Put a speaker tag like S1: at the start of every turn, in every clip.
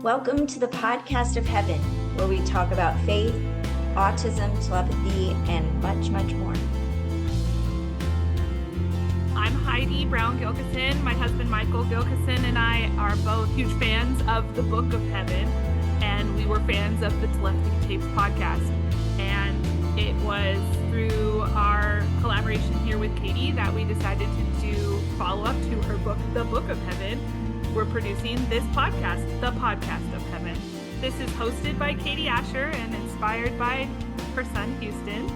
S1: Welcome to the podcast of heaven, where we talk about faith, autism, telepathy, and much, much more.
S2: I'm Heidi Brown Gilkison. My husband Michael Gilkison and I are both huge fans of the Book of Heaven, and we were fans of the Telepathy Tapes podcast. And it was through our collaboration here with Katie that we decided to do follow-up to her book, The Book of Heaven. We're producing this podcast, The Podcast of Heaven. This is hosted by Katie Asher and inspired by her son, Houston.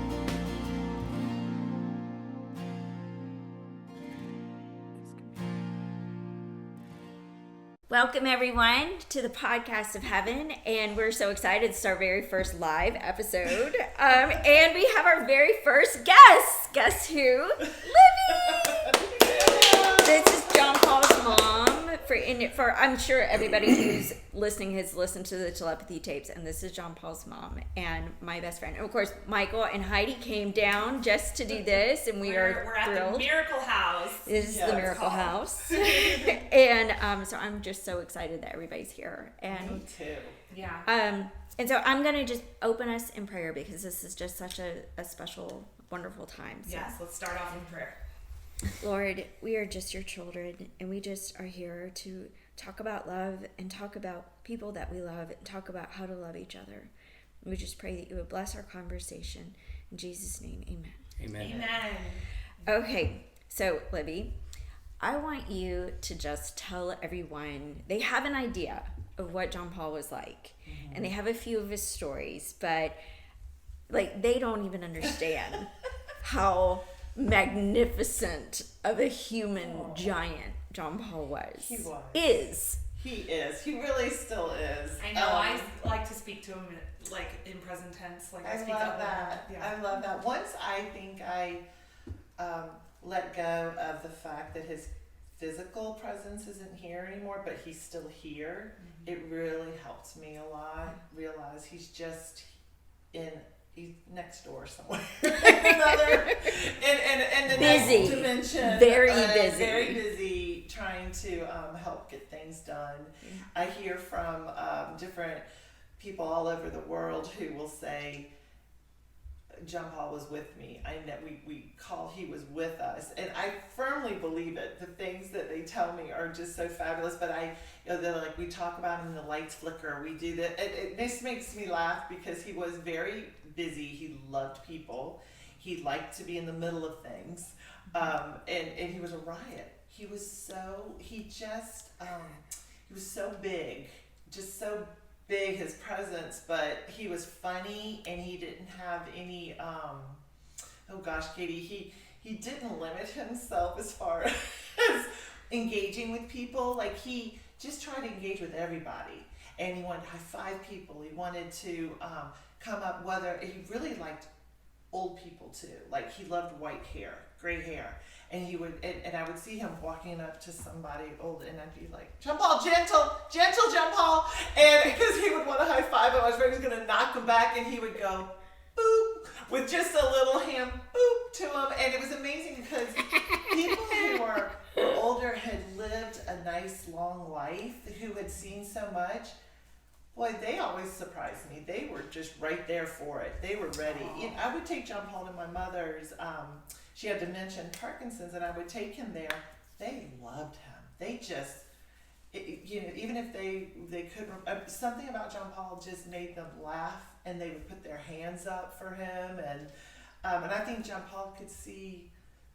S1: Welcome, everyone, to the podcast of heaven, and we're so excited. It's our very first live episode, and we have our very first guest. Guess who? Libby! This is John Paul's mom. For I'm sure everybody who's listening has listened to the Telepathy tapes, and this is John Paul's mom and my best friend. And of course, Michael and Heidi came down just to do this, and we're thrilled.
S3: At the Miracle House.
S1: This is the Miracle House. And so I'm just so excited that everybody's here. And
S3: me too. Yeah.
S1: And so I'm going to just open us in prayer because this is just such a special, wonderful time. So.
S3: Yes, let's start off in prayer.
S1: Lord, we are just your children, and we just are here to talk about love and talk about people that we love and talk about how to love each other. We just pray that you would bless our conversation. In Jesus' name, amen.
S4: Amen.
S3: Amen.
S1: Okay, so Libby, I want you to just tell everyone, they have an idea of what John Paul was like, and they have a few of his stories, but like they don't even understand how magnificent of a human giant John Paul was.
S5: He was.
S1: He
S5: really still is.
S3: I know. I like to speak to him like in present tense. Like I speak
S5: love
S3: up
S5: that.
S3: Yeah.
S5: I love that. Once I think I let go of the fact that his physical presence isn't here anymore, but he's still here, it really helps me a lot. Realize he's just he's next door somewhere. Another in the
S1: busy.
S5: next dimension.
S1: Very busy.
S5: Very busy trying to help get things done. I hear from different people all over the world who will say, John Paul was with me. I know we call he was with us, and I firmly believe it. The things that they tell me are just so fabulous. But they're like, we talk about him and the lights flicker. We do that. This makes me laugh because he was very busy. He loved people. He liked to be in the middle of things, and he was a riot. He was so big, just so big, his presence, but he was funny, and he didn't have any Katie, he didn't limit himself as far as engaging with people. Like, he just tried to engage with everybody, and he wanted to high-five people. He wanted to come up, he really liked old people too. Like, he loved white hair, gray hair. And he would, and I would see him walking up to somebody old, and I'd be like, John Paul, gentle John Paul, and because he would want to high five him, I was afraid he was going to knock him back, and he would go, boop, with just a little hand, boop, to him, and it was amazing because people who were older had lived a nice long life, who had seen so much. Boy, they always surprised me. They were just right there for it. They were ready. I would take John Paul to my mother's. She had dementia and Parkinson's, and I would take him there. They loved him. They just, even if they couldn't, something about John Paul just made them laugh, and they would put their hands up for him. And I think John Paul could see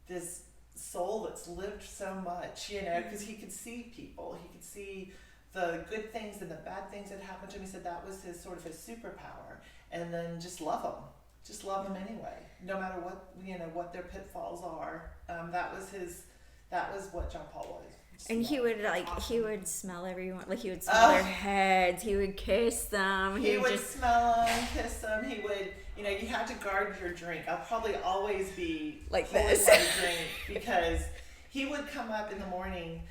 S5: this soul that's lived so much, because he could see people. He could see the good things and the bad things that happened to him. He said that was his superpower, and then just love them. Just love them anyway, no matter what their pitfalls are. That was what John Paul was.
S1: And he would smell everyone, like he would smell their heads, he would kiss them.
S5: He would smell them, kiss them. He would, you had to guard your drink. I'll probably always be
S1: like this.
S5: My drink, because he would come up in the morning.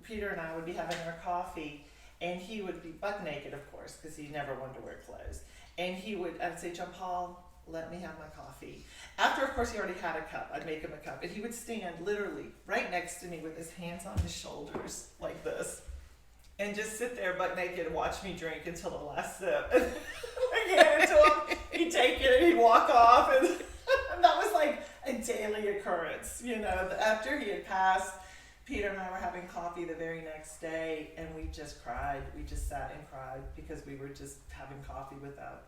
S5: Peter and I would be having our coffee, and he would be buck naked, of course, because he never wanted to wear clothes. And I'd say, John Paul, let me have my coffee. After, of course, he already had a cup. I'd make him a cup. And he would stand literally right next to me with his hands on his shoulders like this. and just sit there butt naked and watch me drink until the last sip. I gave it to him, he'd take it and he'd walk off, and that was like a daily occurrence, you know. After he had passed, Peter and I were having coffee the very next day, and we just cried. We just sat and cried because we were just having coffee without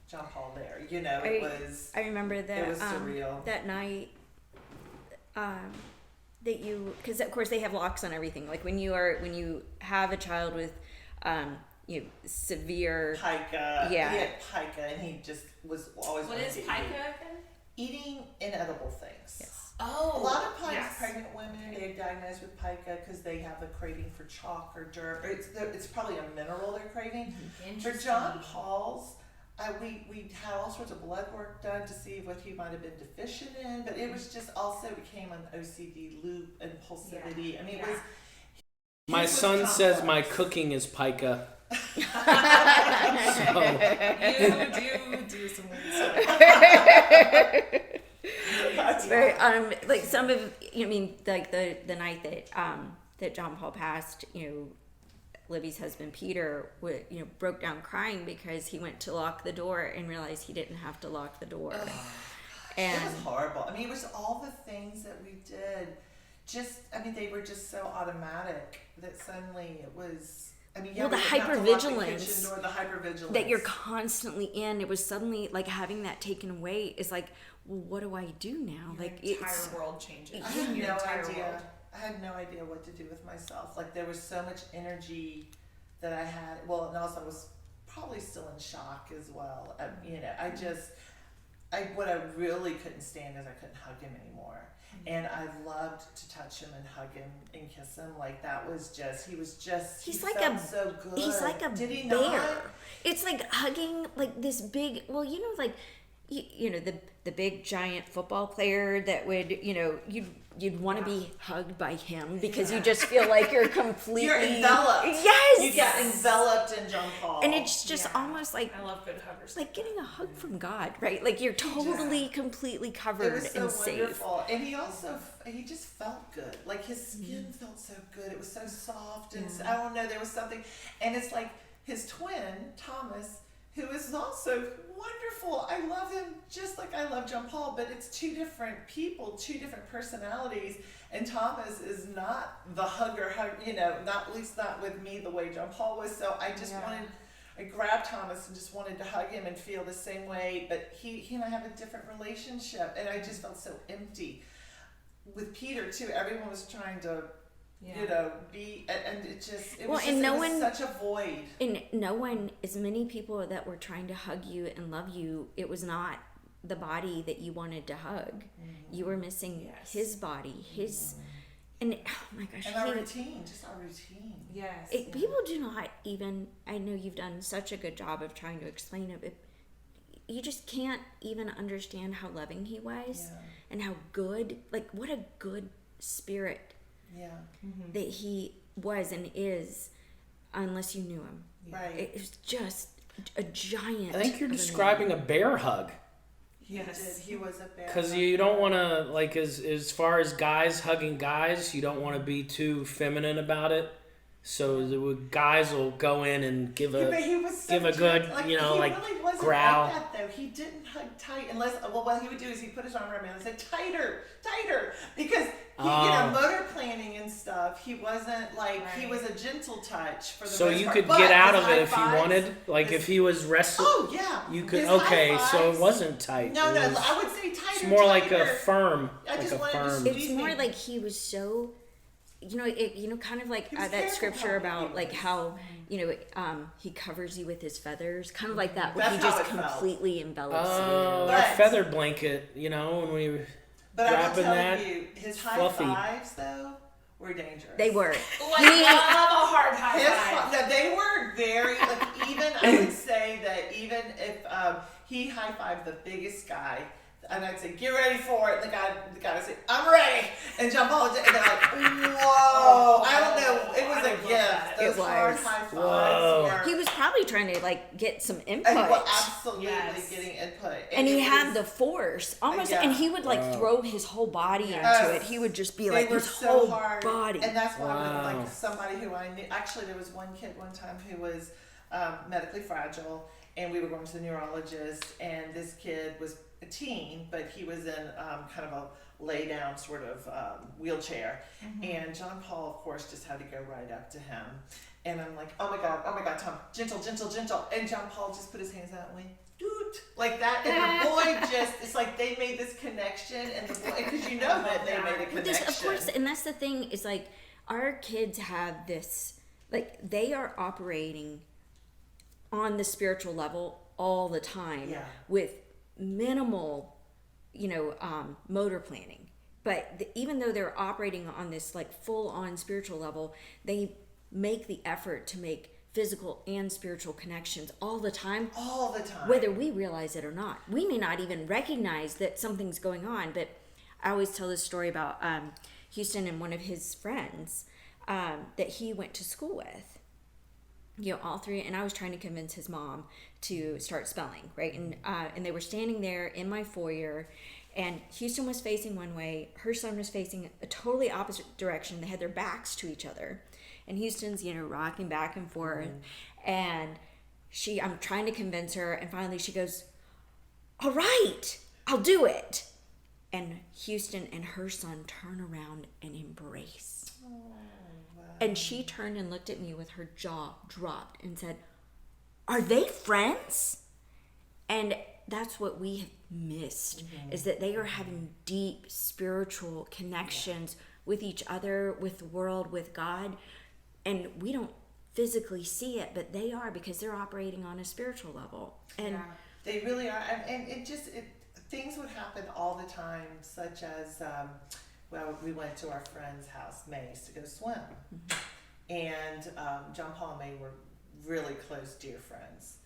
S5: John Paul there. You know,
S1: I remember that.
S5: It was surreal.
S1: That night, that you, because of course they have locks on everything. Like when you have a child with, severe
S5: pica.
S1: Yeah.
S5: He had pica, and he just was always.
S3: What is pica again?
S5: Eating inedible things.
S1: Yes.
S3: Oh,
S5: A lot of times,
S3: yes.
S5: pregnant women, they're diagnosed with pica because they have a craving for chalk or dirt. Or it's probably a mineral they're craving. For John Paul's, we had all sorts of blood work done to see what he might have been deficient in, but it was just also became an OCD loop, impulsivity. I mean, it was.
S4: My son says my cooking is pica.
S3: You do some weird stuff.
S1: very like some of like the night that John Paul passed, Libby's husband Peter broke down crying because he went to lock the door and realized he didn't have to lock the door. And
S5: it was horrible. I mean, it was all the things that we did. They were just so automatic that suddenly it was. I mean,
S1: the
S5: hypervigilance
S1: that you're constantly in. It was suddenly like having that taken away is like, well, what do I do now?
S3: Your entire world changes.
S5: I had no idea. I had no idea what to do with myself. Like there was so much energy that I had. Well, and also I was probably still in shock as well. What I really couldn't stand is I couldn't hug him anymore. And I loved to touch him and hug him and kiss him. Like that was just,
S1: he's
S5: he
S1: like
S5: felt so good.
S1: He's like a
S5: Did he
S1: bear.
S5: not?
S1: It's like hugging like this big, the big giant football player that would, you'd want to be hugged by him because you just feel like you're completely.
S5: You're enveloped.
S1: Yes.
S5: You get enveloped in John Paul.
S1: And it's just almost like.
S3: I love good huggers.
S1: Like getting a hug from God, right? Like you're totally, completely covered
S5: it was so
S1: and safe.
S5: Wonderful. And he just felt good. Like his skin felt so good. It was so soft and I don't know, there was something. And it's like his twin, Thomas, who is also wonderful. I love him just like I love John Paul, but it's two different people, two different personalities. And Thomas is not the hugger, not at least not with me the way John Paul was. So I just I grabbed Thomas and just wanted to hug him and feel the same way. But he and I have a different relationship, and I just felt so empty. With Peter too, everyone was trying to. Be, and it was such a void.
S1: And no one, as many people that were trying to hug you and love you, it was not the body that you wanted to hug. You were missing his body, and oh my gosh.
S5: And our routine.
S3: Yes.
S1: People do not even, I know you've done such a good job of trying to explain it, but you just can't even understand how loving he was and how good, like what a good spirit that he was and is, unless you knew him.
S5: Right.
S1: It was just a giant.
S4: I think you're describing a bear hug.
S5: Yes. He was a bear.
S4: Because you don't want to, like, as far as guys hugging guys, you don't want to be too feminine about it. So guys will go in and give a good,
S5: he
S4: like
S5: really wasn't
S4: growl.
S5: Like that, though. He didn't hug tight unless, what he would do is he'd put his arm around me and say, tighter, because he, motor planning and stuff, he wasn't like, he was a gentle touch for the
S4: so
S5: most
S4: you
S5: part.
S4: could get out of it if you wanted, like if he was wrestling.
S5: Oh yeah,
S4: you could.
S5: His
S4: Okay, so it
S5: high-fives-
S4: wasn't tight.
S5: No,
S4: it was,
S5: I would say tighter.
S4: It's more like
S5: tighter.
S4: a firm,
S5: I
S4: like
S5: just
S4: a
S5: wanted to
S4: firm.
S5: squeeze
S1: It's more
S5: me.
S1: like he was so, kind of like
S5: He was
S1: that
S5: careful
S1: scripture
S5: how
S1: about
S5: he
S1: like
S5: was.
S1: how, he covers you with his feathers, kind of like that, where
S5: That's
S1: he
S5: how
S1: just
S5: it felt.
S1: completely envelops
S4: Oh,
S1: you.
S4: that feather blanket, when we
S5: But I will
S4: wrapping
S5: tell
S4: that.
S5: you, his high
S4: fluffy.
S5: fives though were dangerous.
S1: They were.
S3: I love a hard high five.
S5: No, they were very, even, I would say that even if he high-fived the biggest guy, and I'd say, get ready for it, and the guy would say, I'm ready, and jump on, and they're like, whoa, I don't know, it was a gift. Those
S1: It was.
S5: hard high-fives
S4: Whoa.
S5: were.
S1: He was probably probably trying to like get some input.
S5: Well, absolutely
S3: Yes.
S5: getting input.
S1: And he
S5: it
S1: had
S5: was-
S1: the force almost,
S5: Yeah.
S1: and he would like throw his whole body
S5: Yes.
S1: into it. He would just be
S5: They
S1: like
S5: were
S1: his
S5: so
S1: whole
S5: hard.
S1: body.
S5: And that's why
S4: Wow.
S5: I was like somebody who I knew. Actually, there was one kid one time who was medically fragile, and we were going to the neurologist, and this kid was a teen, but he was in kind of a lay down sort of wheelchair. And John Paul, of course, just had to go right up to him. And I'm like, oh my God, Tom, gentle. And John Paul just put his hands out and went, doot, like that. And the boy just, it's like they made this connection, and the boy, because you know that they made a
S1: Well,
S5: connection.
S1: of course, and that's the thing is like our kids have this, like they are operating on the spiritual level all the time with minimal, motor planning. But even though they're operating on this like full on spiritual level, they make the effort to make physical and spiritual connections all the time, whether we realize it or not. We may not even recognize that something's going on. But I always tell this story about Houston and one of his friends that he went to school with. All three, and I was trying to convince his mom to start spelling, right? And they were standing there in my foyer, and Houston was facing one way, her son was facing a totally opposite direction. They had their backs to each other, and Houston's, rocking back and forth, and I'm trying to convince her, and finally she goes, "All right, I'll do it." And Houston and her son turn around and embrace. And she turned and looked at me with her jaw dropped and said, "Are they friends?" And that's what we have missed, is that they are having deep spiritual connections with each other, with the world, with God. And we don't physically see it, but they are, because they're operating on a spiritual level. And
S5: they really are. And things would happen all the time, such as, we went to our friend's house, May's, to go swim. And John Paul and May were really close, dear friends.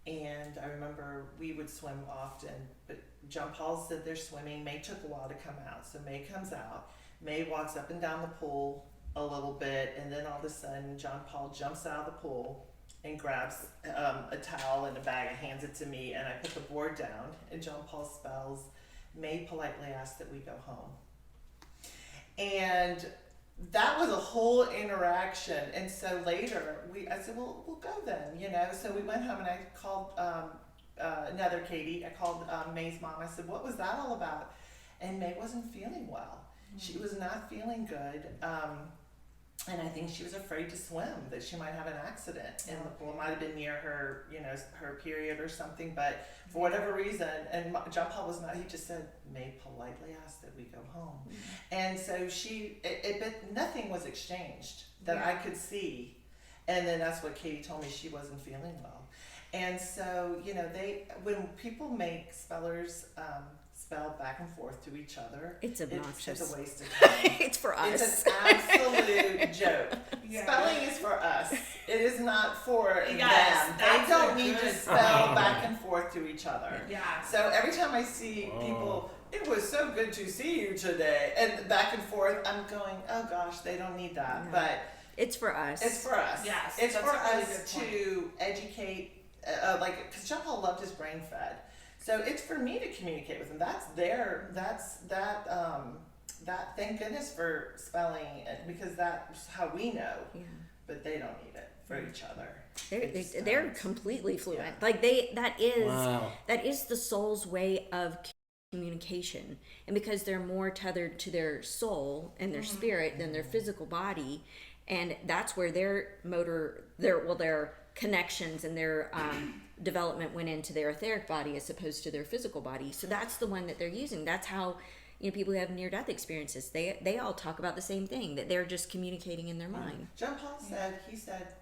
S5: And I remember we would swim often, but John Paul said they're swimming. May took a while to come out. So May comes out. May walks up and down the pool a little bit, and then all of a sudden John Paul jumps out of the pool and grabs a towel and a bag and hands it to me, and I put the board down, and John Paul spells, "May politely asked that we go home." And that was a whole interaction. And so later I said, well, we'll go then, So we went home, and I called another Katie. I called May's mom. I said, what was that all about? And May wasn't feeling well. She was not feeling good. And I think she was afraid to swim, that she might have an accident in the pool. It might have been near her, her period or something. But for whatever reason, and John Paul was not, he just said, May politely asked that we go home. And so but nothing was exchanged that I could see. And then that's what Katie told me, she wasn't feeling well. And so, when people make spellers spell back and forth to each other,
S1: it's obnoxious.
S5: It's a waste of time.
S1: It's for us.
S5: It's an absolute joke.
S3: Yeah.
S5: Spelling is for us. It is not for
S3: Yes,
S5: them. They
S3: that's
S5: don't
S3: a
S5: need to
S3: good
S5: spell
S3: point.
S5: back and forth to each other.
S3: Yeah.
S5: So every time I see people, it was so good to see you today, and back and forth, I'm going, oh gosh, they don't need that.
S1: No.
S5: But
S1: It's for us.
S5: it's for us.
S3: Yes,
S5: It's
S3: that's
S5: for
S3: a really
S5: us
S3: good point.
S5: to educate, because John Paul loved his brain fed. So it's for me to communicate with them. Thank goodness for spelling, because that's how we know.
S1: Yeah.
S5: But they don't need it for each other.
S1: They're completely fluent.
S5: Yeah.
S1: Like that is the soul's way of communication. And because they're more tethered to their soul and their spirit than their physical body, and that's where their connections and their development went into their etheric body as opposed to their physical body. So that's the one that they're using. That's how people who have near-death experiences, they all talk about the same thing, that they're just communicating in their mind.
S5: John Paul said,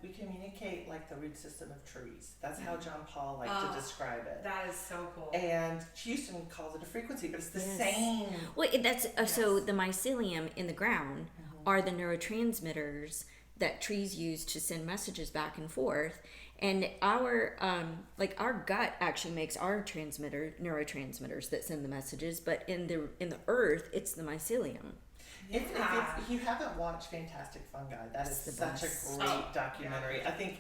S5: we communicate like the root system of trees. That's how John Paul liked to describe it.
S3: That is so cool.
S5: And Houston calls it a frequency, but it's the
S1: Yes.
S5: same.
S1: Well, that's so the mycelium in the ground are the neurotransmitters that trees use to send messages back and forth. And our gut actually makes our neurotransmitters that send the messages, but in the earth, it's the mycelium.
S5: If you haven't watched Fantastic Fungi, that is
S1: the
S5: such
S1: best.
S5: a great documentary.
S3: Yeah.
S5: I think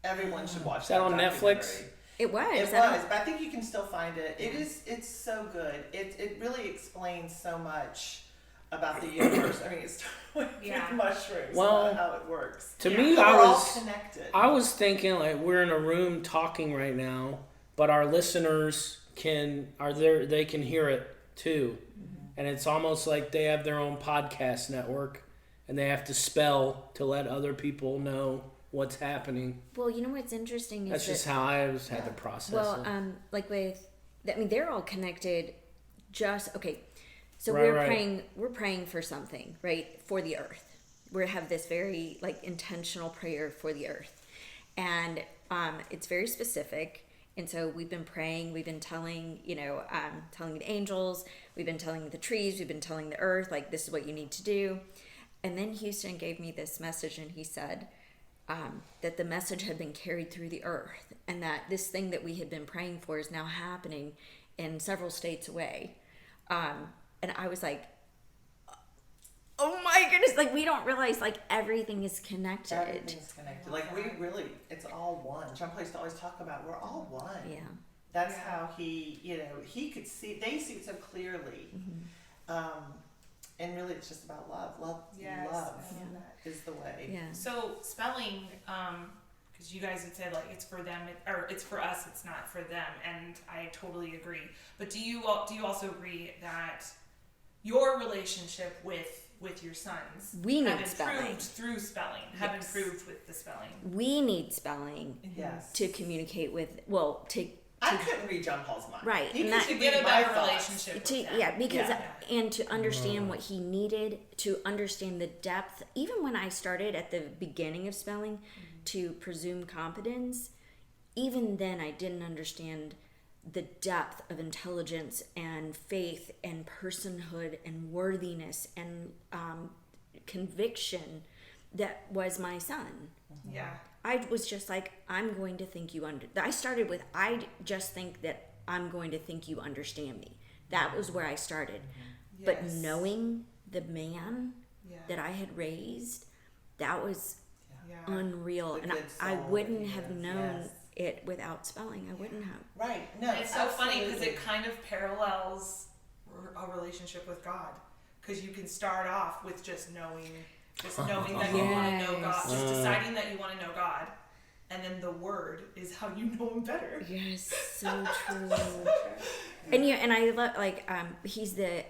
S5: Everyone should watch
S4: Is that on
S5: documentary.
S4: Netflix?
S1: It was.
S5: It was, but I think you can still find it. It's so good. It really explains so much about the universe. I mean, it's with mushrooms,
S4: well,
S5: how it works.
S4: To me,
S5: we're all connected.
S4: I was thinking like we're in a room talking right now, but our listeners they can hear it too. And it's almost like they have their own podcast network and they have to spell to let other people know what's happening.
S1: Well, you know what's interesting is
S4: that's just how I always had to process it.
S1: Like they're all connected. So we're praying for something, right? For the earth. We have this very like intentional prayer for the earth. And it's very specific. And so we've been praying, we've been telling the angels, we've been telling the trees, we've been telling the earth, like, this is what you need to do. And then Houston gave me this message, and he said that the message had been carried through the earth, and that this thing that we had been praying for is now happening in several states away. And I was like, oh my goodness, like, we don't realize, like, everything is connected.
S5: Everything's connected. Like, it's all one. John Place to always talk about, we're all one.
S1: Yeah.
S5: That's how he could see, they see it so clearly. And really it's just about love. Love is the way.
S1: Yeah.
S3: So spelling, because you guys had said like it's for them, or it's for us, it's not for them, and I totally agree. But do you also agree that your relationship with your sons
S1: we
S3: have
S1: need spelling
S3: improved through spelling, have improved with the spelling?
S1: We need spelling to communicate with,
S5: I couldn't read John Paul's mind.
S1: Right.
S5: He
S1: And
S5: could
S3: get a better
S5: thoughts.
S3: relationship.
S1: And to understand what he needed, to understand the depth, even when I started at the beginning of spelling to presume competence, even then I didn't understand the depth of intelligence and faith and personhood and worthiness and conviction that was my son.
S3: Yeah.
S1: I was just like, I'm going to think you I started with, I just think that I'm going to think you understand me. That was where I started.
S3: Yes.
S1: But knowing the man that I had raised, that was unreal. And I wouldn't have known it without spelling. I wouldn't have.
S5: Right. No,
S3: and it's so funny because it kind of parallels a relationship with God. Because you can start off with just knowing that you want to know God, just deciding that you want to know God, and then the Word is how you know Him better.
S1: Yes, so true. And I love, like, he's the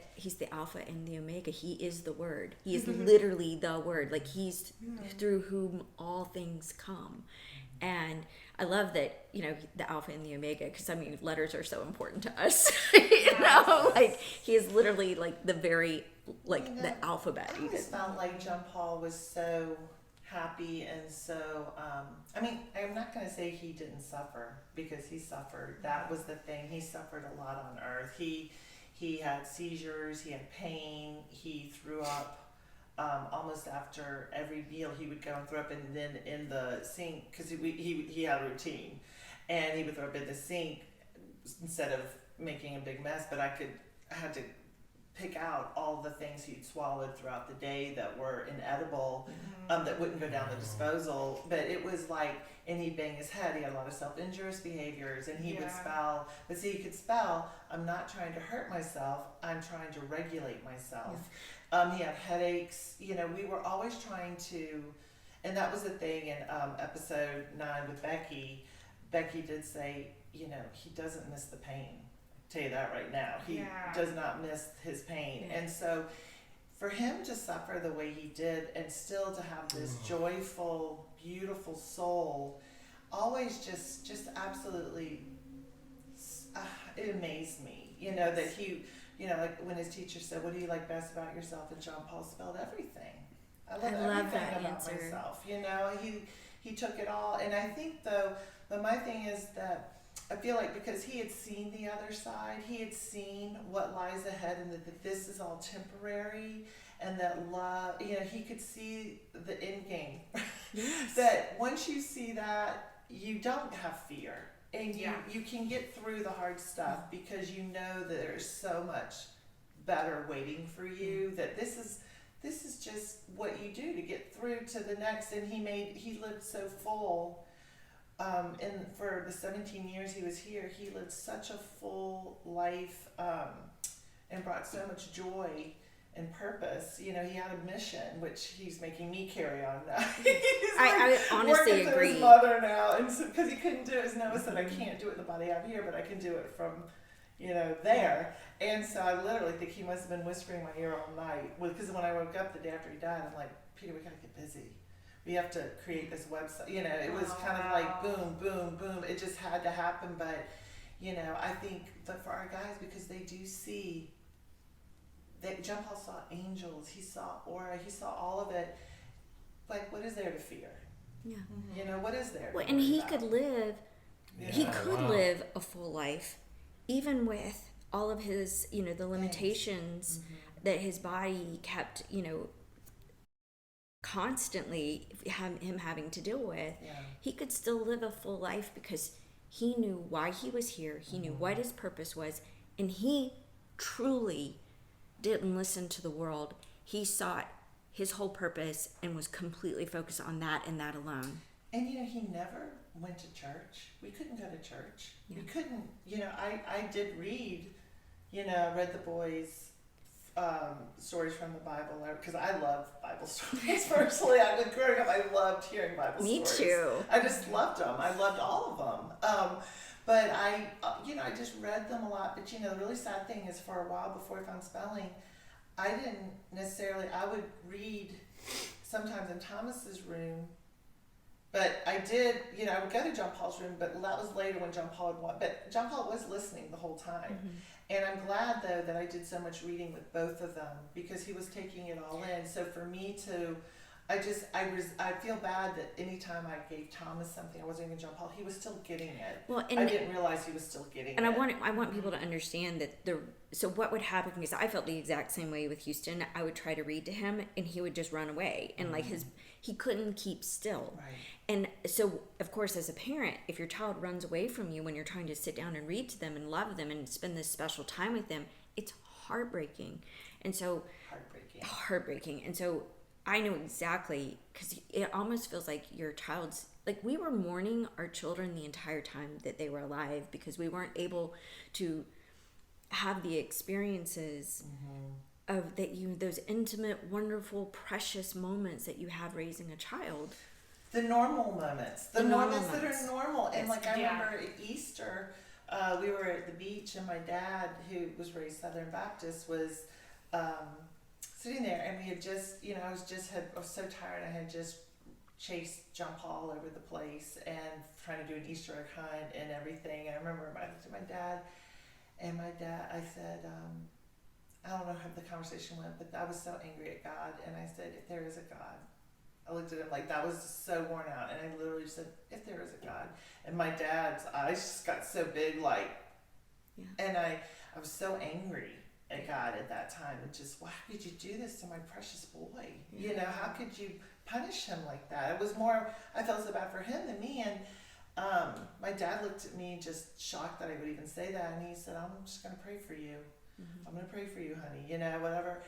S1: Alpha and the Omega. He is the Word. He is literally the Word. Like, he's through whom all things come. And I love that, the Alpha and the Omega, because, I mean, letters are so important to us. Like, he is literally, like, the very, like, the alphabet.
S5: I always felt like John Paul was so happy and so, I mean, I'm not going to say he didn't suffer, because he suffered. That was the thing. He suffered a lot on earth. He had seizures, he had pain, he threw up. Almost after every meal he would go and throw up, and then in the sink, because he had a routine, and he would throw up in the sink instead of making a big mess. But I had to pick out all the things he'd swallowed throughout the day that were inedible, that wouldn't go down the disposal. But it was like, and he'd bang his head. He had a lot of self-injurious behaviors, and he would spell. But see, he could spell, I'm not trying to hurt myself, I'm trying to regulate myself. He had headaches. We were always trying to, and that was the thing in episode 9 with Becky. Becky did say, he doesn't miss the pain. I'll tell you that right now. He does not miss his pain. And so for him to suffer the way he did and still to have this joyful, beautiful soul, always just absolutely, it amazed me, that he, like when his teacher said, what do you like best about yourself? And John Paul spelled everything. I love everything
S1: that
S5: about
S1: answer.
S5: myself. He took it all. And I think though, but my thing is that I feel like because he had seen the other side, he had seen what lies ahead, and that this is all temporary, and that love, he could see the end game.
S1: Yes.
S5: That once you see that, you don't have fear. And you can get through the hard stuff because you know that there's so much better waiting for you, that this is just what you do to get through to the next. And he lived so full and for the 17 years he was here, he lived such a full life, and brought so much joy and purpose. He had a mission, which he's making me carry on now.
S1: I honestly
S5: working
S1: agree.
S5: His mother now, and because he couldn't do it, his Noah said, I can't do it in the body I have here, but I can do it from, there. And so I literally think he must have been whispering in my ear all night. Because when I woke up the day after he died, I'm like, Peter, we gotta get busy. We have to create this website. It was kind of like boom, boom, boom. It just had to happen. But, I think that for our guys, because they do see that John Paul saw angels, he saw aura, he saw all of it. Like, what is there to fear?
S1: Yeah.
S5: What is there?
S1: Well, and he could live.
S5: Yeah.
S1: He could live a full life, even with all of his, the limitations that his body kept, constantly him having to deal with.
S5: Yeah.
S1: He could still live a full life because he knew why he was here. He knew what his purpose was, and he truly didn't listen to the world. He sought his whole purpose and was completely focused on that and that alone.
S5: And he never went to church. We couldn't go to church.
S1: Yeah.
S5: We couldn't. I did read, read the boys' stories from the Bible, because I love Bible stories personally. Growing up, I loved hearing Bible stories.
S1: Me too.
S5: I just loved them. I loved all of them. But I just read them a lot. But the really sad thing is, for a while before I found spelling, I didn't necessarily. I would read sometimes in Thomas's room. But I did, I would go to John Paul's room, but that was later when John Paul would want. But John Paul was listening the whole time. And I'm glad, though, that I did so much reading with both of them, because he was taking it all in. So for me to, I feel bad that anytime I gave Thomas something, I wasn't even John Paul, he was still getting it.
S1: Well,
S5: I didn't realize he was still getting it.
S1: And I want people to understand that so what would happen, because I felt the exact same way with Houston. I would try to read to him and he would just run away, and he couldn't keep still.
S5: Right.
S1: And so, of course, as a parent, if your child runs away from you when you're trying to sit down and read to them and love them and spend this special time with them, it's heartbreaking. And so heartbreaking. And so I know exactly, because it almost feels like your child's, like, we were mourning our children the entire time that they were alive, because we weren't able to have the experiences of that, those intimate, wonderful, precious moments that you have raising a child.
S5: The normal moments. The moments that are normal. And
S1: Yes.
S5: I remember at Easter, we were at the beach, and my dad, who was raised Southern Baptist, was sitting there, and we had just, I was so tired. I had just chased John Paul over the place and trying to do an Easter egg hunt and everything. And I remember I looked at my dad, and I said, I don't know how the conversation went, but I was so angry at God, and I said, if there is a God. I looked at him like that was so worn out, and I literally said, if there is a God. And my dad's eyes just got so big, and I was so angry at God at that time, and just, why could you do this to my precious boy? How could you punish him like that? It was more, I felt so bad for him than me. And my dad looked at me just shocked that I would even say that, and he said, I'm just going to pray for you. I'm going to pray for you, honey, whatever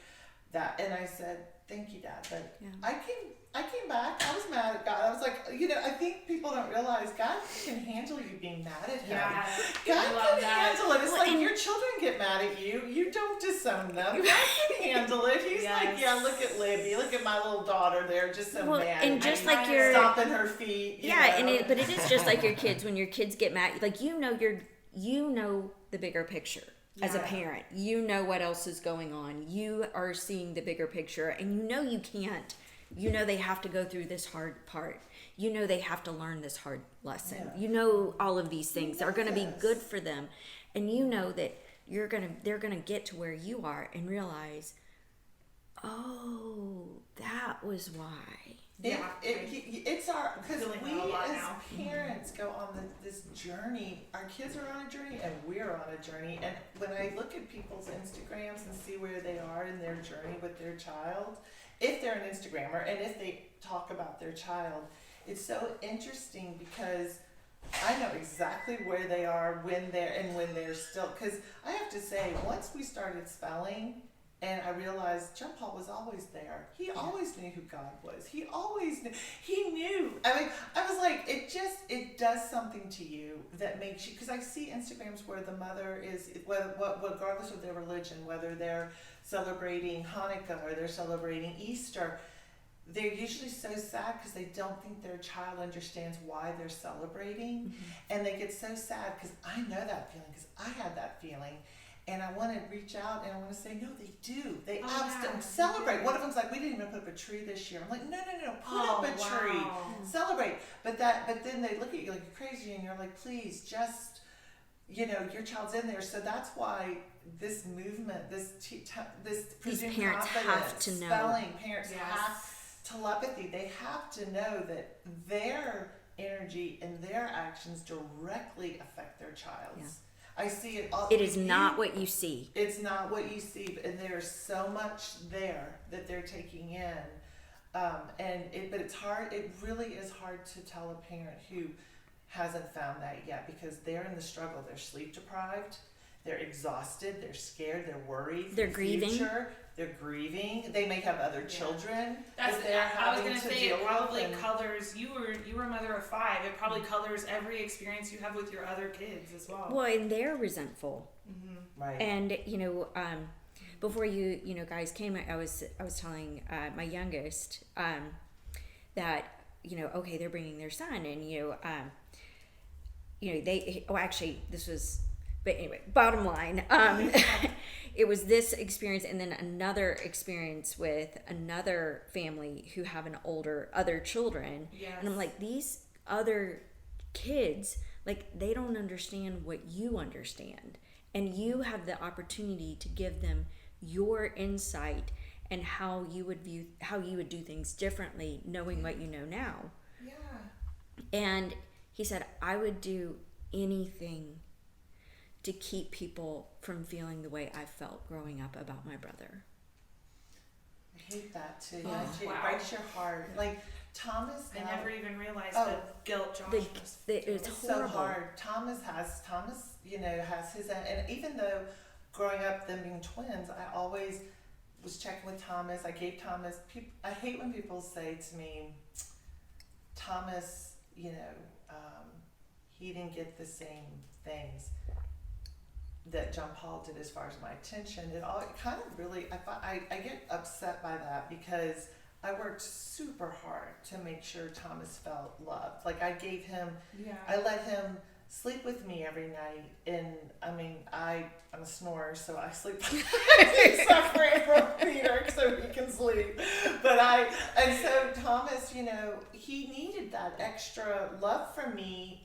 S5: that. And I said, thank you, Dad. But I came back. I was mad at God. I was like, I think people don't realize God can handle you being mad at him.
S3: Yeah,
S5: God can handle it. It's like your children get mad at you. You don't disown them. God can handle it. He's like, yeah, look at Libby. Look at my little daughter there, just so mad.
S1: And just like your
S5: stomping her feet.
S1: But it is just like your kids. When your kids get mad, like you know the bigger picture. As a parent, you know what else is going on. You are seeing the bigger picture, and you can't. They have to go through this hard part. They have to learn this hard lesson. All of these things are going to be good for them, and that they're gonna get to where you are and realize, oh, that was why.
S5: It's our, because we as
S3: now.
S5: parents go on this journey. Our kids are on a journey, and we're on a journey. And when I look at people's Instagrams and see where they are in their journey with their child, if they're an Instagrammer and if they talk about their child, it's so interesting, because I know exactly where they are when they're still. Because I have to say, once we started spelling, And I realized John Paul was always there. He always knew who God was. He always knew. He knew. I mean, I was like, it does something to you that makes you, because I see Instagrams where the mother is, regardless of their religion, whether they're celebrating Hanukkah or they're celebrating Easter, they're usually so sad because they don't think their child understands why they're celebrating. And they get so sad because I know that feeling, because I had that feeling. And I want to reach out and I want to say, no, they do. They absolutely celebrate. One of them's like, we didn't even put up a tree this year. I'm like, no, put up a tree, celebrate. But then they look at you like you're crazy, and you're like, please, just, your child's in there. So that's why this movement, this presumed
S1: parents have to know.
S5: Spelling, parents have telepathy. They have to know that their energy and their actions directly affect their child's.
S1: Yeah.
S5: I see it all.
S1: It is not what you see.
S5: It's not what you see, and there's so much there that they're taking in, but it's hard. It really is hard to tell a parent who hasn't found that yet, because they're in the struggle. They're sleep deprived. They're exhausted. They're scared. They're worried.
S1: They're grieving.
S5: Future. They're grieving. They may have other children
S3: That's,
S5: that they're
S3: I was
S5: having
S3: going to
S5: to
S3: say,
S5: deal
S3: it probably
S5: with.
S3: colors, you were a mother of 5. It probably colors every experience you have with your other kids as well.
S1: Well, and they're resentful.
S5: Right.
S1: And before you guys came, I was telling my youngest that okay, they're bringing their son, and this was, but anyway, bottom line, it was this experience, and then another experience with another family who have other children.
S3: Yes.
S1: And I'm like, these other kids, like, they don't understand what you understand, and you have the opportunity to give them your insight and how you would do things differently, knowing what you know now.
S3: Yeah.
S1: And he said, I would do anything to keep people from feeling the way I felt growing up about my brother.
S5: I hate that too.
S3: Oh,
S5: It
S3: wow.
S5: breaks your heart. Like Thomas,
S3: I never even realized
S5: Oh.
S3: the guilt Josh was
S1: It's
S5: it's
S1: horrible.
S5: so hard. Thomas has his own, and even though growing up, them being twins, I always was checking with Thomas. I gave Thomas. I hate when people say to me, Thomas, he didn't get the same things that John Paul did as far as my attention. It kind of really, I get upset by that, because I worked super hard to make sure Thomas felt loved. Like I let him sleep with me every night, and I'm a snorer, so I sleep suffering from Peter so he can sleep. And so Thomas, he needed that extra love from me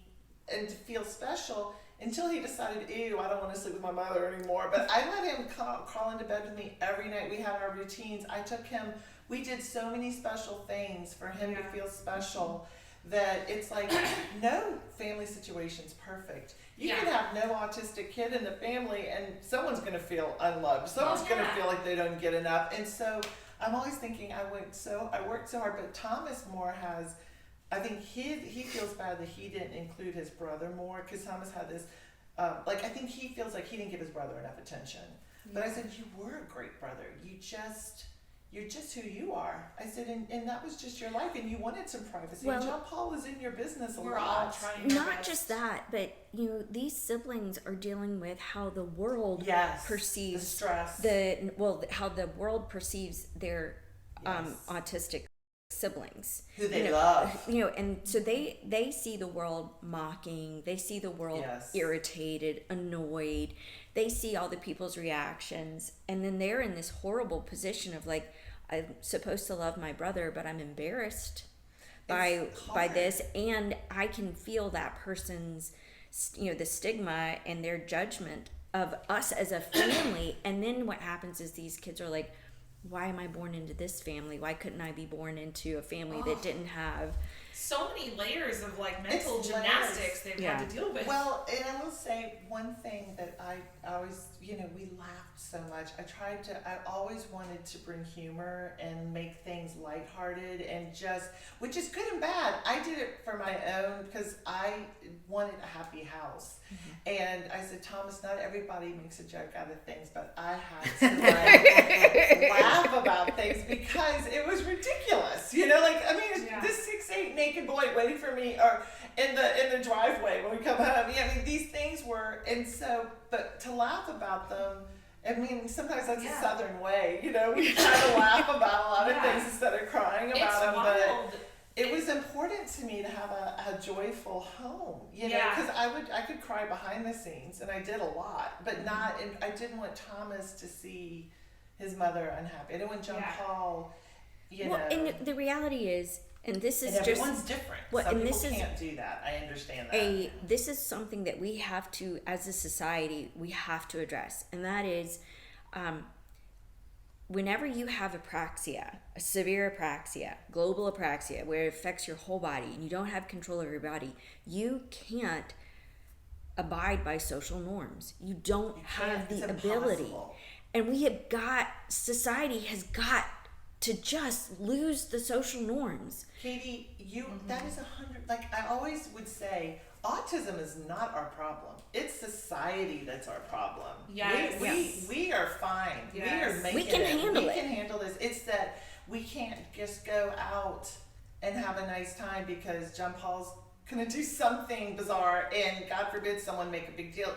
S5: and to feel special, until he decided, ew, I don't want to sleep with my mother anymore. But I let him crawl into bed with me every night. We had our routines. I took him, we did so many special things for him to feel special, that it's like no family situation's perfect. You can have no autistic kid in the family, and someone's going to feel unloved. Someone's going to feel like they don't get enough. And so I'm always thinking, I worked so hard. But Thomas more has, I think he feels bad that he didn't include his brother more, because Thomas had this, I think he feels like he didn't give his brother enough attention. But I said, you were a great brother. You're just who you are. I said, and that was just your life, and you wanted some privacy.
S1: Well,
S5: and John Paul was in your business a
S3: We're
S5: lot.
S3: all trying our
S1: Not
S3: best.
S1: just that, but these siblings are dealing with how the world perceives
S5: the stress.
S1: how the world perceives their autistic siblings,
S5: who they love.
S1: And so they see the world mocking, they see the world irritated, annoyed, they see all the people's reactions, and then they're in this horrible position of like, I'm supposed to love my brother, but I'm embarrassed by this, and I can feel that person's the stigma and their judgment of us as a family. And then what happens is these kids are like, why am I born into this family? Why couldn't I be born into a family that didn't have
S3: so many layers of like mental
S5: It's
S3: gymnastics they've
S1: Yeah.
S3: had to deal with.
S5: Well, and I will say one thing that I always, we laughed so much. I always wanted to bring humor and make things lighthearted and which is good and bad. I did it for my own because I wanted a happy house. And I said, Thomas, not everybody makes a joke out of things, but I had to laugh about things because it was ridiculous. This 6'8" naked boy waiting for me or in the driveway when we come home. These things were, and so, but to laugh about them, sometimes that's a Southern way, we try to laugh about a lot of things instead of crying about them,
S3: wild.
S5: but it was important to me to have a joyful home, because I could cry behind the scenes, and I did a lot, but I didn't want Thomas to see his mother unhappy. I didn't want John Paul,
S1: Well, and the reality is, and this is
S5: and
S1: just
S5: everyone's different.
S1: Well,
S5: Some
S1: and
S5: people
S1: this is
S5: can't do that. I understand that.
S1: this is something that we have to, as a society, we have to address, and that is, whenever you have apraxia, a severe apraxia, global apraxia, where it affects your whole body and you don't have control of your body, you can't abide by social norms. You don't have the ability.
S5: Impossible.
S1: And society has got to just lose the social norms.
S5: Katie, that is 100. Like I always would say, autism is not our problem. It's society that's our problem.
S3: Yes.
S5: We are fine.
S3: Yes.
S5: We are making
S1: We can handle
S5: We
S1: it.
S5: can handle this. It's that we can't just go out and have a nice time because John Paul's gonna do something bizarre, and God forbid someone make a big deal.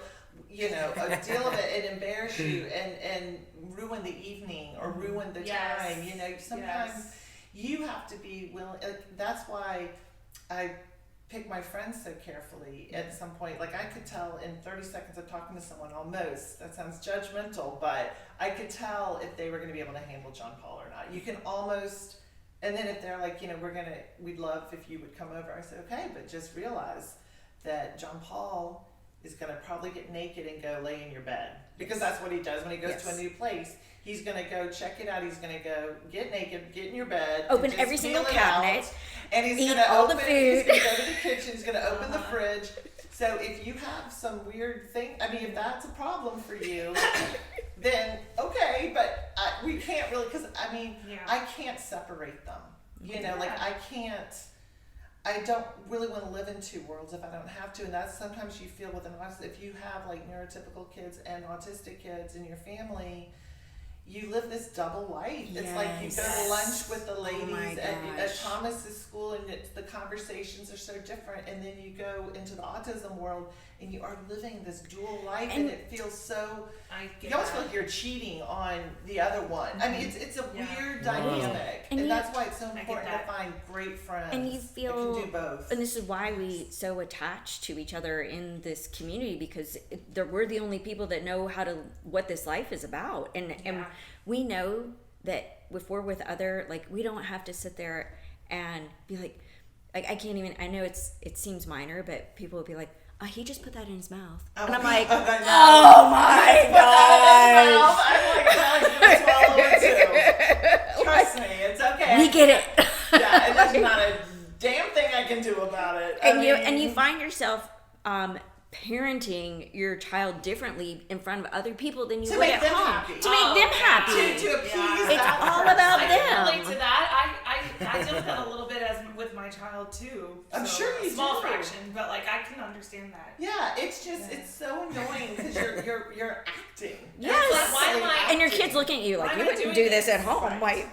S5: A deal of it and embarrass you and ruin the evening or ruin the time. Sometimes you have to be willing. That's why I pick my friends so carefully at some point. Like I could tell in 30 seconds of talking to someone, almost, that sounds judgmental, but I could tell if they were going to be able to handle John Paul or not. You can almost, and then if they're like, we'd love if you would come over. I said, okay, but just realize that John Paul is going to probably get naked and go lay in your bed, because that's what he does when he goes to a new place. He's going to go check it out. He's going to go get naked, get in your bed,
S1: Open
S5: and just
S1: every single
S5: feel it
S1: cabinet,
S5: out, and he's
S1: eat
S5: going to
S1: all
S5: open.
S1: the
S5: He's
S1: food.
S5: going to go to the kitchen. He's going to open the fridge. So if you have some weird thing, if that's a problem for you, then okay. But we can't really, because I can't separate them. I don't really want to live in two worlds if I don't have to, and that's sometimes you feel with an autism. If you have like neurotypical kids and autistic kids in your family, you live this double life. It's like you go to lunch with the ladies at Thomas's school, and the conversations are so different, and then you go into the autism world and you are living this dual life, and it feels so. You almost feel like you're cheating on the other one. It's a weird dynamic, and that's why it's so important to find great friends.
S1: And you feel
S5: that can do both.
S1: And this is why we so attached to each other in this community, because we're the only people that know what this life is about, and we know that if we're with other, like, we don't have to sit there and be like I can't even. I know it seems minor, but people will be like, oh, he just put that in his mouth. And I'm like, oh my God.
S5: I'm like, he's gonna swallow it too. Trust me, it's okay.
S1: We get it.
S5: And there's not a damn thing I can do about it.
S1: And you find yourself parenting your child differently in front of other people than you would at home.
S5: Happy.
S1: To make them happy.
S5: To appease
S1: It's all about
S3: I
S1: them.
S3: can relate to that. I deal with that a little bit as with my child too.
S5: I'm sure you do.
S3: Small fraction, but like I can understand that.
S5: Yeah, it's just it's so annoying because you're acting.
S1: Yes.
S3: Like, why am I
S1: And your kid's looking at you like,
S3: Why
S1: you
S3: am I
S1: wouldn't
S3: doing
S1: do this
S3: this?
S1: at home.
S5: Right.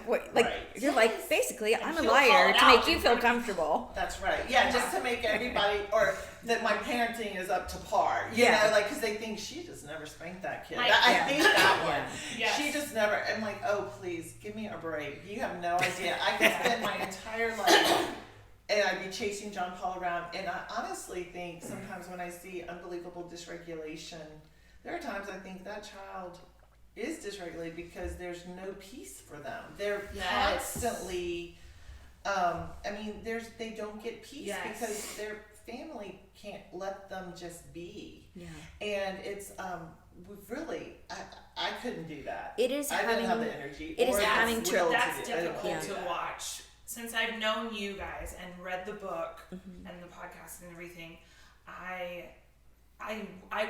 S1: You're like, basically, I'm a
S3: he'll
S1: liar
S3: call it
S1: to
S3: out
S1: make you
S3: in
S1: feel
S3: front of me.
S1: comfortable.
S5: That's right. Yeah, just to make everybody, or that my parenting is up to par. You
S1: Yeah.
S5: know, like, because they think she just never spanked that kid.
S3: Like,
S5: I hate that one.
S3: Yes.
S5: She just never. I'm like, oh, please give me a break. You have no idea. I could spend my entire life and I'd be chasing John Paul around. And I honestly think sometimes when I see unbelievable dysregulation, there are times I think that child is dysregulated because there's no peace for them. They're constantly. They don't get peace because their family can't let them just be.
S1: Yeah.
S5: And it's really I couldn't do that.
S1: It is
S5: I
S1: having.
S5: didn't have the energy.
S1: it is
S5: or the
S1: having
S5: will
S1: children.
S3: That's
S5: to do it. I don't
S3: difficult
S5: wanna do
S3: to
S5: that.
S3: watch. since I've known you guys and read the book and the podcast and everything, I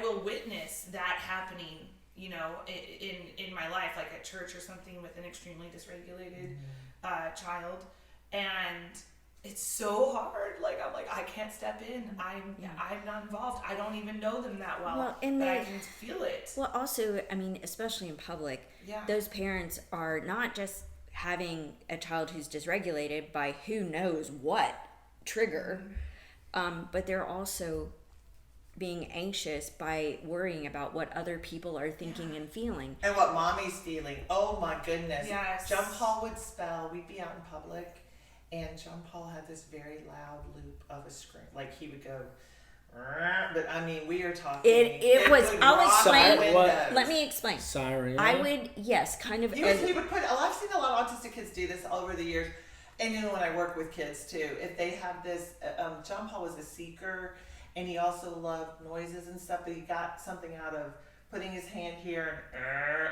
S3: will witness that happening, you know, in my life, like at church or something with an extremely dysregulated child, and it's so hard. Like I'm like, I can't step in. I'm not involved. I don't even know them that well, but I can feel it.
S1: Well, also, I mean, especially in public, those parents are not just having a child who's dysregulated by who knows what trigger, but they're also being anxious by worrying about what other people are thinking and feeling.
S5: And what mommy's feeling. Oh my goodness.
S3: Yes.
S5: John Paul would spell, we'd be out in public, and John Paul had this very loud loop of a scream. Like he would go, but I mean, we are talking.
S1: I'll explain.
S5: What?
S1: Let me explain.
S4: Siren.
S1: I would, kind of.
S5: He would put, I've seen a lot of autistic kids do this over the years. And you know, when I work with kids too, if they have this, John Paul was a seeker, and he also loved noises and stuff, but he got something out of putting his hand here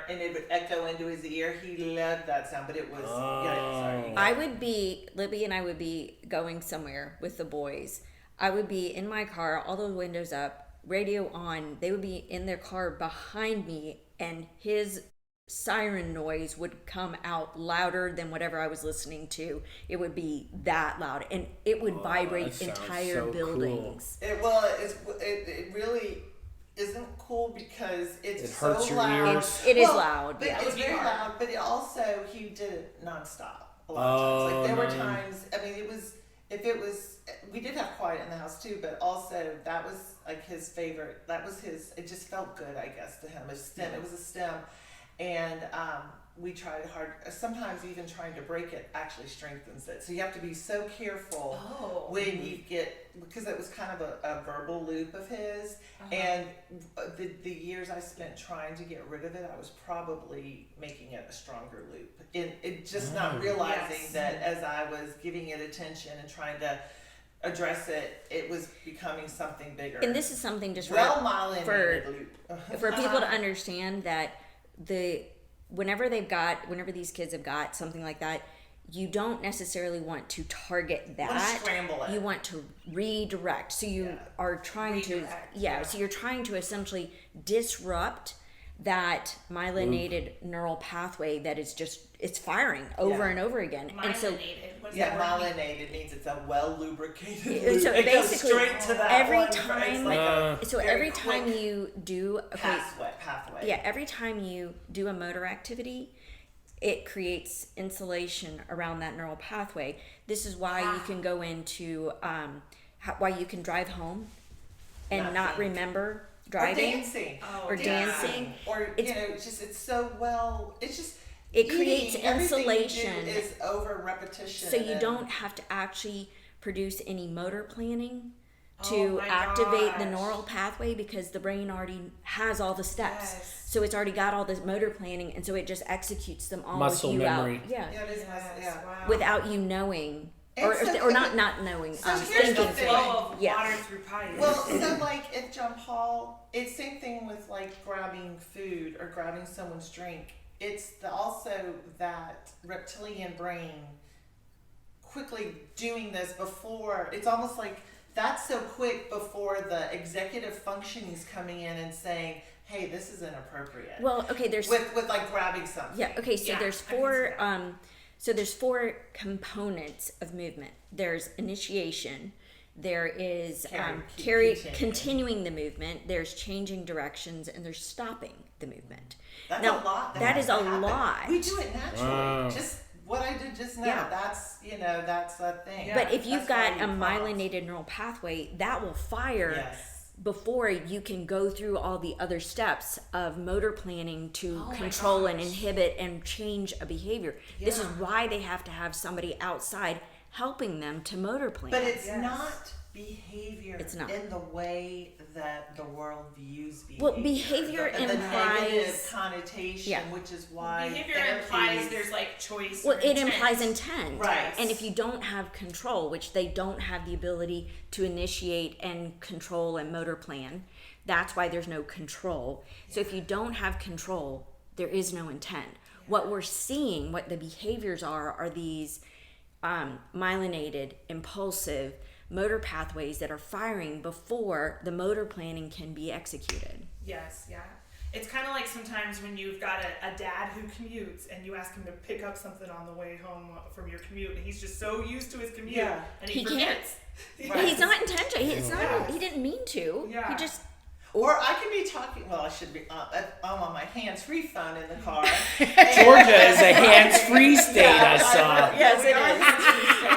S5: and it would echo into his ear. He loved that sound, but it was,
S1: I would be, Libby and I would be going somewhere with the boys. I would be in my car, all the windows up, radio on. They would be in their car behind me, and his siren noise would come out louder than whatever I was listening to. It would be that loud, and it would vibrate entire buildings.
S5: Cool. It really isn't cool because it's so
S4: hurts your
S5: loud.
S4: ears.
S1: It is loud.
S5: But it's very loud. But it also, he did it nonstop a lot of times. Like there were times. I mean, we did have quiet in the house too, but also that was like his favorite. That was his. It just felt good, I guess, to him. It was a stem. And we tried hard. Sometimes even trying to break it actually strengthens it. So you have to be so careful when you get, because it was kind of a verbal loop of his. And the years I spent trying to get rid of it, I was probably making it a stronger loop. It just not realizing that as I was giving it attention and trying to address it, it was becoming something bigger.
S1: And this is something just
S5: for
S1: people to understand that whenever these kids have got something like that, you don't necessarily want to target that.
S5: Scramble it.
S1: You want to redirect. So you are trying so you're trying to essentially disrupt that myelinated neural pathway that is just, it's firing over and over again.
S3: Myelinated.
S1: And so
S5: myelinated means it's a well lubricated.
S1: So
S5: it
S1: basically,
S5: goes straight to that
S1: every
S5: one.
S1: time,
S5: It's
S1: every time you do
S5: pathway.
S1: Yeah, every time you do a motor activity, it creates insulation around that neural pathway. This is why you can go into why you can drive home and not remember driving
S5: or dancing, or it's so well. It's just
S1: it creates insulation.
S5: Is over repetition,
S1: so you don't have to actually produce any motor planning to activate the neural pathway, because the brain already has all the steps. So it's already got all this motor planning, and so it just executes them all
S4: muscle
S1: with you
S4: memory.
S1: out. Yeah.
S5: Yeah, it is
S3: Wow.
S1: Without you knowing. Or not knowing.
S5: So here's the thing.
S3: Flow of water through pipes.
S5: Well, so like if John Paul, it's same thing with like grabbing food or grabbing someone's drink. It's also that reptilian brain quickly doing this before. It's almost like that's so quick before the executive functioning is coming in and saying, "Hey, this is inappropriate."
S1: Well, okay, there's
S5: with like grabbing something.
S1: Yeah. Okay. So there's four. So there's four components of movement. There's initiation. There is continuing the movement. There's changing directions, and there's stopping the movement.
S5: That's a lot.
S1: That is a lot.
S5: We do it naturally. Just what I did just now.
S1: Yeah.
S5: That's a thing.
S1: Yeah. But if you've got a myelinated neural pathway, that will fire before you can go through all the other steps of motor planning to control and inhibit and change a behavior. Yeah. This is why they have to have somebody outside helping them to motor plan.
S5: But it's not behavior.
S1: It's not.
S5: In the way that the world views behavior.
S1: Well, behavior implies
S5: the negative connotation, which is why
S3: behavior implies there's like choice.
S1: Well, it implies intent,
S5: right?
S1: And if you don't have control, which they don't have the ability to initiate and control and motor plan, that's why there's no control. So if you don't have control, there is no intent. What we're seeing, what the behaviors are these myelinated, impulsive motor pathways that are firing before the motor planning can be executed.
S3: Yes, yeah. It's kind of like sometimes when you've got a dad who commutes and you ask him to pick up something on the way home from your commute, and he's just so used to his commute, and he forgets.
S1: But he's not intentional. He didn't mean to.
S3: Yeah.
S1: He just.
S5: Or I could be talking. Well, I should be. I'm on my hands-free phone in the car.
S4: Georgia is a hands-free state. I saw.
S1: Yes, it is.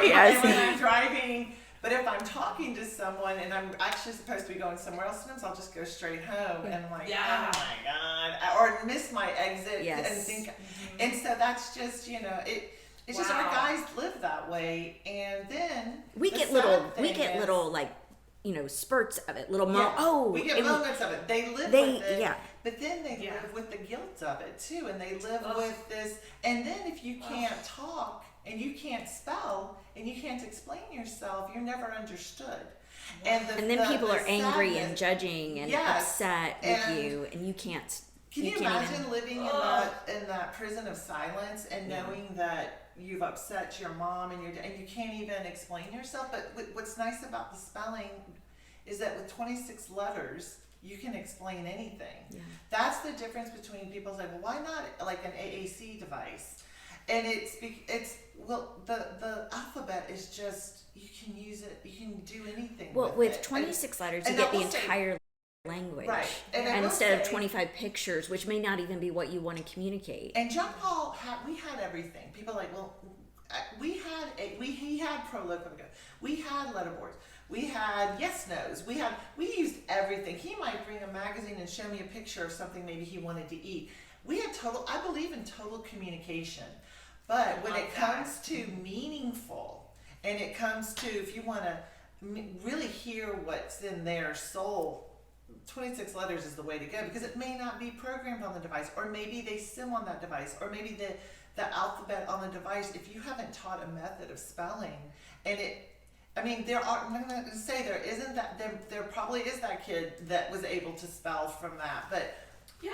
S1: Yes.
S5: And when I'm driving. But if I'm talking to someone and I'm actually supposed to be going somewhere else, sometimes I'll just go straight home and I'm like, oh my God, or miss my exit and think, and so that's just, it's just our guys live that way, and then
S1: we get little like, spurts of it,
S5: we get moments of it. They live with it, but then they live with the guilt of it too, and they live with this, and then if you can't talk and you can't spell and you can't explain yourself, you're never understood. And
S1: then people are angry and judging and upset with you, and you can't.
S5: Can you imagine living in that prison of silence and knowing that you've upset your mom and you can't even explain yourself? But what's nice about the spelling is that with 26 letters, you can explain anything. Yeah. That's the difference between people say, well, why not like an AAC device? And the alphabet is just, you can use it, you can do anything.
S1: Well, with 26 letters, you get the entire language.
S5: Right.
S1: And instead of 25 pictures, which may not even be what you want to communicate.
S5: And John Paul we had everything. People are like, well, he had Proloquo. We had letterboards. We had yes, nos. We used everything. He might bring a magazine and show me a picture of something maybe he wanted to eat. I believe in total communication. But when it comes to meaningful, and it comes to, if you want to really hear what's in their soul, 26 letters is the way to go, because it may not be programmed on the device, or maybe they sim on that device, or maybe the alphabet on the device, if you haven't taught a method of spelling, and I'm not going to say there probably is that kid that was able to spell from that, but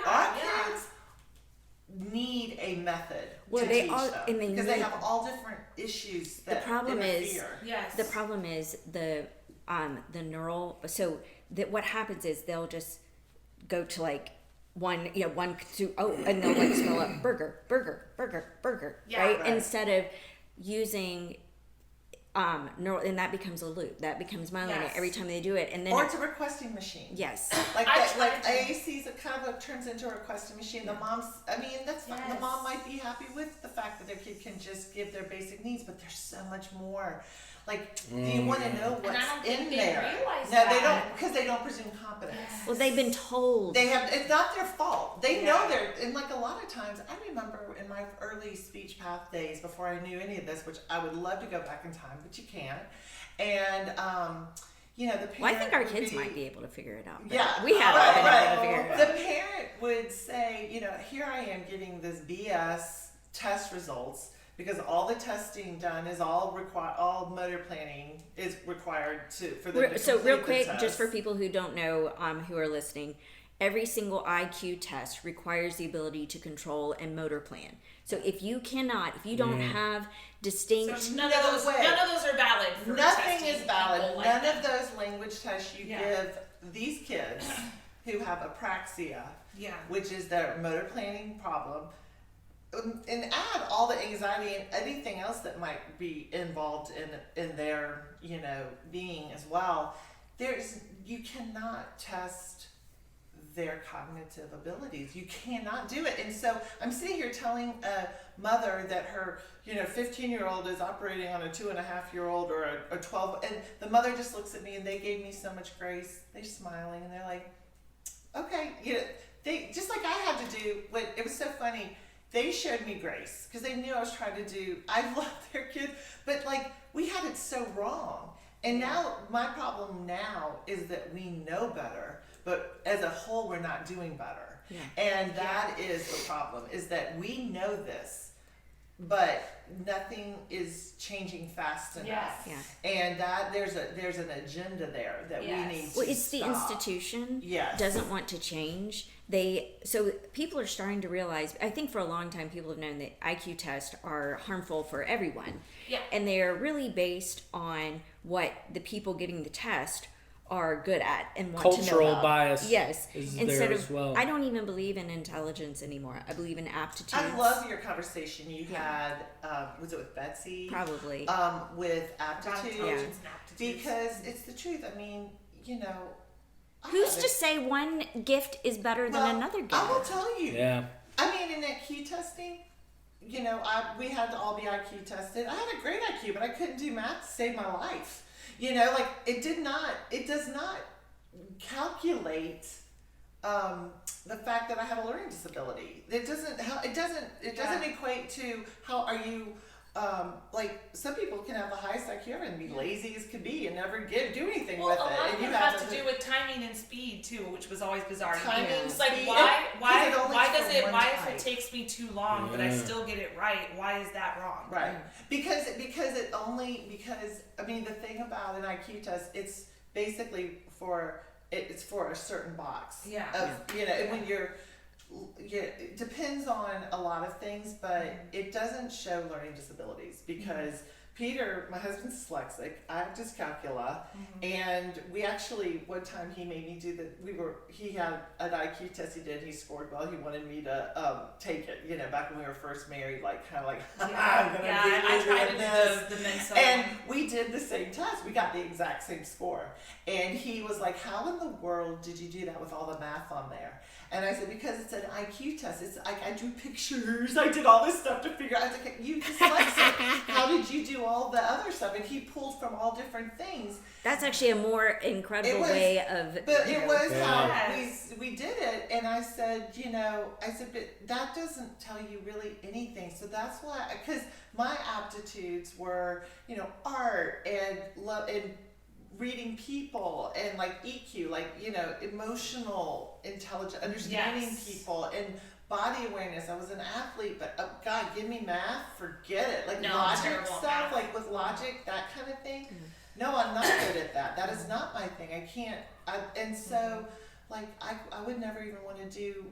S5: our kids need a method to teach them, because they have all different issues that interfere.
S1: The problem is the neural. So that what happens is they'll just go to like one to and they'll like spell up burger, right? Instead of using neural, and that becomes a loop. That becomes myelinated every time they do it, and then
S5: it's a requesting machine.
S1: Yes,
S5: like AAC's it kind of turns into a requesting machine. The moms, that's fine. The mom might be happy with the fact that their kid can just give their basic needs, but there's so much more. Like, do you want to know what's in there? They don't, because they don't presume competence.
S1: Yes. Well, they've been told.
S5: It's not their fault. They know and like a lot of times, I remember in my early speech path days, before I knew any of this, which I would love to go back in time, but you can't. And, the parent
S1: I think our kids might be able to figure it out.
S5: Yeah.
S1: We haven't been able to figure it out.
S5: The parent would say, here I am getting this BS test results, because all the testing done is all motor planning is required for them to
S1: So real quick,
S5: the test.
S1: just for people who don't know, who are listening, every single IQ test requires the ability to control and motor plan. So if you don't have distinct,
S3: so none of those are valid.
S5: Nothing is valid. None of those language tests you give these kids who have apraxia, which is their motor planning problem. And add all the anxiety and anything else that might be involved in their being as well. You cannot test their cognitive abilities. You cannot do it. And so I'm sitting here telling a mother that her 15-year-old is operating on a 2.5-year-old or a 12, and the mother just looks at me, and they gave me so much grace. They're smiling and they're like, okay, they just like I had to do. It was so funny. They showed me grace because they knew I was trying to do. I love their kid, but like we had it so wrong. And now my problem now is that we know better, but as a whole, we're not doing better. Yeah. And that is the problem: is that we know this, but nothing is changing fast enough.
S3: Yes.
S1: Yeah.
S5: And that there's an agenda there that we need to
S1: it's
S5: stop.
S1: The institution doesn't want to change. so people are starting to realize, I think for a long time people have known that IQ tests are harmful for everyone.
S3: Yeah.
S1: And they're really based on what the people giving the test are good at and want to know
S4: Cultural
S1: about.
S4: bias
S1: Yes.
S4: is
S1: Instead
S4: there
S1: of,
S4: as well.
S1: I don't even believe in intelligence anymore. I believe in aptitudes.
S5: I love your conversation you had, was it with Betsy?
S1: Probably.
S5: With
S3: About
S5: aptitude.
S3: intelligence and aptitudes.
S5: Because it's the truth. I mean, you know.
S1: Who's to say one gift is better than another gift?
S5: I will tell you.
S4: Yeah.
S5: I mean, in that IQ testing, you know, we had to all be IQ tested. I had a great IQ, but I couldn't do math to save my life. You know, like it does not calculate the fact that I have a learning disability. It doesn't equate to how are you. Like some people can have the highest IQ ever and be lazy as could be and never do anything
S3: Well,
S5: with
S3: a
S5: it.
S3: lot
S5: And
S3: of
S5: you
S3: it
S5: have
S3: has to do with timing and speed too, which was always bizarre to me.
S5: Timing,
S3: It's like
S5: speed,
S3: why
S5: because it only
S3: why
S5: for
S3: if
S5: one
S3: it
S5: type.
S3: takes me too long but I still get it right? Why is that wrong?
S5: Right. Because I mean the thing about an IQ test, it's basically for a certain box.
S3: Yeah.
S5: You know, and when it depends on a lot of things, but it doesn't show learning disabilities because Peter, my husband's dyslexic. I have dyscalculia, and we actually one time he made me do he had an IQ test he did. He scored well. He wanted me to take it. You know, back when we were first married, like kind of like
S3: I tried to do the mental.
S5: And we did the same test. We got the exact same score. And he was like, "How in the world did you do that with all the math on there?" And I said, because it's an IQ test. It's like I drew pictures. I did all this stuff to figure out. I was like, you dyslexic. How did you do all the other stuff? And he pulled from all different things.
S1: That's actually a more incredible way of.
S5: But it was how
S3: Yes.
S5: we did it. And I said, but that doesn't tell you really anything. So that's why, because my aptitudes were, art and love and reading people and like EQ, like, emotional intelligence, understanding people and body awareness. I was an athlete, but God, give me math, forget it. Like logic stuff,
S3: math.
S5: like with logic, that kind of thing. No, I'm not good at that. That is not my thing. I can't. And so, like, I would never even want to do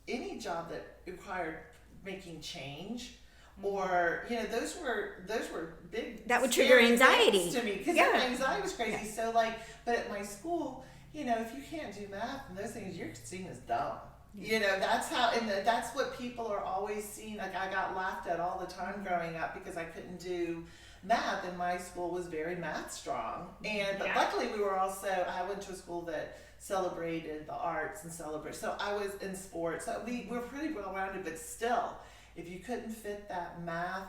S5: any job that required making change. Or those were big.
S1: That would trigger anxiety
S5: to me because my anxiety was crazy. So like, but at my school, if you can't do math and those things, you're seen as dumb. That's how, and that's what people are always seeing. Like I got laughed at all the time growing up because I couldn't do math, and my school was very math strong. But luckily I went to a school that celebrated the arts and celebrated. So I was in sports. So we were pretty well rounded, but still. If you couldn't fit that math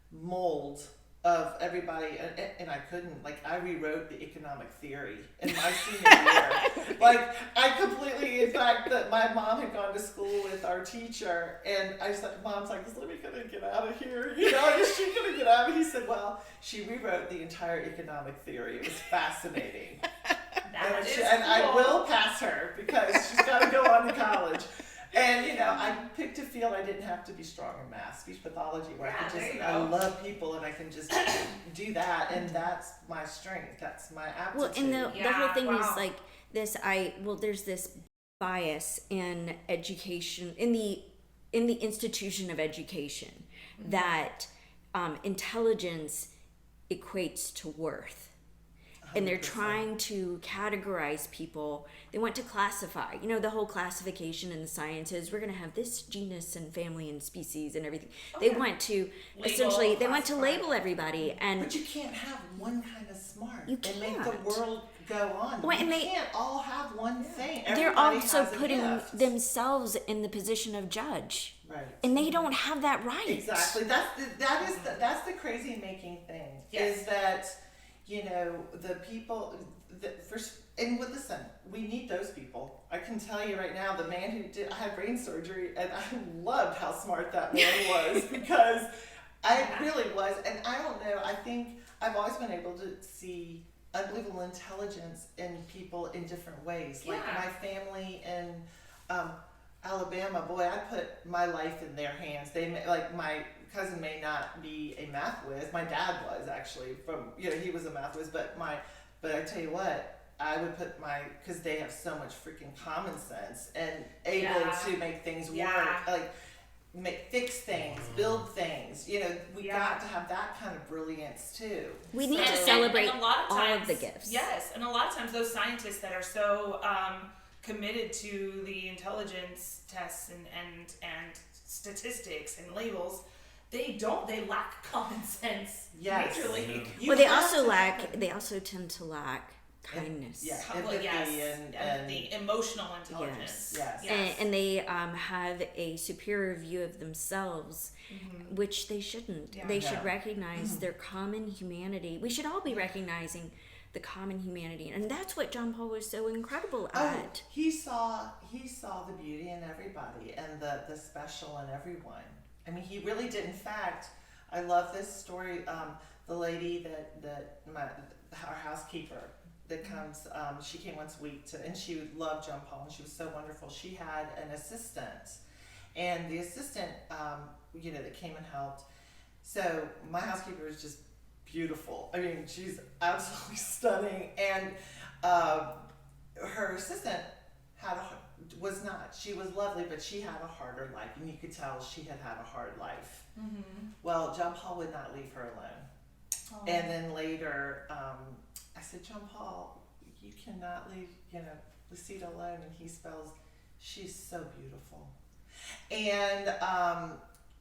S5: mold of everybody, and I couldn't, like I rewrote the economic theory in my senior year. Like I completely, in fact, that my mom had gone to school with our teacher, and I said, Mom's like, is Libby gonna get out of here? Is she gonna get out? And he said, well, she rewrote the entire economic theory. It was fascinating. And I will pass her because she's got to go on to college. And I picked a field I didn't have to be strong in math, speech pathology, where I love people and I can just do that, and that's my strength. That's my aptitude.
S1: Well, and the whole thing is like this. There's this bias in education, in the institution of education, that intelligence equates to worth. And they're
S5: 100%.
S1: trying to categorize people. They want to classify, the whole classification in the sciences. We're going to have this genus and family and species and everything. They want to label everybody.
S5: But you can't have one kind of smart.
S1: You
S5: and make
S1: can't.
S5: the world go on.
S1: Well, and
S5: you
S1: they
S5: can't all have one thing.
S1: They're
S5: Everybody
S1: also
S5: has a
S1: putting
S5: gift.
S1: themselves in the position of judge.
S5: Right.
S1: And they don't have that right.
S5: Exactly. That's the crazy making thing.
S3: Yes.
S5: Is that the people listen, we need those people. I can tell you right now, the man who I had brain surgery, and I loved how smart that man was because I really was. And I don't know, I think I've always been able to see unbelievable intelligence in people in different ways. Like my family in Alabama, boy, I put my life in their hands. My cousin may not be a math whiz. My dad was actually he was a math whiz, but I tell you what, I would put because they have so much freaking common sense and able to make things work, like fix things, build things. You know, we got to have that kind of brilliance too.
S1: We need to celebrate
S3: and a lot of times,
S1: all of the gifts.
S3: Yes, and a lot of times those scientists that are so committed to the intelligence tests and statistics and labels, they lack common sense.
S5: Yes.
S3: Majorly.
S1: Well, they also tend to lack kindness.
S5: Empathy
S3: and the emotional intelligence.
S5: Yes.
S1: And they have a superior view of themselves, which they shouldn't. They should recognize their common humanity. We should all be recognizing the common humanity, and that's what John Paul was so incredible at.
S5: He saw the beauty in everybody and the special in everyone. I mean, he really did. In fact, I love this story. The lady that our housekeeper that comes, she came once a week and she loved John Paul, and she was so wonderful. She had an assistant, and the assistant, that came and helped. So my housekeeper is just beautiful. I mean, she's absolutely stunning, and her assistant was not. She was lovely, but she had a harder life, and you could tell she had a hard life. Well, John Paul would not leave her alone. And then later, I said, John Paul, you cannot leave, Lucita alone. And he spells, she's so beautiful. And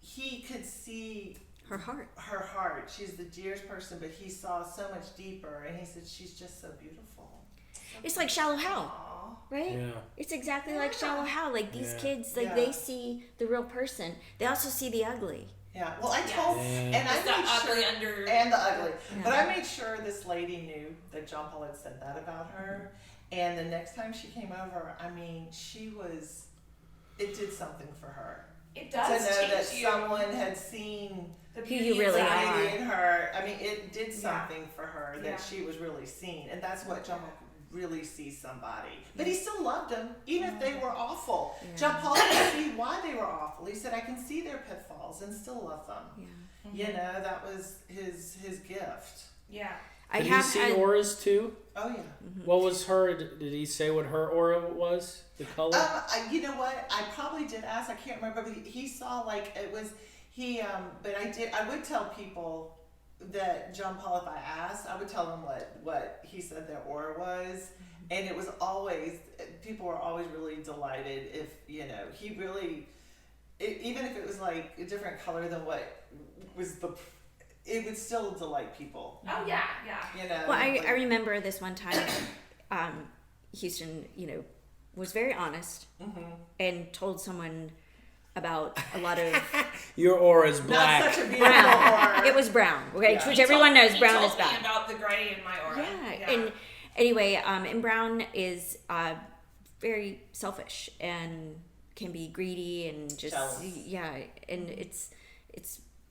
S5: he could see
S1: Her heart.
S5: She's the dearest person, but he saw so much deeper, and he said, she's just so beautiful.
S1: It's like Shallow Hal, right?
S4: Yeah.
S1: It's exactly like Shallow Hal. Like these kids, they see the real person. They also see the ugly.
S5: Yeah. Well, I told, and I made sure, and the ugly.
S1: Yeah.
S5: But I made sure this lady knew that John Paul had said that about her. And the next time she came over, I mean, it did something for her.
S3: It does
S5: to know
S3: change
S5: that
S3: you.
S5: someone had seen
S3: The
S1: Who you really
S5: anxiety
S1: are.
S5: in her. I mean, it did something for her that she was really seen, and that's what John Paul could really see somebody. But he still loved them, even if they were awful.
S1: Yeah.
S5: John Paul could see why they were awful. He said, "I can see their pitfalls and still love them."
S1: Yeah.
S5: That was his gift.
S3: Yeah.
S4: Did he see auras too?
S5: Oh yeah.
S4: What was her? Did he say what her aura was? The color?
S5: You know what? I probably did ask. I can't remember, but he saw like it was he. But I would tell people that John Paul, if I asked, I would tell them what he said their aura was, and it was always, people were always really delighted if he really, even if it was like a different color than what was it would still delight people.
S3: Oh yeah.
S1: Well, I remember this one time, Houston, was very honest and told someone about a lot of
S4: Your aura is black.
S5: Not such a beautiful
S1: brown.
S5: aura.
S1: It was brown, okay,
S5: Yeah.
S1: which everyone knows brown
S3: he
S1: is
S3: told me
S1: bad.
S3: about the gray in my aura.
S1: Yeah, and anyway, and brown is very selfish and can be greedy and just
S5: Jealous.
S1: and it's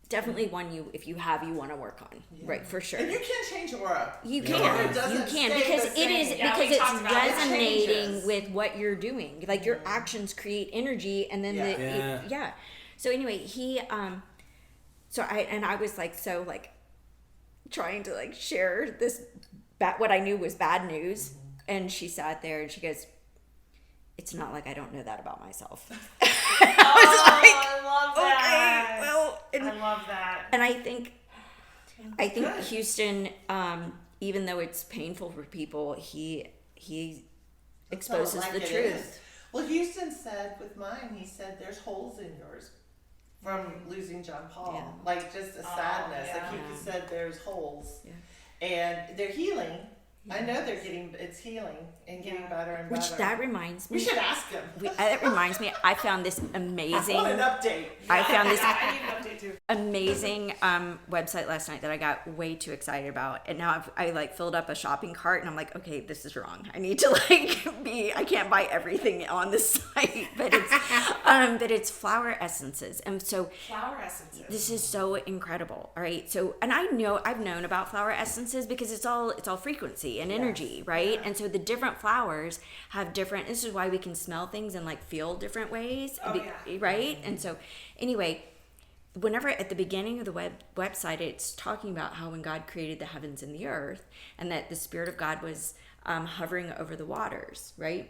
S1: definitely one you want to work on, right? For sure.
S5: And you can change aura.
S1: You
S4: Yeah.
S1: can,
S5: It doesn't
S1: you can,
S5: stay
S1: because
S5: the
S1: it is
S5: same.
S3: Yeah,
S1: because
S3: we
S1: it's
S3: talked about it. It
S1: resonating
S5: changes.
S1: with what you're doing. Like your actions create energy, and then
S4: Yeah.
S1: So anyway, he I was like trying to share this what I knew was bad news, and she sat there and she goes, "It's not like I don't know that about myself."
S3: I love that.
S1: Okay, well,
S3: I love that.
S1: and I think Houston, even though it's painful for people, he exposes
S5: Like
S1: the
S5: it
S1: truth.
S5: is. Well, Houston said with mine, he said there's holes in yours from losing John Paul.
S1: Yeah.
S5: Like just a sadness.
S3: yeah.
S5: Like he said there's holes.
S1: Yeah.
S5: And they're healing. I know it's healing and getting better and better.
S1: Which that reminds me.
S5: we should ask him.
S1: That reminds me. I found this
S5: I
S1: amazing.
S5: want an update.
S1: I found this
S3: I need an update too.
S1: amazing website last night that I got way too excited about, and now I filled up a shopping cart, and I'm like, okay, this is wrong. I need to I can't buy everything on this site, but it's flower essences, and so
S3: Flower essences.
S1: this is so incredible. All right, so and I've known about flower essences because it's all frequency and energy, right? And so the different flowers have different. This is why we can smell things and feel different ways, right? And so anyway. whenever at the beginning of the website, it's talking about how when God created the heavens and the earth, and that the Spirit of God was hovering over the waters, right?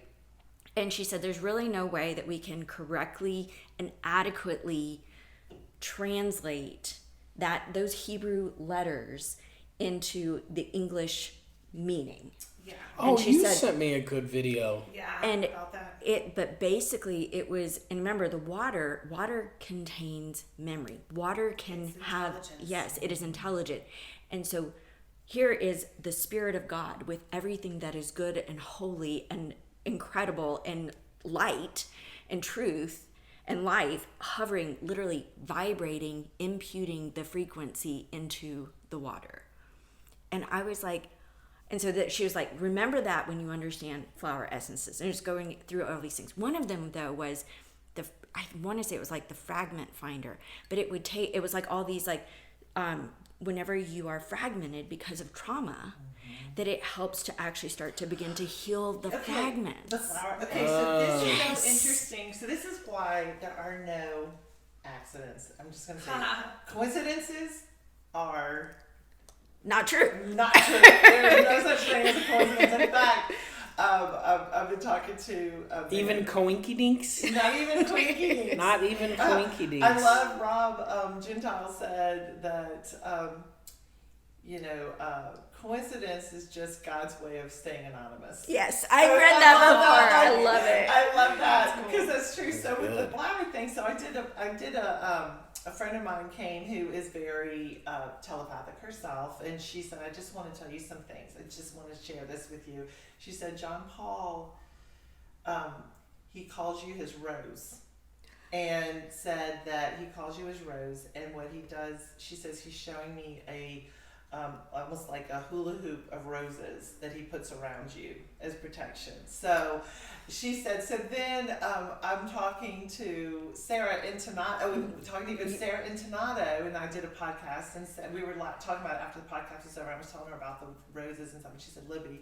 S1: And she said, there's really no way that we can correctly and adequately translate those Hebrew letters into the English meaning.
S3: Yeah.
S4: Oh,
S1: she
S4: you
S1: said,
S4: sent me a good video.
S3: Yeah.
S1: And
S3: about that.
S1: but basically it was, and remember, the water contains memory. Water can
S3: It's
S1: have,
S3: intelligence.
S1: yes, it is intelligent. And so here is the Spirit of God with everything that is good and holy and incredible and light and truth and life, hovering, literally vibrating, imputing the frequency into the water. And I was like, and so that she was like, remember that when you understand flower essences. And just going through all these things. One of them, though, was I want to say it was like the fragment finder, but it was like all these, like, whenever you are fragmented because of trauma, that it helps to actually start to begin to heal the fragments.
S5: The flower. Okay, so this is so interesting. So this is why there are no accidents. I'm just going to say coincidences are
S1: Not true.
S5: not true. There is no such thing as a coincidence. In fact, I've been talking to
S4: Even coinky dinks?
S5: not even Twinkies.
S4: Not even coinky dinks.
S5: I love Rob Gentile said that coincidence is just God's way of staying anonymous.
S1: Yes, I read that before. I love it.
S5: I love that because that's true. So with the flower thing, so I did a friend of mine came who is very telepathic herself, and she said, I just want to tell you some things. I just want to share this with you. She said, John Paul, he calls you his rose. And said that he calls you his rose, and what he does, she says he's showing me a almost like a hula hoop of roses that he puts around you as protection. So she said, so then I'm talking to Sarah Intonato, Sarah Intonato, and I did a podcast, and said, we were talking about it after the podcast was over. I was telling her about the roses and stuff, and she said, Libby,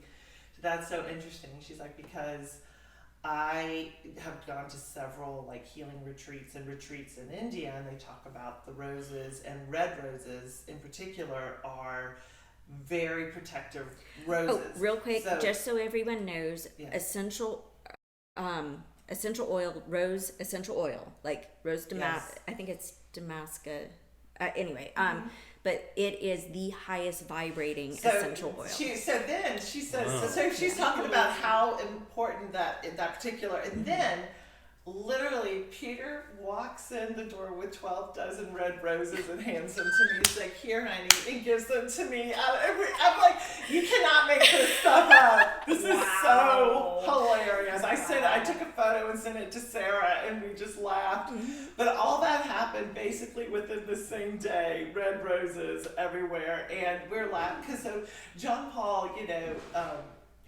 S5: that's so interesting. She's like, because I have gone to several like healing retreats in India, and they talk about the roses, and red roses in particular are very protective roses.
S1: Oh, real quick,
S5: So-
S1: just so everyone knows,
S5: Yeah.
S1: essential oil, rose essential oil, like rose
S5: Yes.
S1: I think it's Damascus. Anyway, but it is the highest vibrating essential oil.
S5: She says, so she's talking about how important that particular, and then literally Peter walks in the door with 12 dozen red roses and hands them to me. He's like, here, honey, and gives them to me. I'm like, you cannot make this stuff up. This is so hilarious. I took a photo and sent it to Sarah, and we just laughed. But all that happened basically within the same day. Red roses everywhere, and we're laughing because so John Paul,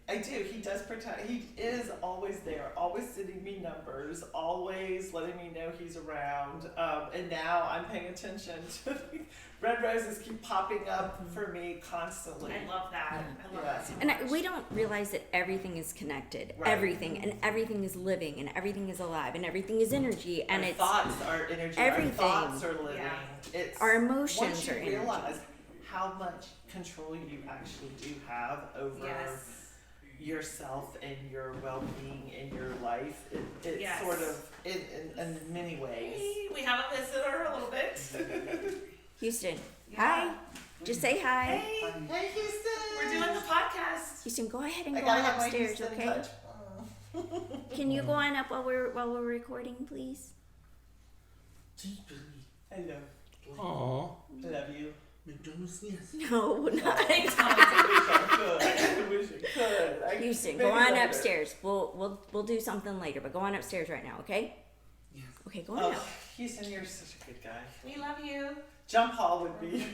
S5: he does protect. He is always there, always sending me numbers, always letting me know he's around. And now I'm paying attention to red roses keep popping up for me constantly.
S3: I love that. I love that so
S1: And
S3: much.
S1: we don't realize that everything is connected.
S5: Right.
S1: Everything, and everything is living, and everything is alive, and everything is energy, and
S5: Our
S1: it's
S5: thoughts are energy.
S1: everything.
S5: Our thoughts are living.
S3: Yeah.
S5: It's
S1: Our emotions
S5: once you
S1: are energy.
S5: realize how much control you actually do have over
S3: Yes.
S5: yourself and your well-being in your life. It's
S3: Yes.
S5: sort of in many ways.
S3: Hey, we have a visitor a little bit.
S1: Houston.
S3: Yeah.
S1: Hi. Just say hi.
S3: Hey,
S5: Hey, Houston.
S3: we're doing the podcast.
S1: Houston, go ahead and
S5: I
S1: go
S5: gotta
S1: on
S5: have my
S1: upstairs,
S5: Houston
S1: okay?
S5: touch.
S1: Can you go on up while we're recording, please?
S5: Hello.
S4: Aww.
S5: I love you.
S1: No, not.
S3: Thanks, Mom.
S5: I wish I could.
S1: Houston,
S5: Maybe
S1: go on
S5: later.
S1: upstairs. We'll do something later, but go on upstairs right now, okay?
S5: Yes.
S1: Okay, go on
S5: Oh,
S1: up.
S5: Houston, you're such a good guy.
S3: We love you.
S5: John Paul would be.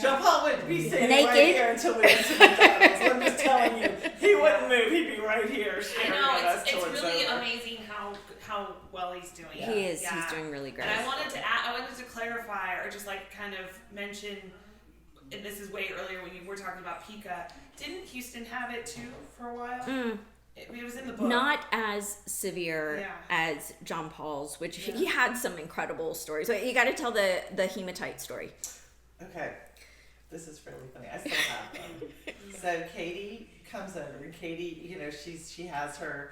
S5: John Paul wouldn't be standing
S1: Naked?
S5: right here until we went to McDonald's. I'm just telling you, he wouldn't move. He'd be right here
S3: I
S5: staring
S3: know,
S5: at us
S3: it's
S5: till it's
S3: really
S5: over.
S3: amazing how well he's doing.
S5: Yeah.
S1: He is.
S3: Yeah.
S1: He's doing really great.
S3: And I wanted to clarify or just like kind of mention, and this is way earlier when you were talking about Pika. Didn't Houston have it too for a while? It was in the book.
S1: Not as severe
S3: Yeah.
S1: as John Paul's, which he had some incredible stories. So you got to tell the hematite story.
S5: Okay, this is really funny. I still have them. So Katie comes over, and Katie, you know, she has her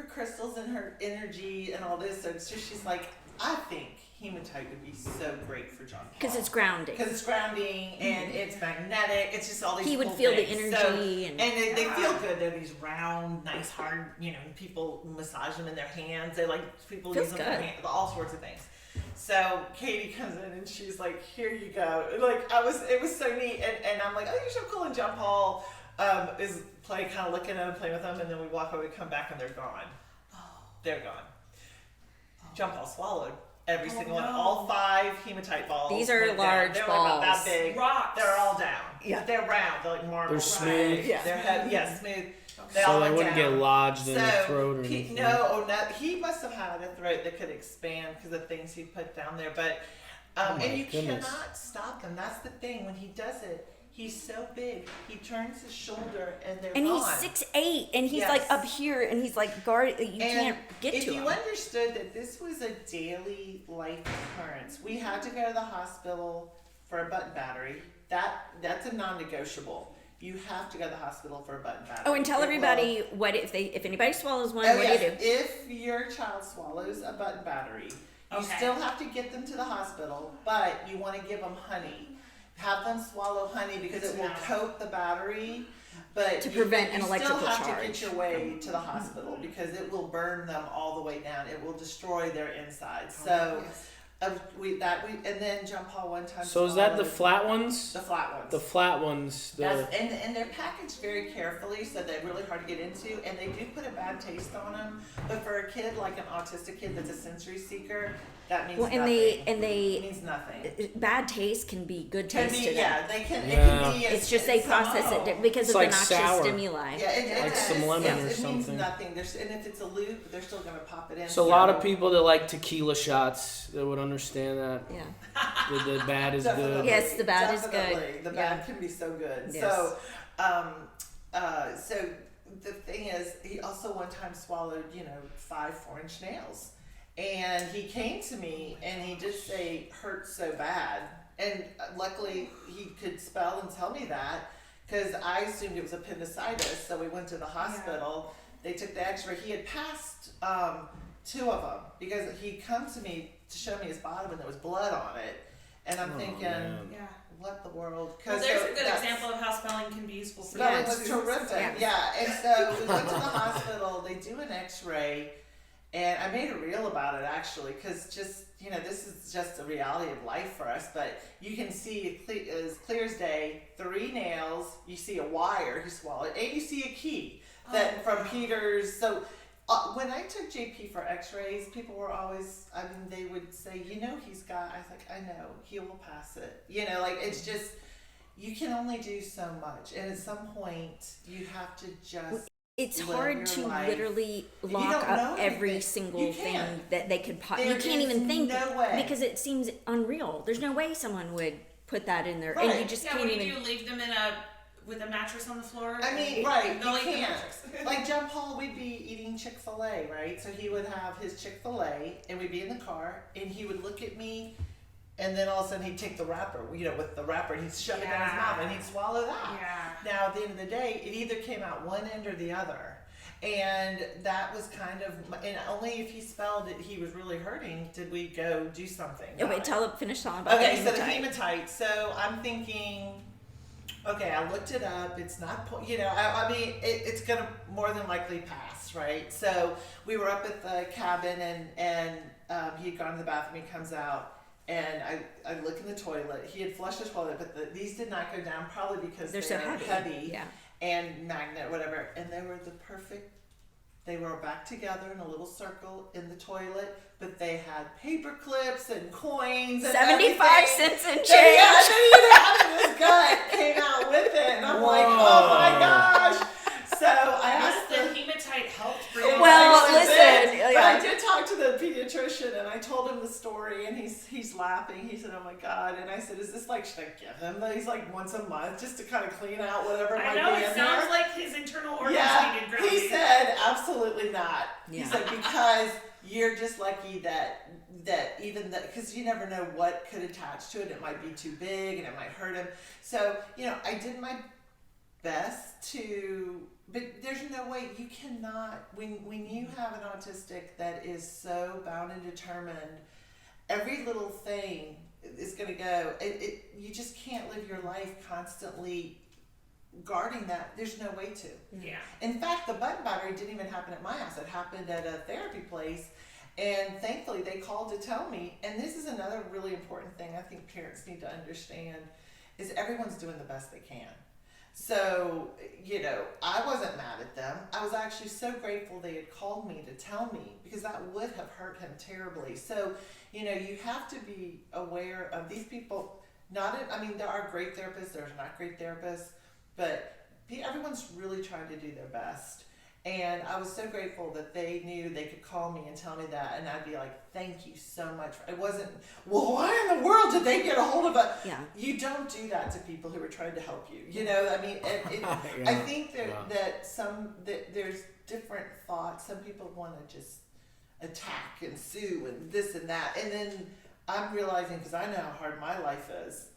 S5: crystals and her energy and all this. So she's like, I think hematite would be so great for John Paul.
S1: Because it's grounding.
S5: Because it's grounding and it's magnetic. It's just all these.
S1: He would
S5: cool
S1: feel
S5: things.
S1: the energy
S5: and they feel good. They're these round, nice, hard. You know, people massage them in their hands. They like people
S1: Feels
S5: use them for
S1: good.
S5: hands, all sorts of things. So Katie comes in and she's like, "Here you go." Like it was so neat. And I'm like, "Oh, you're so cool." And John Paul is kind of looking at them, playing with them, and then we walk away, we come back, and they're gone. They're gone. John Paul swallowed every single one, all 5 hematite balls.
S1: These are large
S5: They're
S1: balls.
S5: like about that big.
S3: Rocks.
S5: They're all down.
S1: Yeah.
S5: They're round. They're like marble.
S4: They're smooth.
S1: Yeah.
S5: They're heavy. Yeah, smooth. They
S4: So
S5: all
S4: they
S5: went
S4: wouldn't
S5: down.
S4: get lodged in the
S5: So,
S4: throat or anything.
S5: No, he must have had a throat that could expand because of things he put down there. But
S4: Oh my
S5: and you
S4: goodness.
S5: cannot stop him. That's the thing. When he does it, he's so big. He turns his shoulder and they're
S1: And he's
S5: gone.
S1: 6'8", and he's
S5: Yes.
S1: like up here, and he's like guard. You
S5: And
S1: can't get
S5: if
S1: to
S5: you
S1: him.
S5: understood that this was a daily life occurrence, we had to go to the hospital for a button battery. That's a non-negotiable. You have to go to the hospital for a button battery.
S1: Oh, and tell
S5: It
S1: everybody what if anybody swallows one,
S5: will-
S1: what
S5: yes,
S1: do you do?
S5: if your child swallows a button battery, you
S3: Okay.
S5: still have to get them to the hospital, but you want to give them honey. Have them swallow honey because it will coat the battery. But
S1: To prevent an
S5: you
S1: electrical
S5: still have
S1: charge.
S5: to get your way to the hospital because it will burn them all the way down. It will destroy their insides. So and then John Paul one time.
S4: So is that the
S5: swallowed
S4: flat ones?
S5: the flat ones?
S4: The flat ones.
S5: And they're packaged very carefully, so they're really hard to get into, and they do put a bad taste on them. But for a kid like an autistic kid that's a sensory seeker, that means
S1: Well, and
S5: nothing.
S1: they
S5: It means nothing.
S1: bad taste can be good
S5: Can
S1: taste
S5: be,
S1: to them.
S5: yeah, they can. It
S4: Yeah.
S5: can be.
S1: It's just they process it because
S4: It's
S1: of
S4: like
S1: the noxious
S4: sour.
S1: stimuli.
S5: Yeah,
S4: Like some lemon or
S5: it
S4: something.
S5: means nothing. And if it's a loop, they're still gonna pop it in.
S4: So a lot of people that like tequila shots that would understand that
S1: Yeah.
S4: the bad is
S5: Definitely.
S4: good.
S1: Yes, the bad is
S5: Definitely.
S1: good.
S5: The
S1: Yeah.
S5: bad can be so good.
S1: Yes.
S5: So, so the thing is, he also one time swallowed, 5 4-inch nails, and he came to me and he just say hurt so bad, and luckily he could spell and tell me that because I assumed it was appendicitis. So we went to the hospital. They took the X-ray. He had passed 2 of them because he come to me to show me his bottom and there was blood on it, and I'm thinking.
S4: man.
S3: Yeah.
S5: What the world?
S3: Well, there's a good
S5: that's-
S3: example of how spelling can be useful for
S5: Spelling
S3: kids.
S5: was terrific.
S1: Yeah.
S5: And so we went to the hospital. They do an X-ray, and I made a reel about it actually, because just this is just the reality of life for us. But you can see as clear as day 3 nails. You see a wire he swallowed, and you see a key that from Peter's. So. When I took JP for X-rays, people were always, they would say, he's got. I was like, I know, he will pass it. It's just, you can only do so much, and at some point, you have to just.
S1: It's
S5: live
S1: hard
S5: your
S1: to
S5: life.
S1: literally
S5: You
S1: lock
S5: don't know
S1: up every
S5: anything.
S1: single
S5: You
S1: thing
S5: can't.
S1: that they could you
S5: There
S1: can't
S5: is
S1: even think
S5: no way.
S1: because it seems unreal. There's no way someone would put that in there, and you
S5: Right.
S1: just
S3: Yeah,
S1: can't
S3: what do
S1: even.
S3: you do? Leave them with a mattress on the floor?
S5: I mean,
S3: And
S5: right?
S3: they'll
S5: You
S3: eat the
S5: can't.
S3: mattress.
S5: Like John Paul, we'd be eating Chick-fil-A, right? So he would have his Chick-fil-A, and we'd be in the car, and he would look at me, and then all of a sudden he'd take the wrapper, with the wrapper, and he'd shove it down his
S3: Yeah.
S5: mouth, and he'd swallow that.
S3: Yeah.
S5: Now, at the end of the day, it either came out one end or the other. And that was kind of, and only if he spelled it, he was really hurting, did we go do something.
S1: Oh,
S5: about
S1: wait,
S5: it.
S1: finish telling about
S5: Okay,
S1: the
S5: so the
S1: hematite.
S5: hematite. So I'm thinking, okay, I looked it up. It's not, I mean, it's going to more than likely pass, right? So we were up at the cabin, and he had gone to the bathroom. He comes out, and I look in the toilet. He had flushed the toilet, but these did not go down, probably because
S1: They're so heavy. Yeah.
S5: and magnet, whatever. And they were the perfect. They were back together in a little circle in the toilet, but they had paper clips and coins and
S1: 75
S5: everything.
S1: cents and change.
S5: Yeah, and his gut came out with it, and I'm like, oh my gosh. So I asked
S3: The hematite helped bring
S5: it
S1: Well,
S5: actually
S1: listen,
S5: did. But
S1: yeah.
S5: I did talk to the pediatrician, and I told him the story, and he's laughing. He said, "Oh my God!" And I said, "Is this like, should I give him these like once a month just to kind of clean out whatever
S3: I
S5: might
S3: know,
S5: be
S3: it
S5: in
S3: sounds
S5: there?"
S3: like his internal organs
S5: Yeah,
S3: needed grounding.
S5: he said absolutely not.
S1: Yeah.
S5: He's like, because you're just lucky that even that, because you never know what could attach to it. It might be too big and it might hurt him. So, I did my best to, but there's no way you cannot, when you have an autistic that is so bound and determined, every little thing is going to go. You just can't live your life constantly guarding that. There's no way to.
S3: Yeah.
S5: In fact, the button battery didn't even happen at my house. It happened at a therapy place, and thankfully they called to tell me. And this is another really important thing I think parents need to understand, is everyone's doing the best they can. So, I wasn't mad at them. I was actually so grateful they had called me to tell me, because that would have hurt him terribly. So, you have to be aware of these people. There are great therapists, there's not great therapists, but everyone's really trying to do their best. And I was so grateful that they knew they could call me and tell me that, and I'd be like, thank you so much. It wasn't, well, why in the world did they get a hold of it?
S1: Yeah.
S5: You don't do that to people who are trying to help you. I think that there's different thoughts. Some people want to just attack and sue and this and that. And then I'm realizing, because I know how hard my life is,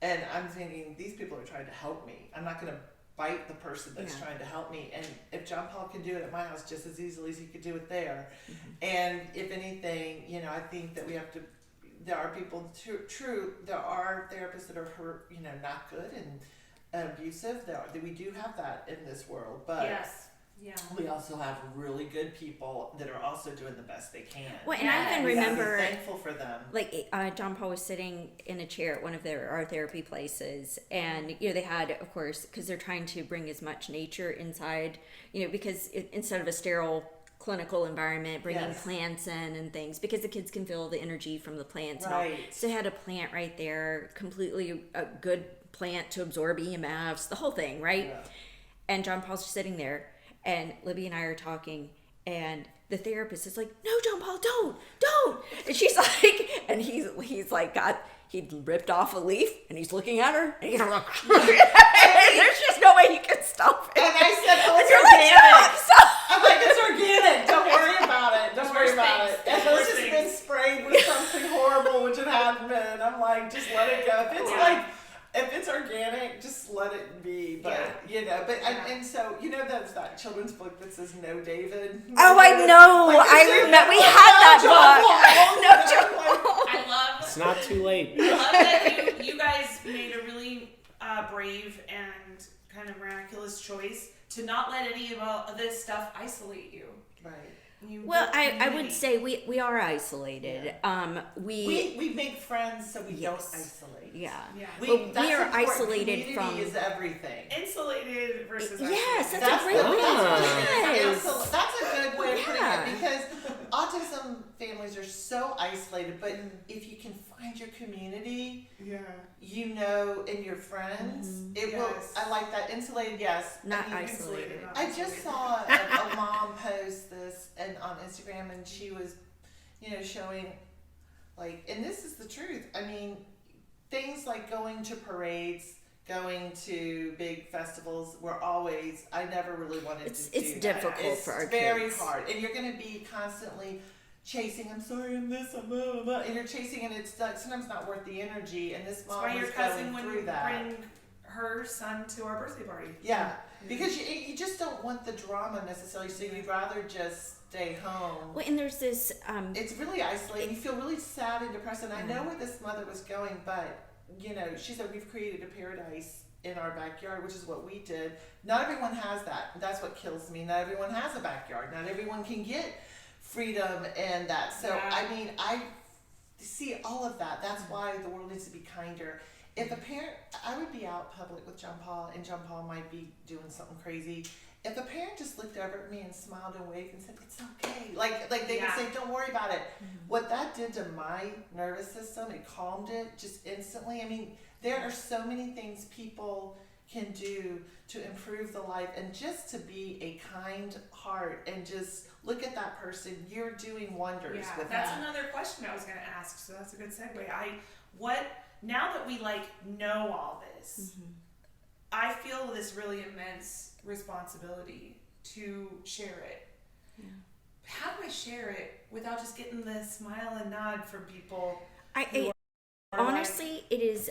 S5: and I'm thinking, these people are trying to help me. I'm not going to bite the person that's trying to help me. And if John Paul can do it at my house just as easily as he could do it there, and if anything, I think that we have to, there are people, there are therapists that are not good and abusive. We do have that in this world, but
S3: yes. Yeah.
S5: We also have really good people that are also doing the best they can.
S1: Well, and I even remember,
S5: be thankful for them.
S1: Like John Paul was sitting in a chair at one of our therapy places, and they had, of course, because they're trying to bring as much nature inside, because instead of a sterile clinical environment, bringing plants in and things, because the kids can feel the energy from the plants.
S5: Right.
S1: And all. So they had a plant right there, completely a good plant to absorb EMFs, the whole thing, right?
S5: Yeah.
S1: And John Paul's just sitting there. And Libby and I are talking, and the therapist is like, "No, John Paul, don't!" And she's like, and he's like, he'd ripped off a leaf, and he's looking at her, and he's like, there's just no way he can stop it.
S5: And I said, "Oh, it's
S1: You're
S5: organic."
S1: like, stop.
S5: I'm like, "It's organic. Don't worry about it. Don't worry about it."
S3: Things.
S5: Unless it's been sprayed with something horrible, which it hadn't been. I'm like, just let it go. If it's organic, just let it be. But and so there's that children's book that says "No, David."
S1: Oh, I know. I remember we had that book.
S3: I love.
S4: It's not too late.
S3: I love that you guys made a really brave and kind of miraculous choice to not let any of this stuff isolate you.
S5: Right.
S1: Well, I would say we are isolated.
S5: Yeah. We make friends so we don't isolate.
S1: Yeah.
S5: We
S1: are
S5: important.
S1: isolated
S5: Community
S1: from
S5: is everything.
S3: Insulated versus
S1: yes,
S3: isolated.
S1: that's a great way
S5: That's
S1: to put it.
S5: that's a good way of putting it, because autism families are so isolated. But if you can find your community, and your friends, it will. I like that. Insulated, yes.
S1: Not isolated.
S5: I just saw a mom post this on Instagram, and she was, showing, and this is the truth. I mean, things like going to parades, going to big festivals I never really wanted to do
S1: It's difficult for our kids.
S5: It's very hard. And you're going to be constantly chasing, I'm sorry, I'm this, I'm blah, blah, and you're chasing, and it's sometimes not worth the energy. And this mom was going through that.
S3: Bring her son to our birthday party.
S5: Yeah, because you just don't want the drama necessarily, so you'd rather just stay home.
S1: Well, and there's this.
S5: It's really isolating. You feel really sad and depressed. And I know where this mother was going, but she said we've created a paradise in our backyard, which is what we did. Not everyone has that. That's what kills me. Not everyone has a backyard. Not everyone can get freedom and that. So I see all of that. That's why the world needs to be kinder. If a parent, I would be out public with John Paul, and John Paul might be doing something crazy. If a parent just looked over at me and smiled and waved and said, "It's okay," like they would say, "Don't worry about it." What that did to my nervous system, it calmed it just instantly. I mean, there are so many things people can do to improve the life, and just to be a kind heart and just look at that person. You're doing wonders with that.
S3: That's another question I was going to ask, so that's a good segue. Now that we know all this, I feel this really immense responsibility to share it. how do I share it without just getting the smile and nod from people?
S1: Honestly, it is.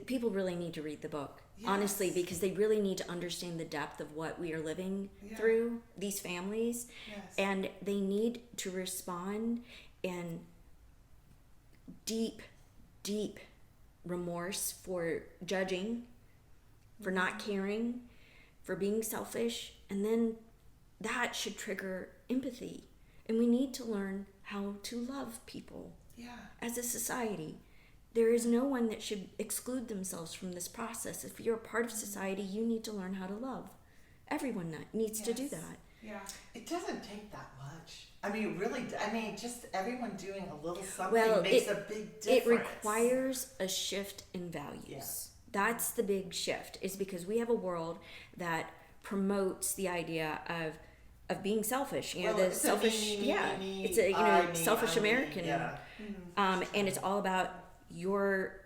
S1: People really need to read the book.
S3: Yes.
S1: Honestly, because they really need to understand the depth of what we are living through, these families, and they need to respond in deep, deep remorse for judging, for not caring, for being selfish, and then that should trigger empathy. And we need to learn how to love people as a society. There is no one that should exclude themselves from this process. If you're a part of society, you need to learn how to love. Everyone needs to do that.
S3: Yeah.
S5: It doesn't take that much. I mean, really, just everyone doing a little something makes a big difference.
S1: It requires a shift in values.
S5: Yeah.
S1: That's the big shift, is because we have a world that promotes the idea of being selfish. You know, the selfish, it's a selfish American, and it's all about your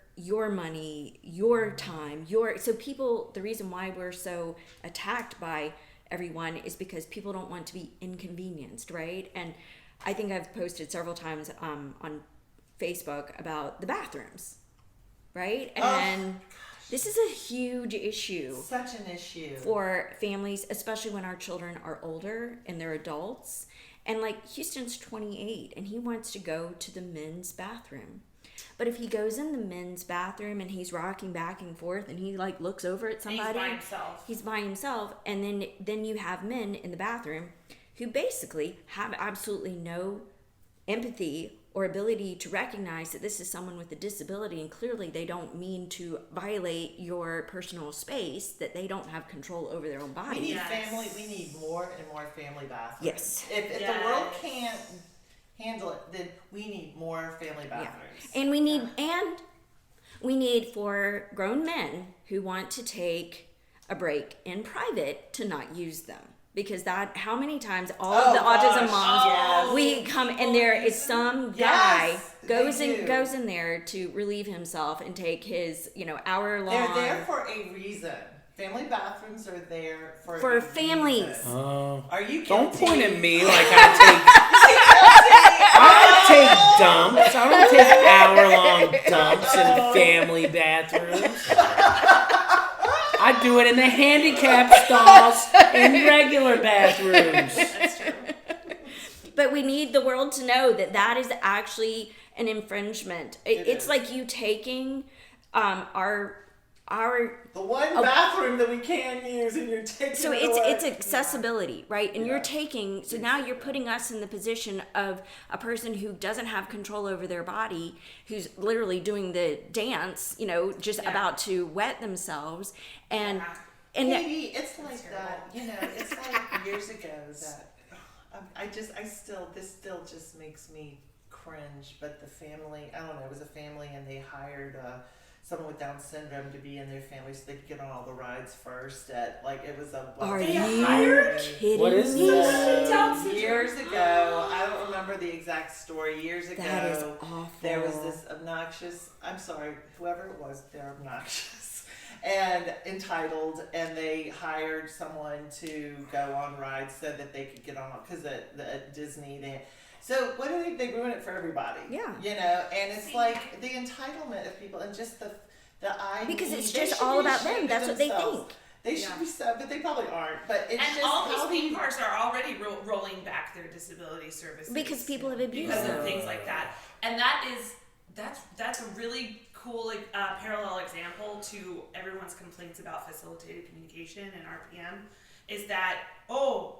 S1: money, your time, so people. The reason why we're so attacked by everyone is because people don't want to be inconvenienced, right? And I think I've posted several times on Facebook about the bathrooms, right? And this is a huge issue.
S5: Such an issue.
S1: For families, especially when our children are older and they're adults. And like Houston's 28 and he wants to go to the men's bathroom. But if he goes in the men's bathroom and he's rocking back and forth and he like looks over at somebody, he's by himself, and then you have men in the bathroom who basically have absolutely no empathy or ability to recognize that this is someone with a disability, and clearly they don't mean to violate your personal space, that they don't have control over their own body.
S5: We need we need more and more family bathrooms.
S1: Yes.
S5: If the world can't handle it, then we need more family bathrooms.
S1: Yeah. And we need for grown men who want to take a break in private to not use them. Because how many times of the autism moms, we come and there is some guy goes in there to relieve himself and take his, hour long.
S5: They're there for a reason. Family bathrooms are there for
S1: families.
S5: Are you guilty?
S4: Don't point at me like I take dumps. I don't take hour-long dumps in family bathrooms. I do it in the handicap stalls in regular bathrooms.
S3: That's true.
S1: But we need the world to know that is actually an infringement. It's like you taking our
S5: the one bathroom that we can use, and you're taking
S1: so
S5: it
S1: it's
S5: away.
S1: accessibility, right? And you're taking, so now you're putting us in the position of a person who doesn't have control over their body, who's literally doing the dance, just about to wet themselves, and
S5: Katie, it's like that. It's like years ago that this still just makes me cringe. But the family, I don't know, it was a family, and they hired someone with Down syndrome to be in their family so they could get on all the rides first. It was a.
S1: Are you kidding
S4: What is
S1: me?
S4: this?
S5: Years ago, I don't remember the exact story. Years ago,
S1: That is awful.
S5: there was this obnoxious. I'm sorry, whoever it was, they're obnoxious and entitled, and they hired someone to go on rides so that they could get on, because at Disney So what do they ruin it for everybody?
S1: Yeah.
S5: And it's like the entitlement of people, and just the
S1: because it's just all about them. That's what they think.
S5: They should be so, but they probably aren't. But it's
S3: and
S5: just
S3: all these theme parks are already rolling back their disability services
S1: Because people have abused
S3: because
S1: them.
S3: of things like that, and that's a really cool parallel example to everyone's complaints about facilitated communication and RPM. Is that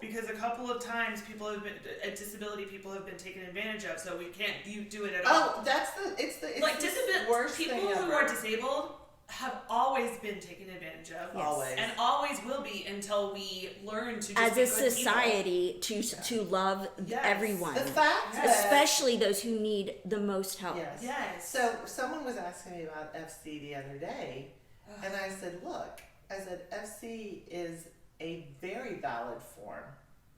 S3: because a couple of times disability people have been taken advantage of, so we can't do it at all.
S5: It's
S3: like
S5: the worst
S3: people
S5: thing
S3: who
S5: ever.
S3: are disabled have always been taken advantage of,
S5: Always,
S3: and always will be until we learn to just
S1: As
S3: be
S1: a
S3: good
S1: society to love everyone,
S5: The fact that,
S1: especially those who need the most help.
S3: Yes.
S5: So someone was asking me about FC the other day, and I said, FC is a very valid form.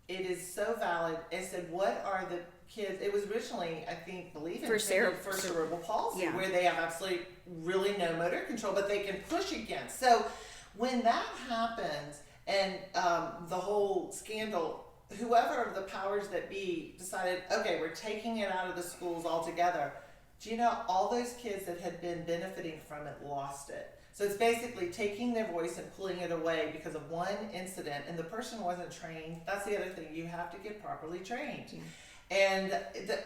S5: It is so valid. I said, what are the kids? It was originally, I think, for cerebral palsy, where they have absolutely really no motor control, but they can push against. So when that happens, and the whole scandal, whoever of the powers that be decided, okay, we're taking it out of the schools altogether. Do you know all those kids that had been benefiting from it lost it? So it's basically taking their voice and pulling it away because of one incident, and the person wasn't trained. That's the other thing. You have to get properly trained. Yeah. And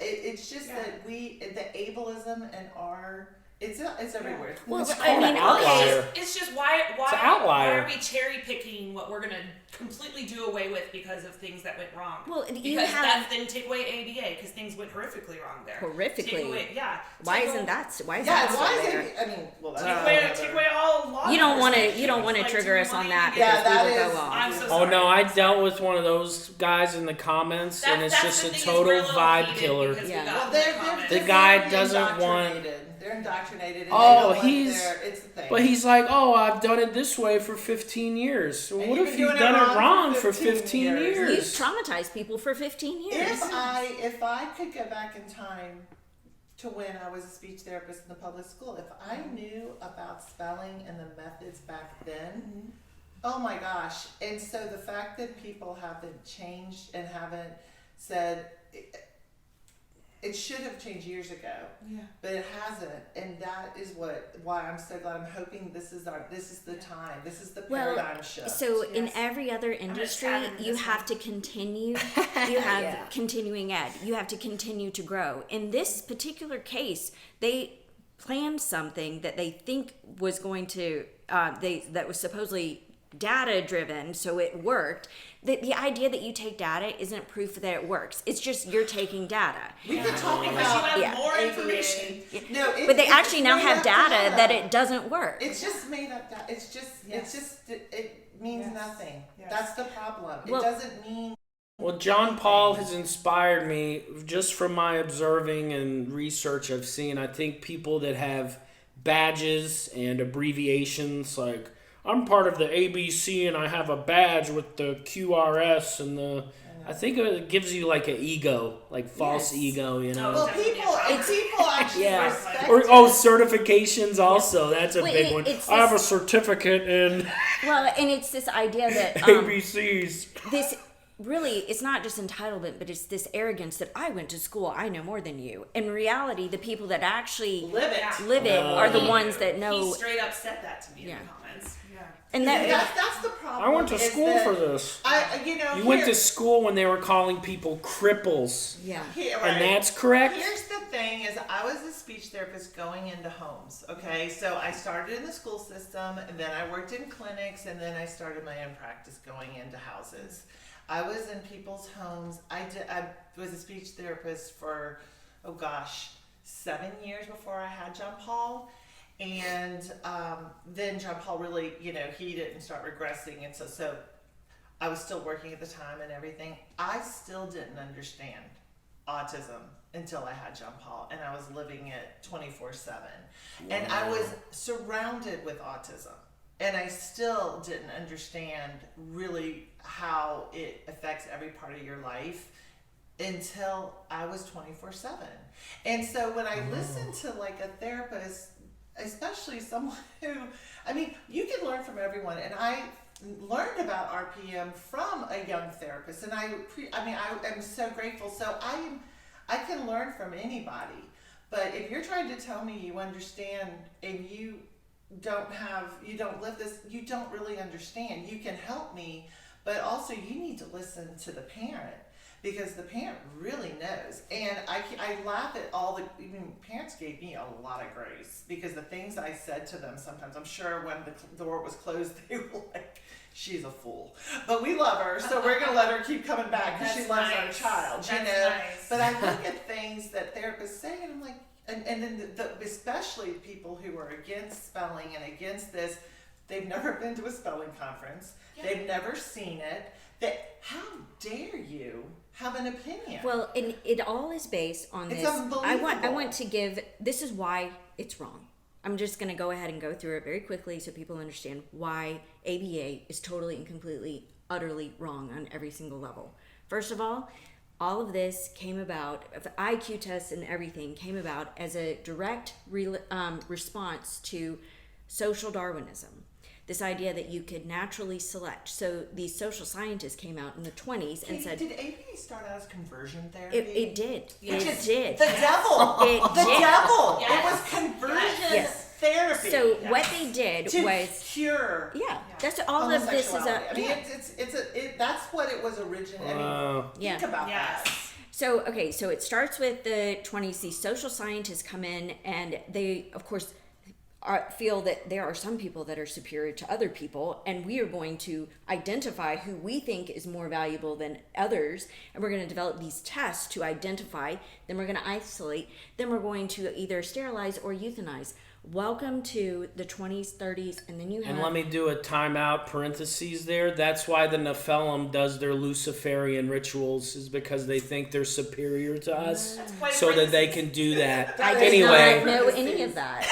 S5: it's just that the ableism and it's everywhere.
S1: Well,
S4: It's
S1: I mean, okay.
S3: It's just why
S4: It's an outlier.
S3: are we cherry picking what we're gonna completely do away with because of things that went wrong?
S1: Well,
S3: then take away ABA because things went horrifically wrong there.
S1: Horrifically.
S3: Take away,
S1: Why isn't that still there?
S5: I mean, well, that's
S3: Take away all law.
S1: You don't want to trigger us on that because we will go off.
S3: I'm so
S4: Oh
S3: sorry.
S4: no, I dealt with one of those guys in the comments, and it's just a total vibe killer.
S1: Yeah.
S5: Well,
S4: The guy doesn't want.
S5: They're indoctrinated. And
S4: it's the thing. But he's like, oh, I've done it this way for 15 years. Well, what if you've done it wrong for 15 years?
S1: You've traumatized people for 15 years.
S5: If I could go back in time to when I was a speech therapist in the public school, if I knew about spelling and the methods back then, oh my gosh. And so the fact that people haven't changed and haven't said, it should have changed years ago, but it hasn't, and that is why I'm so glad. I'm hoping this is the time. This is the paradigm shift.
S1: So in every other industry, you have to continue. You have continuing ed. You have to continue to grow. In this particular case, they planned something that they think was going to that was supposedly data driven, so it worked. The idea that you take data isn't proof that it works. It's just you're taking data.
S5: We could talk about
S3: you have more information.
S5: No,
S1: but they actually now have data that it doesn't work.
S5: It's just made up data. It means nothing. That's the problem. It doesn't mean.
S4: Well, John Paul has inspired me just from my observing and research I've seen. I think people that have badges and abbreviations like, I'm part of the ABC and I have a badge with the QRS and the. I think it gives you like an ego, like false ego, you know.
S5: Well, people actually respect
S4: Or
S5: it.
S4: Certifications also. That's a big one. I have a certificate in.
S1: Well, and it's this idea that
S4: ABCs.
S1: This really, it's not just entitlement, but it's this arrogance that I went to school, I know more than you. In reality, the people that actually
S5: live it
S1: are the ones that know.
S3: He straight up said that to me in the comments.
S1: And
S5: that's the problem.
S4: I went to school for this. You went to school when they were calling people cripples.
S1: Yeah.
S4: And that's correct?
S5: Here's the thing is I was a speech therapist going into homes, okay? So I started in the school system, and then I worked in clinics, and then I started my own practice going into houses. I was in people's homes. I was a speech therapist for, 7 years before I had John Paul. And then John Paul really, he didn't start regressing. And so I was still working at the time and everything. I still didn't understand autism until I had John Paul. And I was living it 24/7. Wow. And I was surrounded with autism. And I still didn't understand really how it affects every part of your life until I was 24/7. And so when I listened to like a therapist, especially someone who, you can learn from everyone. And I learned about RPM from a young therapist. And I am so grateful. So I can learn from anybody. But if you're trying to tell me you understand and you don't live this, you don't really understand. You can help me, but also you need to listen to the parent. Because the parent really knows. And I laugh at parents gave me a lot of grace because the things I said to them sometimes, I'm sure when the door was closed, they were like, she's a fool. But we love her, so we're going to let her keep coming back because she loves our child.
S3: Nice.
S5: But I look at things that therapists say and I'm like, and then especially people who are against spelling and against this, they've never been to a spelling conference. Yeah. They've never seen it. How dare you have an opinion?
S1: Well, and it all is based on this.
S5: It's unbelievable.
S1: I want to give, this is why it's wrong. I'm just going to go ahead and go through it very quickly so people understand why ABA is totally and completely, utterly wrong on every single level. First of all of this came about, the IQ tests and everything came about as a direct response to social Darwinism. this idea that you could naturally select. So these social scientists came out in the 20s and said,
S5: did ABA start out as conversion therapy?
S1: it did.
S3: Yes.
S1: It did.
S5: The devil.
S1: It
S5: The
S1: did.
S5: devil.
S3: Yes.
S5: It was conversion
S1: Yes.
S5: therapy.
S1: So what they did
S5: to
S1: was,
S5: cure.
S1: that's all of this is
S5: homosexuality. I mean,
S1: yeah.
S5: that's what it was originally. I mean,
S1: Yeah.
S5: think about
S3: Yes.
S5: that.
S1: So, okay, so it starts with the 20s. These social scientists come in and they, of course, feel that there are some people that are superior to other people, and we are going to identify who we think is more valuable than others, and we're going to develop these tests to identify, then we're going to isolate, then we're going to either sterilize or euthanize. Welcome to the 20s, 30s, and then you have...
S4: And let me do a timeout parentheses there. That's why the Nephilim does their Luciferian rituals, is because they think they're superior to us,
S3: That's quite
S4: so that they
S3: parentheses.
S4: can do that.
S1: I did
S4: Anyway,
S1: not know any of that.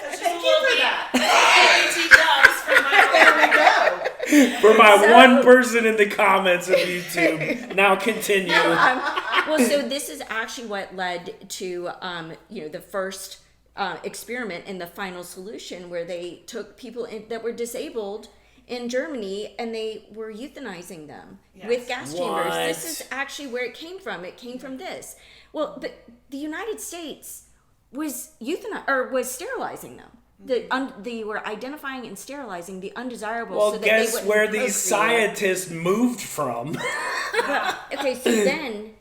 S3: That's just
S5: Thank
S3: a
S5: you
S3: little
S5: for
S3: bit
S5: that.
S3: AT dubs from my
S5: There we go.
S4: for my
S1: So-
S4: one person in the comments of YouTube, now continue.
S1: Well, so this is actually what led to, the first experiment and the final solution, where they took people that were disabled in Germany and they were euthanizing them with gas chambers.
S4: What?
S1: This is actually where it came from. It came from this. Well, but the United States was sterilizing them. They were identifying and sterilizing the undesirables.
S4: Well,
S1: so that
S4: guess
S1: they wouldn't
S4: where these
S1: procreate.
S4: scientists moved from?
S1: Okay, so then,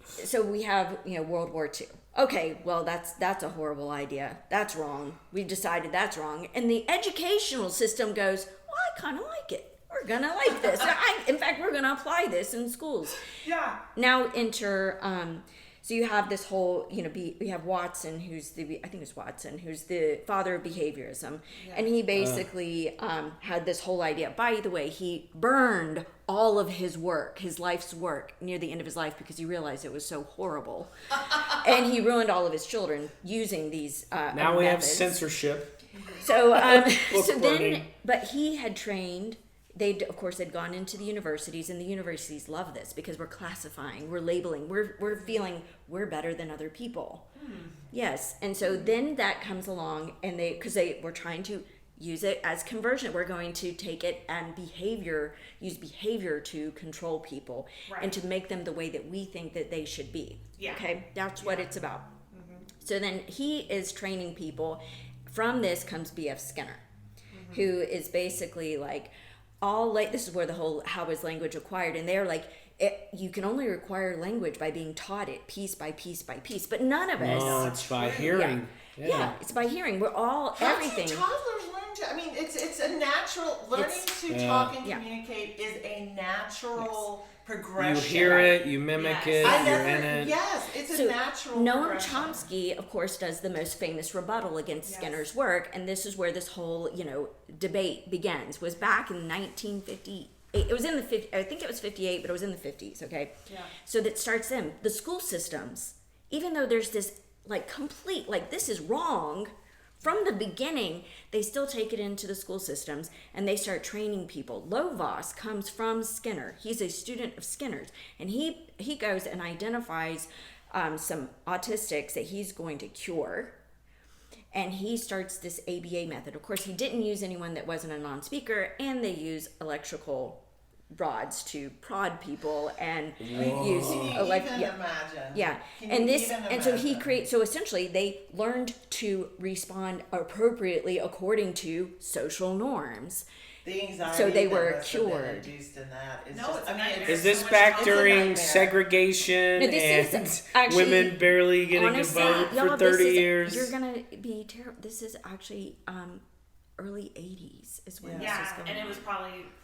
S1: so we have World War II. Okay, well that's a horrible idea. That's wrong. We decided that's wrong, and the educational system goes, well, I kind of like it. We're gonna like this. In fact, we're gonna apply this in schools.
S3: Yeah.
S1: Now enter. So you have this whole, we have Watson, who's the father of behaviorism, and he basically had this whole idea. By the way, he burned all of his work, his life's work, near the end of his life because he realized it was so horrible, and he ruined all of his children using these.
S4: Now we have
S1: methods.
S4: censorship.
S1: So,
S4: Book
S1: so
S4: burning.
S1: then, but he had trained. Of course, they'd gone into the universities, and the universities love this because we're classifying, we're labeling, we're feeling we're better than other people. Yes, and so then that comes along, and because they were trying to use it as conversion. We're going to take it and use behavior to control people and to make them the way that we think that they should be.
S3: Yeah.
S1: Okay, that's what it's about. So then he is training people. From this comes B.F. Skinner, who is basically like, this is where the whole how is language acquired, and they're like, you can only acquire language by being taught it piece by piece by piece, but none of us.
S4: No, it's by hearing.
S1: Yeah, it's by hearing. We're all everything.
S5: How do toddlers learn to? I mean, it's a natural learning to talk and communicate is a natural progression.
S4: You hear it, you mimic it, you're in it.
S5: Yes, it's a natural
S1: Noam
S5: progression.
S1: Chomsky, of course, does the most famous rebuttal against Skinner's work, and this is where this whole debate begins. Was back in 1950. It was in the 50. I think it was 58, but it was in the 50s. Okay.
S3: Yeah.
S1: So that starts them. The school systems, even though there's this complete this is wrong. From the beginning, they still take it into the school systems and they start training people. Lovaas comes from Skinner. He's a student of Skinner's, and he goes and identifies some autistics that he's going to cure, and he starts this ABA method. Of course, he didn't use anyone that wasn't a non-speaker, and they use electrical rods to prod people and use
S5: imagine?
S1: Yeah, and so he creates. So essentially, they learned to respond appropriately according to social norms.
S5: The anxiety
S1: So they
S5: that
S1: were
S5: must have been
S1: cured.
S5: induced in that is
S3: No,
S5: just,
S3: it's a
S5: I mean,
S3: nightmare.
S4: Is
S3: So
S4: this
S3: much
S4: back
S3: time.
S4: during
S5: It's a nightmare.
S4: segregation
S1: No, this
S4: and
S1: is actually-
S4: women barely getting
S1: Honestly,
S4: to vote
S1: y'all,
S4: for 30
S1: this is,
S4: years?
S1: You're gonna be terrible. This is actually early '80s is when this is
S3: Yeah,
S1: going
S3: and
S1: on.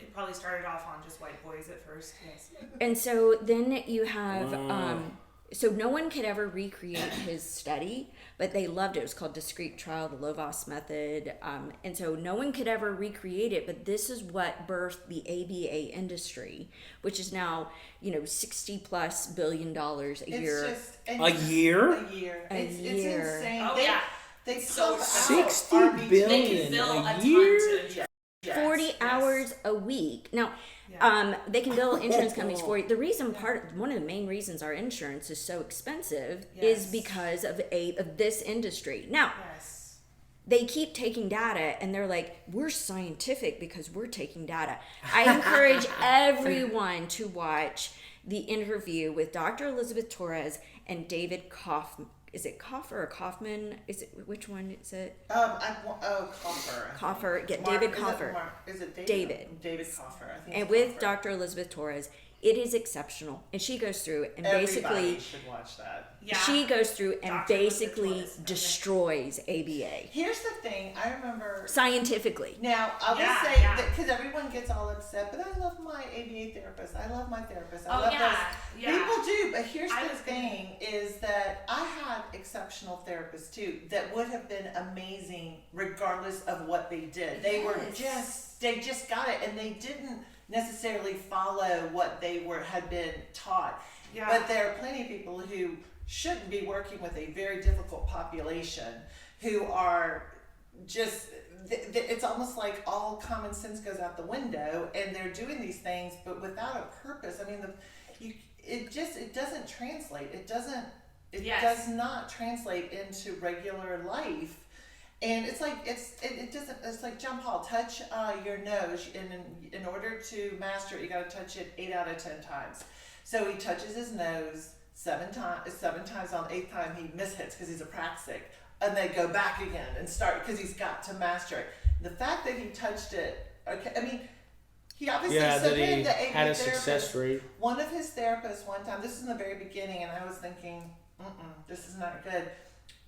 S3: it probably started off on just white boys at first. Yes.
S1: And so then you have, so no one could ever recreate his study, but they loved it. It was called discrete trial, the Lovaas method. And so no one could ever recreate it, but this is what birthed the ABA industry, which is now, $60+ billion a year.
S5: Just,
S4: A year?
S5: A year.
S1: A
S5: It's
S1: year.
S5: insane.
S3: Oh,
S5: they,
S3: yeah.
S5: They sold out
S4: 60
S5: RBG.
S4: billion.
S3: They can bill
S4: A
S3: a ton
S4: year?
S3: to
S1: 40 hours a week. Now, they can bill insurance companies for the reason one of the main reasons our insurance is so expensive is
S3: Yes.
S1: because of this industry. Now,
S3: Yes.
S1: they keep taking data and they're like, we're scientific because we're taking data. I encourage everyone to watch the interview with Dr. Elizabeth Torres and David Kaufman. Is it Koffer or Kaufman? Is it, which one is it?
S5: Coffer.
S1: Coffer. Get David Coffer.
S5: Is it David?
S1: David.
S5: David Coffer. I think.
S1: And
S5: it's
S1: with
S5: Coffer.
S1: Dr. Elizabeth Torres, it is exceptional. And she goes through and
S5: Everybody
S1: basically
S5: should watch that.
S3: Yeah.
S1: she goes through and
S3: Dr. Elizabeth
S1: basically
S3: Torres. Okay.
S1: destroys ABA
S5: Here's the thing. I remember.
S1: scientifically.
S5: Now, I will
S3: Yeah,
S5: say
S3: yeah.
S5: that because everyone gets all upset, but I love my ABA therapist. I love my therapist. I
S3: Oh,
S5: love
S3: yeah,
S5: those.
S3: yeah.
S5: People do, but here's
S3: I
S5: the
S3: was gonna-
S5: thing is that I had exceptional therapists too that would have been amazing regardless of what they did. They were they just got it, and they didn't necessarily follow what they had been taught.
S3: Yeah.
S5: But there are plenty of people who shouldn't be working with a very difficult population who are just it's almost like all common sense goes out the window, and they're doing these things but without a purpose. I mean, it doesn't translate. It
S3: Yes.
S5: does not translate into regular life. And it's like it doesn't. It's like John Paul, touch your nose, and in order to master it, you got to touch it 8 out of 10 times. So he touches his nose 7 times. 7 times. On the 8th time, he mishits because he's a praxic, and then go back again and start because he's got to master it. The fact that he touched it, okay, I mean, he obviously
S4: that he
S5: the
S4: had a
S5: therapist,
S4: success rate.
S5: One of his therapists one time. This is in the very beginning, and I was thinking, this is not good.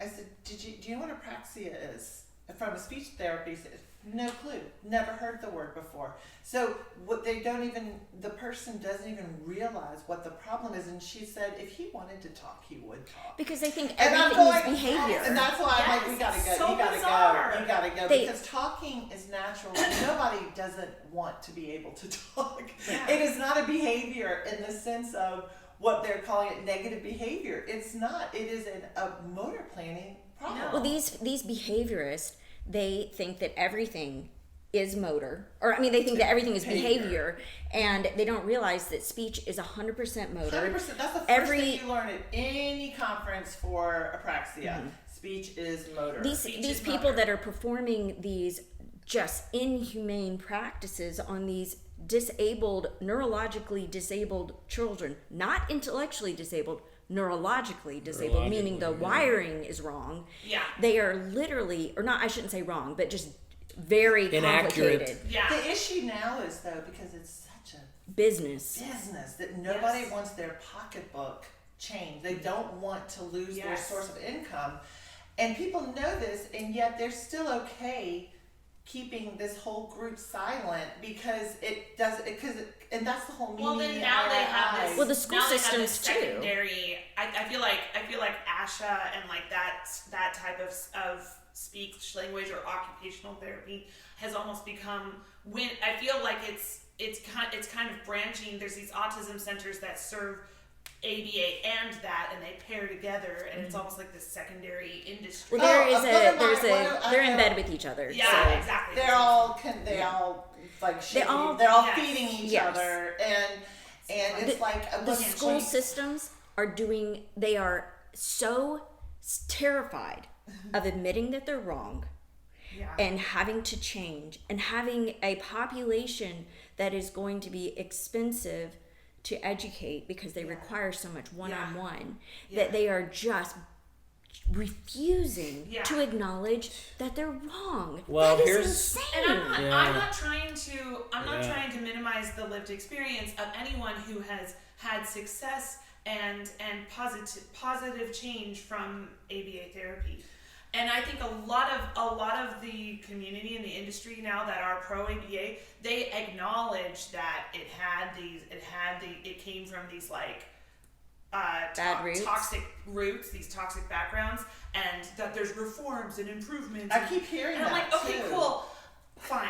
S5: I said, do you know what apraxia is? From a speech therapy, he said, no clue. Never heard the word before. So what the person doesn't even realize what the problem is. And she said, if he wanted to talk, he would talk.
S1: Because they think
S5: And I'm
S1: everything
S5: going,
S1: is behavior.
S5: and that's why I'm like,
S3: Yes,
S5: we gotta go.
S3: so
S5: You gotta
S3: bizarre.
S5: go. You gotta go.
S1: They-
S5: Because talking is natural. Nobody doesn't want to be able to talk.
S3: Yeah.
S5: It is not a behavior in the sense of what they're calling it negative behavior. It's not. It is a motor planning problem.
S1: Well, these behaviorists, they think that everything is motor, or I mean, they think that everything is behavior, and they don't realize that speech is 100% motor.
S5: 100%. That's the first thing you learn at any conference for apraxia. Speech is motor.
S1: These
S3: Speech is
S1: people
S3: motor.
S1: that are performing these just inhumane practices on these neurologically disabled children, not intellectually disabled, neurologically disabled, meaning the wiring is wrong.
S3: Yeah.
S1: They are literally, or not, I shouldn't say wrong, but just very
S4: Inaccurate.
S1: complicated
S3: Yeah.
S5: The issue now is, though, because it's such a
S1: business.
S5: business that nobody
S3: Yes.
S5: wants their pocketbook changed. They don't want to lose their
S3: Yes.
S5: source of income. And people know this, and yet they're still okay keeping this whole group silent because it does and that's the whole meaning.
S3: Well, then now they have this.
S1: Well, the school
S3: now they have this
S1: systems, too.
S3: secondary. I feel like ASHA and like that type of speech language or occupational therapy has almost become when I feel like it's kind of branching. There's these autism centers that serve ABA and that, and they pair together, and it's almost like this secondary industry.
S1: Well, they're in
S5: know.
S1: bed with each other.
S3: Yeah,
S1: so.
S3: exactly.
S5: They're all like shaking, they're all
S3: yes.
S5: feeding each
S1: Yes.
S5: other, and it's like
S1: The school systems they are so terrified of admitting that they're wrong
S3: Yeah.
S1: and having to change and having a population that is going to be expensive to educate because they require so much one-on-one that they are just refusing to acknowledge that they're wrong.
S4: Well,
S1: that is
S4: here's-
S1: insane.
S3: And I'm not trying to minimize the lived experience of anyone who has had success and positive change from ABA therapy. And I think a lot of the community in the industry now that are pro ABA, they acknowledge that it came from these like
S1: Bad roots.
S3: toxic roots, these toxic backgrounds, and that there's reforms and improvements.
S5: I keep hearing
S3: and I'm
S5: that
S3: like, okay,
S5: too.
S3: could fine.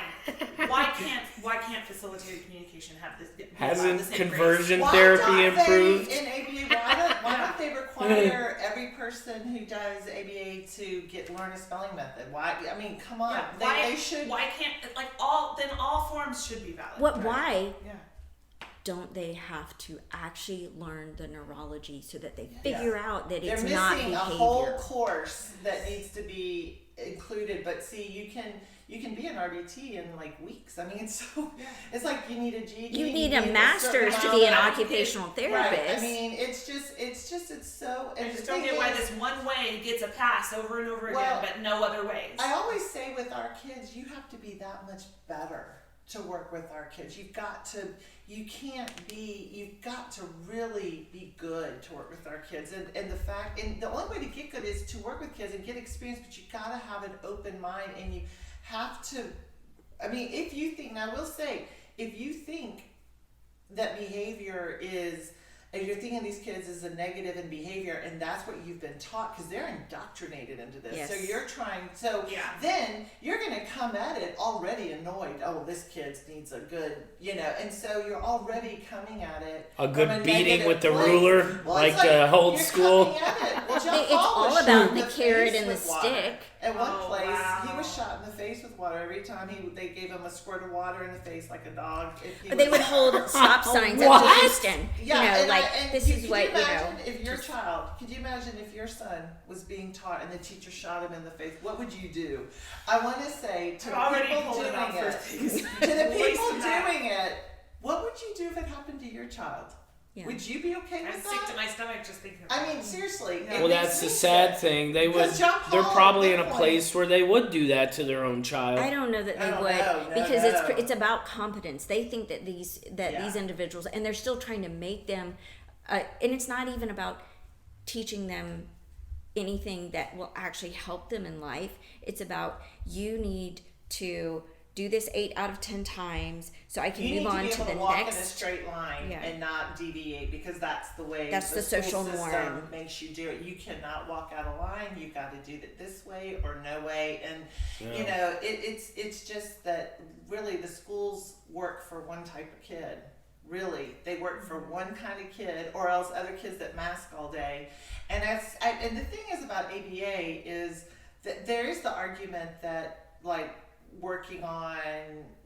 S3: Why can't facilitated communication have this? be allowed
S4: Hasn't
S3: the same
S4: conversion
S5: Why
S4: therapy
S5: don't
S4: improved?
S5: They, in ABA, why don't they require every person who does ABA to learn a spelling method? Why? I mean, come on.
S3: Yeah,
S5: They should.
S3: Why can't all forms should be valid.
S1: Why?
S3: Yeah.
S1: don't they have to actually learn the neurology so that they figure out that
S5: They're
S1: it's
S5: missing
S1: not behavior?
S5: a whole course that needs to be included. But see, you can be an RBT in like weeks. I mean, it's like you need a GED.
S1: You need a master's to be an occupational therapist.
S5: Right. I mean, it's so.
S3: I just don't get why this one way gets a pass over and over again, but no other ways.
S5: I always say with our kids, you have to be that much better to work with our kids. You've got to really be good to work with our kids. And the only way to get good is to work with kids and get experience, but you gotta have an open mind, and you have to, I mean, if you think that behavior is, if you're thinking these kids as a negative in behavior, and that's what you've been taught, because they're indoctrinated into this.
S1: Yes.
S5: So you're trying, then you're going to come at it already annoyed. Oh, this kid needs a good, and so you're already coming at it.
S4: A good beating with the
S5: place.
S4: ruler,
S5: Well,
S4: like
S5: it's
S4: the old
S5: you're
S4: school.
S5: coming at it. Well,
S1: It's all about the carrot and the
S5: with water.
S1: stick.
S5: At one place,
S3: wow.
S5: he was shot in the face with water. Every time they gave him a squirt of water in the face like a dog.
S1: But they would hold stop signs up
S4: What?
S1: to Houston. This is what,
S5: if your child, could you imagine if your son was being taught and the teacher shot him in the face? What would you do? I want to say to the people doing it, what would you do if it happened to your child? Yeah. Would you be okay with
S3: I'm
S5: that?
S3: sick to my stomach just thinking about it.
S5: I mean, seriously.
S4: Well, that's the sad thing. They're probably in a place where they would do that to their own child.
S1: I don't know that they would, because it's about competence. They think that these individuals, and they're still trying to make them, and it's not even about teaching them anything that will actually help them in life. It's about, you need to do this 8 out of 10 times so I can move on to the next. You need to be able to walk in a straight line and not deviate, because that's the way the social norm makes you do it. You cannot walk out of line. You got to do it this way or no way. And it's just that really the schools work for one type of kid. Really, they work for one kind of kid, or else other kids that mask all day. And and the thing is about ABA is that there is the argument that, like, working on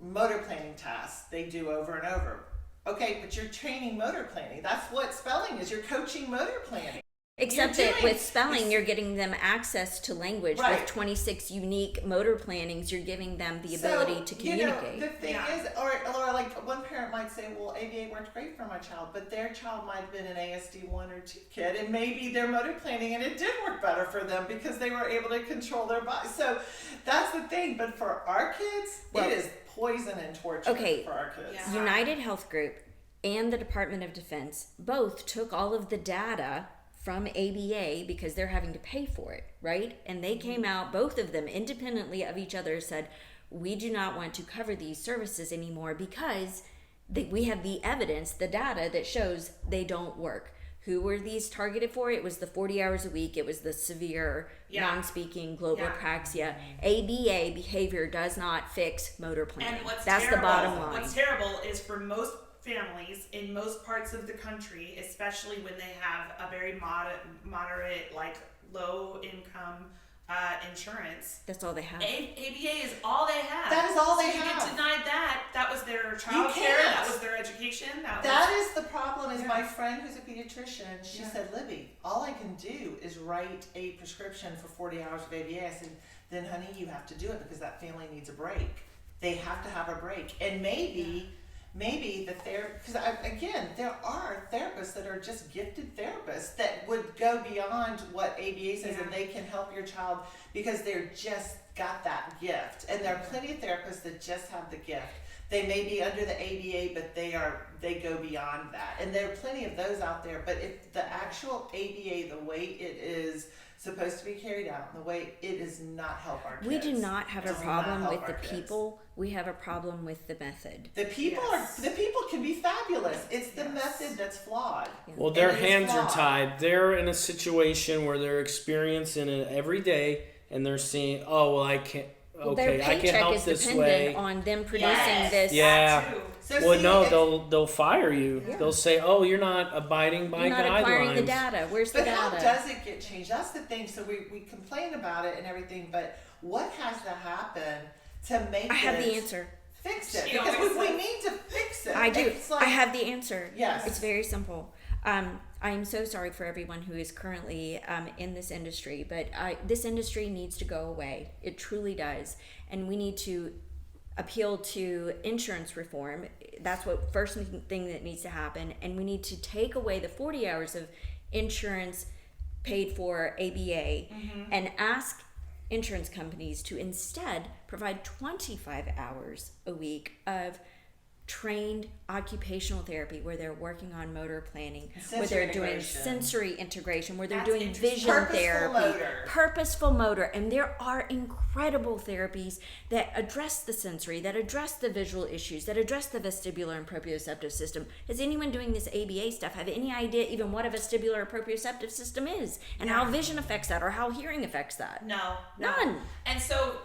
S1: motor planning tasks they do over and over. Okay, but you're training motor planning. That's what spelling is. You're coaching motor planning. Except that with spelling, you're getting them access to language. Right. With 26 unique motor plannings, you're giving them the ability to communicate.
S5: The thing is, or like one parent might say, well, ABA worked great for my child, but their child might have been an ASD 1 or 2 kid, and maybe their motor planning, and it did work better for them because they were able to control their body. So that's the thing. But for our kids, it is poison and torture for our kids.
S1: Yeah. United Health Group and the Department of Defense both took all of the data from ABA because they're having to pay for it, right? And they came out, both of them independently of each other, said, we do not want to cover these services anymore because we have the evidence, the data that shows they don't work. Who were these targeted for? It was the 40 hours a week. It was the severe non-speaking global apraxia. ABA behavior does not fix motor planning.
S3: And
S1: That's the bottom line.
S3: What's terrible is for most families in most parts of the country, especially when they have a very moderate, like low income insurance.
S1: That's all they have.
S3: ABA is all they have.
S5: That is all they have.
S3: You get denied that. That was their child care. That was their education.
S5: That is the problem. Is my friend who's a pediatrician, she said, Libby, all I can do is write a prescription for 40 hours of ABA. I said, then honey, you have to do it because that family needs a break. They have to have a break. And maybe the therapist, because again, there are therapists that are just gifted therapists that would go beyond what ABA says, and they can help your child because they're just got that gift. And there are plenty of therapists that just have the gift. They may be under the ABA, but they go beyond that. And there are plenty of those out there. But if the actual ABA, the way it is supposed to be carried out, the way it does not help our kids.
S1: We do not have a problem with the people. We have a problem with the method.
S5: The people can be fabulous. It's the method that's flawed.
S1: Yeah.
S4: Well, their hands are tied. They're in a situation where they're experiencing it every day, and they're seeing, I can't. Okay, I can help this way.
S1: Their paycheck is dependent on them producing this.
S4: Yeah.
S5: So
S4: they'll fire you. Yeah. They'll say, you're not abiding by guidelines. You're not acquiring
S1: the data. Where's the data?
S5: But how does it get changed? That's the thing. So we complain about it and everything, but what has to happen to make
S1: I have the answer.
S5: Fix it. Because we need to fix it.
S1: I do.
S5: It's like,
S1: I have the answer.
S5: Yes.
S1: It's very simple. I am so sorry for everyone who is currently in this industry, but this industry needs to go away. It truly does. And we need to appeal to insurance reform. That's what first thing that needs to happen. And we need to take away the 40 hours of insurance paid for ABA and ask insurance companies to instead provide 25 hours a week of trained occupational therapy where they're working on motor planning, where they're doing sensory integration, where they're doing vision therapy, purposeful motor. And there are incredible therapies that address the sensory, that address the visual issues, that address the vestibular and proprioceptive system. Is anyone doing this ABA stuff have any idea even what a vestibular or proprioceptive system is and how vision affects that or how hearing affects that?
S3: No.
S1: None.
S3: And so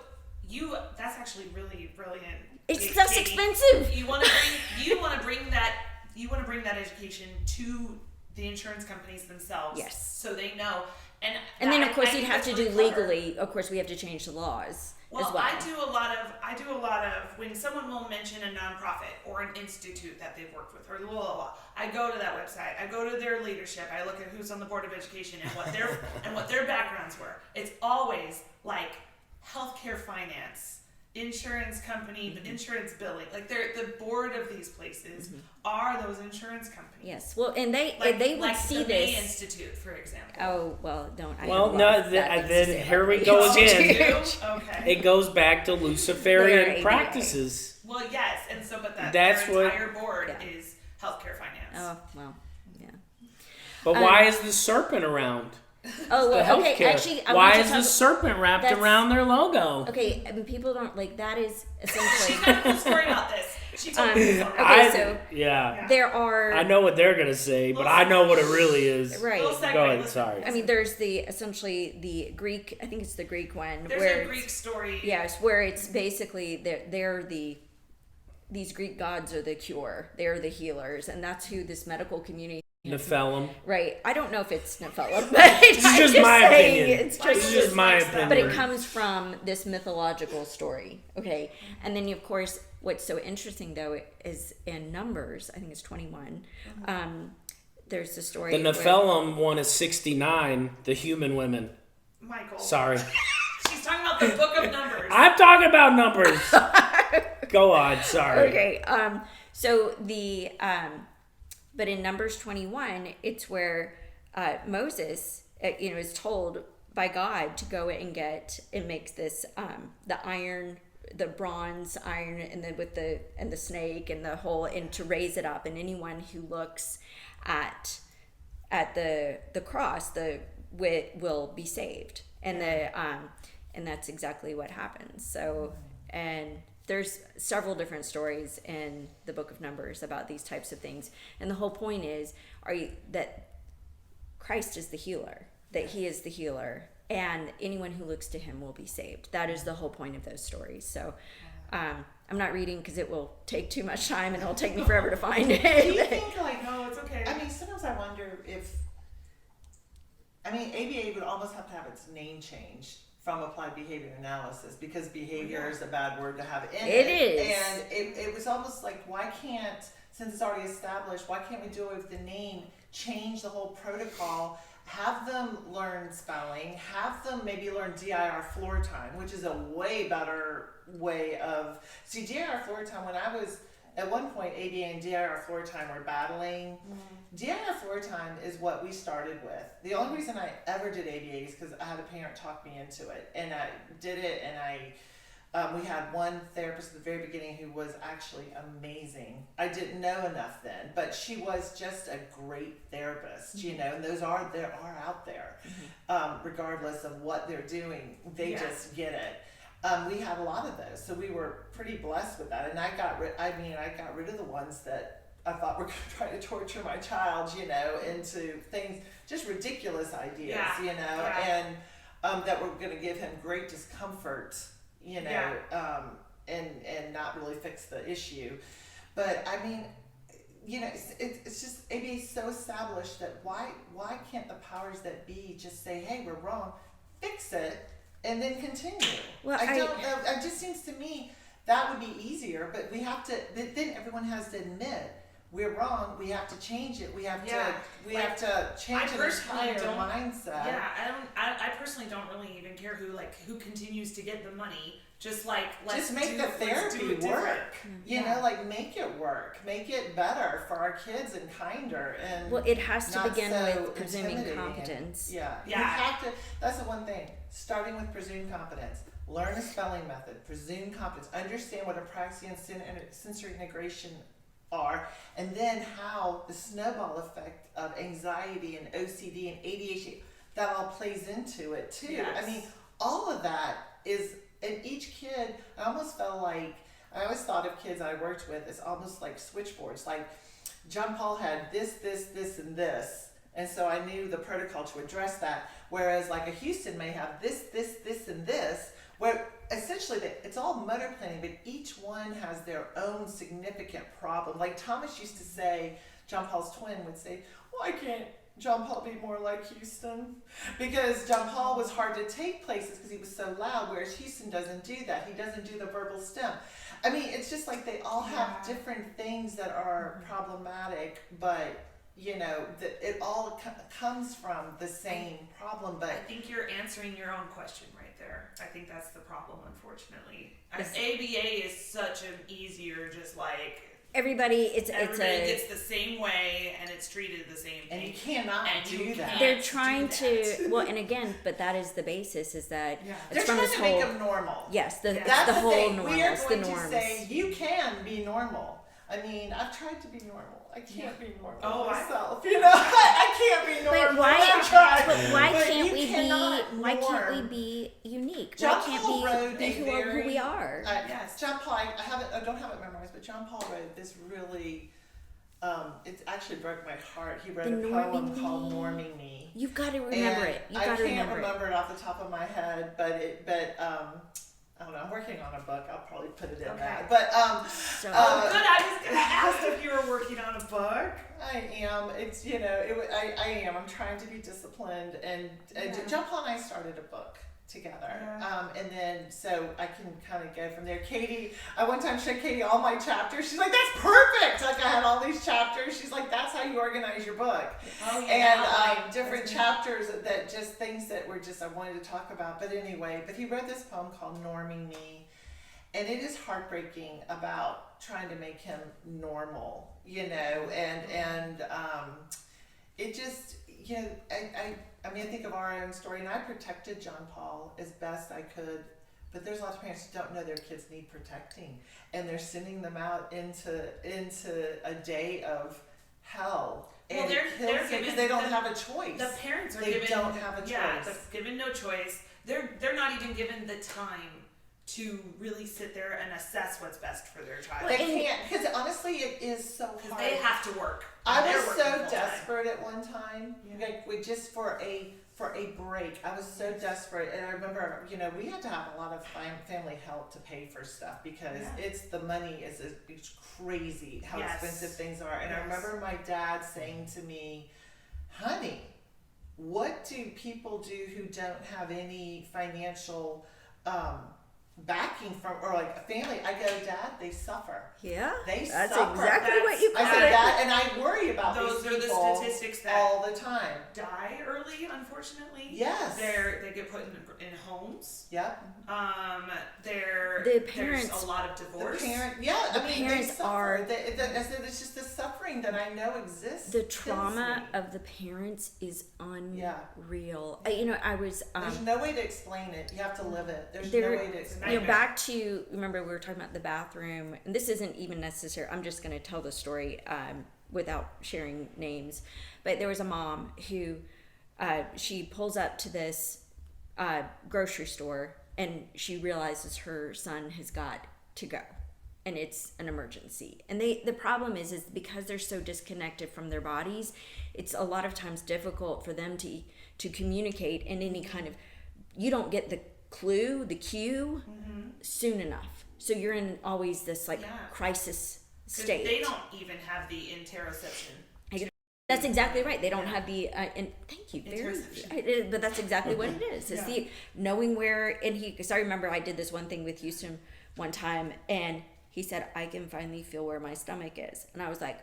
S3: that's actually really brilliant.
S1: It's less expensive.
S3: You want to bring that education to the insurance companies themselves.
S1: Yes.
S3: So they know. And
S1: then of course you'd have to do
S3: really clever.
S1: legally. Of course we have to change the laws as well.
S3: I do a lot of when someone will mention a nonprofit or an institute that they've worked with or blah, blah, blah, I go to that website. I go to their leadership. I look at who's on the board of education and what their backgrounds were. It's always like healthcare finance, insurance company, insurance billing. Like the board of these places are those insurance companies.
S1: Yes. Well, and they would see
S3: the
S1: this.
S3: May Institute, for example.
S1: Oh well, don't. I
S4: Well,
S1: have a
S4: no,
S1: lot of bad things to
S4: then
S1: say
S4: here
S1: about
S4: we
S1: the
S4: go
S1: institute.
S4: again.
S3: Okay.
S4: It goes back to
S1: Their
S4: Luciferian
S1: ABA.
S4: practices.
S3: Well, yes, and so
S4: That's
S3: their
S4: what-
S3: entire board
S1: Yeah.
S3: is healthcare finance.
S1: Oh well, yeah.
S4: But why is the serpent around?
S1: Oh
S4: The
S1: well, okay.
S4: healthcare.
S1: Actually, I
S4: why
S1: want to
S4: is
S1: talk,
S4: the serpent wrapped
S1: that's-
S4: around their logo?
S1: Okay, and people don't like that. Is
S3: She's
S1: essentially
S3: got a cool story about this. She told me this already.
S1: okay. So
S4: Yeah.
S1: there are.
S4: I know what they're gonna say, but I know what it really is.
S1: Right.
S3: Little segue,
S4: Go ahead.
S3: listen.
S4: Sorry.
S1: I mean, there's essentially the Greek. I think it's the Greek one.
S3: There's
S1: where
S3: a
S1: it's-
S3: Greek story.
S1: Yes, where it's basically these Greek gods are the cure. They're the healers, and that's who this medical community.
S4: Nephilim.
S1: Right. I don't know if it's Nephilim, but
S4: This is just my opinion.
S1: It's
S4: This is just my opinion.
S1: but it comes from this mythological story. Okay. And then, of course, what's so interesting, though, is in Numbers, I think it's 21, there's the story.
S4: The Nephilim one is 69. The human women.
S3: Michael.
S4: Sorry.
S3: She's talking about the Book of Numbers.
S4: I'm talking about numbers. Go on. Sorry.
S1: Okay. So the but in Numbers 21, it's where Moses, is told by God to go and make this the iron, the bronze iron, and then and the snake and the whole, and to raise it up, and anyone who looks at the cross will be saved, and and that's exactly what happens. So and there's several different stories in the Book of Numbers about these types of things, and the whole point is that Christ is the healer, that He is the healer, and anyone who looks to Him will be saved. That is the whole point of those stories. So I'm not reading because it will take too much time and it'll take me forever to find it.
S5: Do you think
S3: No, it's okay.
S5: I mean, sometimes I wonder if ABA would almost have to have its name changed from applied behavior analysis, because behavior is a bad word to have in it.
S1: It is.
S5: And it was almost like, why can't, since it's already established, why can't we do it with the name, change the whole protocol, have them learn spelling, have them maybe learn DIR floor time, which is a way better way of, see, DIR floor time, when I was, at one point, ABA and DIR floor time were battling. DIR floor time is what we started with. The only reason I ever did ABA is because I had a parent talk me into it, and I did it, and we had one therapist at the very beginning who was actually amazing. I didn't know enough then, but she was just a great therapist, and those are out there, regardless of what they're doing. They just get it. We had a lot of those, so we were pretty blessed with that. And I got rid of the ones that I thought were going to try to torture my child, into things, just ridiculous ideas, and that were going to give him great discomfort, and not really fix the issue. But I mean, it's just ABA is so established that why can't the powers that be just say, hey, we're wrong, fix it, and then continue?
S1: Well,
S5: I don't know. It just seems to me that would be easier, but but then everyone has to admit, we're wrong. We have to change it. We have to change an entire mindset.
S3: Yeah, I personally don't really even care who continues to get the money. Just let's
S5: make the therapy work. You know, make it work, make it better for our kids and kinder. And
S1: well, it has to begin
S5: so
S1: with presuming competence.
S5: You have to. That's the one thing. Starting with presumed competence. Learn a spelling method. Presume competence. Understand what apraxia and sensory integration are, and then how the snowball effect of anxiety and OCD and ADHD, that all plays into it too.
S3: Yes.
S5: I mean, all of that is, and each kid, I almost felt like, I always thought of kids I worked with as almost like switchboards. Like John Paul had this, and this. And so I knew the protocol to address that. Whereas like a Houston may have this, and this, where essentially it's all motor planning, but each one has their own significant problem. Like Thomas used to say, John Paul's twin would say, why can't John Paul be more like Houston? Because John Paul was hard to take places because he was so loud, whereas Houston doesn't do that. He doesn't do the verbal stem. I mean, it's just like they all have different things that are problematic, but you know, it all comes from the same problem. But
S3: I think you're answering your own question right there. I think that's the problem, unfortunately. ABA is such an easier, just like
S1: everybody
S3: gets the same way and it's treated the same thing.
S5: And you cannot do that.
S1: They're trying to, well, and again, but that is the basis, is that
S5: they're trying to make them normal.
S1: Yes, that's
S5: the
S1: whole
S5: thing.
S1: normal.
S5: We are going
S1: the norms.
S5: to say you can be normal. I mean, I've tried to be normal. I can't be normal myself. You know, I can't be normal.
S1: But why can't we be unique?
S5: John
S1: why can't
S5: Paul
S1: we
S5: wrote
S1: be who we are?
S5: Yes, John Paul. I don't have it memorized, but John Paul wrote this really. It actually broke my heart. He wrote a poem called "Norming Me."
S1: You've got to remember it.
S5: I can't remember it off the top of my head, but I don't know. I'm working on a book. I'll probably put it in that. But
S3: good. I was gonna ask if you were working on a book.
S5: I am. It's I am. I'm trying to be disciplined, and John Paul and I started a book together. And then so I can kind of go from there. Katie, I one time showed Katie all my chapters. She's like, "That's perfect!" Like I had all these chapters. She's like, "That's how you organize your book." And different chapters that just things that were just I wanted to talk about. But anyway, he wrote this poem called "Norming Me," and it is heartbreaking about trying to make him normal, and it just. I mean, I think of our own story, and I protected John Paul as best I could, but there's lots of parents who don't know their kids need protecting, and they're sending them out into a day of hell.
S3: Well,
S5: and
S3: they're given
S5: because they don't have a choice.
S3: The parents are
S5: don't have a choice.
S3: Yeah, they're given no choice. They're not even given the time to really sit there and assess what's best for their child.
S5: They can't, because honestly, it is so hard.
S3: Because they have to work.
S5: I was so desperate at one time, just for a break. I was so desperate, and I remember, we had to have a lot of family help to pay for stuff because it's crazy how expensive things are. And I remember my dad saying to me, "Honey, what do people do who don't have any financial backing from, or like a family?" I go, "Dad, they suffer."
S1: Yeah,
S5: that's
S1: exactly what you call
S5: I said that, and I worry about
S3: those
S5: these
S3: are
S5: people
S3: the statistics that
S5: all the time.
S3: Die early, unfortunately.
S5: Yes,
S3: they get put in homes.
S5: Yep.
S1: The parents,
S3: there's a lot of divorce.
S1: Parents are.
S5: It's just the suffering that I know exists.
S1: The trauma of the parents is unreal. I was.
S5: There's no way to explain it. You have to live it. There's no way to explain it.
S1: Back to, remember we were talking about the bathroom, and this isn't even necessary. I'm just going to tell the story without sharing names. But there was a mom who she pulls up to this grocery store, and she realizes her son has got to go, and it's an emergency. And the problem is because they're so disconnected from their bodies, it's a lot of times difficult for them to communicate in any kind of, you don't get the cue soon enough. So you're in always this crisis state.
S3: They don't even have the interoception.
S1: That's exactly right. They don't have the and thank you. But that's exactly what it is. It's the knowing where. And I remember I did this one thing with Houston one time, and he said, I can finally feel where my stomach is. And I was like,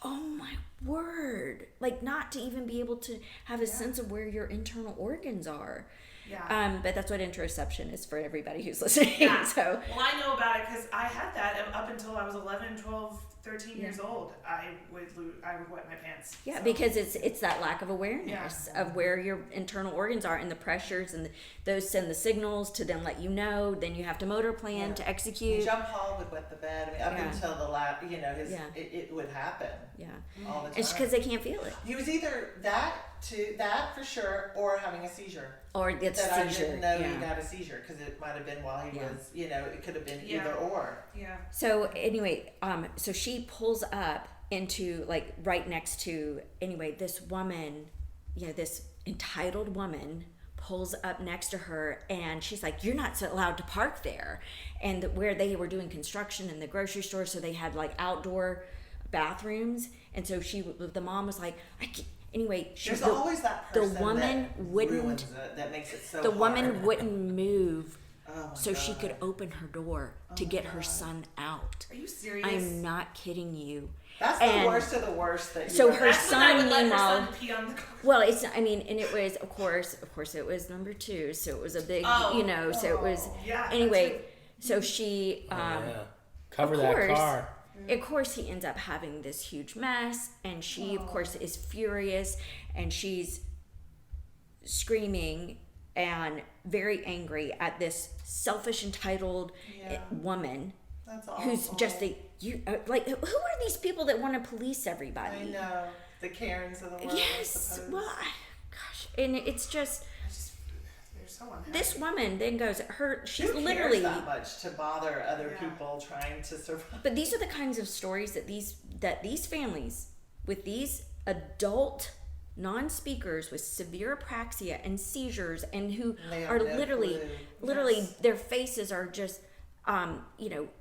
S1: oh my word. Like, not to even be able to have a sense of where your internal organs are.
S3: Yeah.
S1: But that's what interoception is for everybody who's listening.
S3: Yeah.
S1: So,
S3: well, I know about it because I had that up until I was 11, 12, 13 years old. I would wet my pants.
S1: yeah,
S3: So,
S1: because it's that lack of awareness of where your internal organs are and the pressures, and those send the signals to then let you know. Then you have to motor plan to execute.
S5: Jump Hall would wet the bed. I mean, up until the last, it would happen.
S1: Yeah,
S5: all the time.
S1: it's because they can't feel it,
S5: He was either that for sure, or having a seizure.
S1: or it's
S5: That
S1: seizure.
S5: I didn't know he had a seizure because it might have been while he was, it could have been either or.
S3: Yeah.
S1: So anyway, so she pulls up into like right next to this woman, this entitled woman pulls up next to her, and she's like, "You're not allowed to park there." And where they were doing construction in the grocery store, so they had like outdoor bathrooms, and so the mom was like, "I can't." Anyway,
S5: There's always that person
S1: the woman
S5: that
S1: wouldn't
S5: ruins it, that makes it so
S1: the
S5: hard.
S1: woman wouldn't move
S5: Oh my
S1: so she
S5: God.
S1: could open her door to get her son out.
S3: Are you serious?
S1: I'm not kidding you.
S5: That's
S1: And
S5: the worst of the worst that you
S1: so
S5: ever-
S1: her
S3: That's when I would
S1: son,
S3: let her
S1: meanwhile,
S3: son pee on the carpet.
S1: well, it's, I mean, and it was, of course, it was number 2, so it was a big, so it was,
S3: Yeah.
S1: anyway, so she,
S4: Cover
S1: of
S4: that
S1: course,
S4: car.
S1: of course, he ends up having this huge mess, and she, of course, is furious, and she's screaming and very angry at this selfish, entitled woman
S5: That's awful.
S1: who's just who are these people that want to police everybody?
S5: I know. The Karens of the world, I
S1: Yes,
S5: suppose.
S1: well, gosh, and it's just
S3: They're so unhappy.
S1: this woman then goes she's
S5: Who
S1: literally.
S5: cares that much to bother other people trying to survive?
S1: But these are the kinds of stories that these families with these adult non-speakers with severe apraxia and seizers, and who
S5: They have
S1: are
S5: no
S1: literally
S5: clue.
S1: their faces are just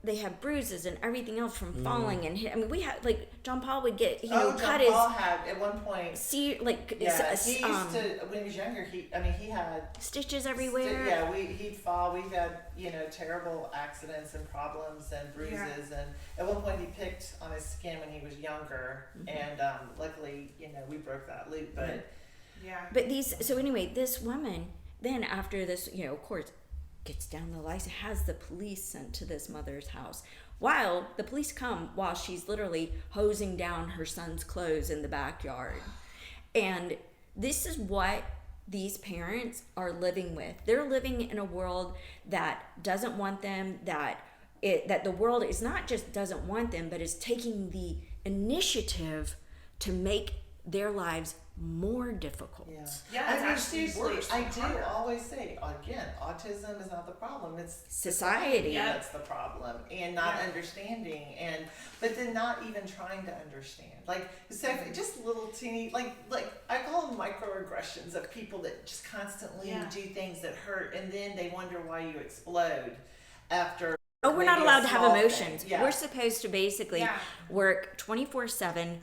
S1: they have bruises and everything else from falling and hit. I mean, we had like John Paul would get
S5: John
S1: cut
S5: Paul had at one point.
S1: his
S5: He used to when he was younger. He had
S1: stitches everywhere.
S5: He'd fall. We had terrible accidents and problems and bruises, and at one point he picked on his skin when he was younger, and luckily we broke that loop. But
S1: But this woman then after this, of course, gets down the license, has the police sent to this mother's house. While the police come while she's literally hosing down her son's clothes in the backyard. And this is what these parents are living with. They're living in a world that doesn't want them, that the world is not just doesn't want them, but is taking the initiative to make their lives more difficult.
S3: Yeah, it's
S5: I mean,
S3: actually
S5: seriously,
S3: worse.
S5: I do always say again, autism is not the problem. It's
S1: Society.
S5: that's the problem, and not understanding, but then not even trying to understand. Like, so just little teeny, like I call them microaggressions of people that just constantly do things that hurt, and then they wonder why you explode after.
S1: Oh, we're not
S5: maybe a
S1: allowed to have
S5: small
S1: emotions.
S5: thing. Yeah.
S1: We're supposed to basically work 24/7,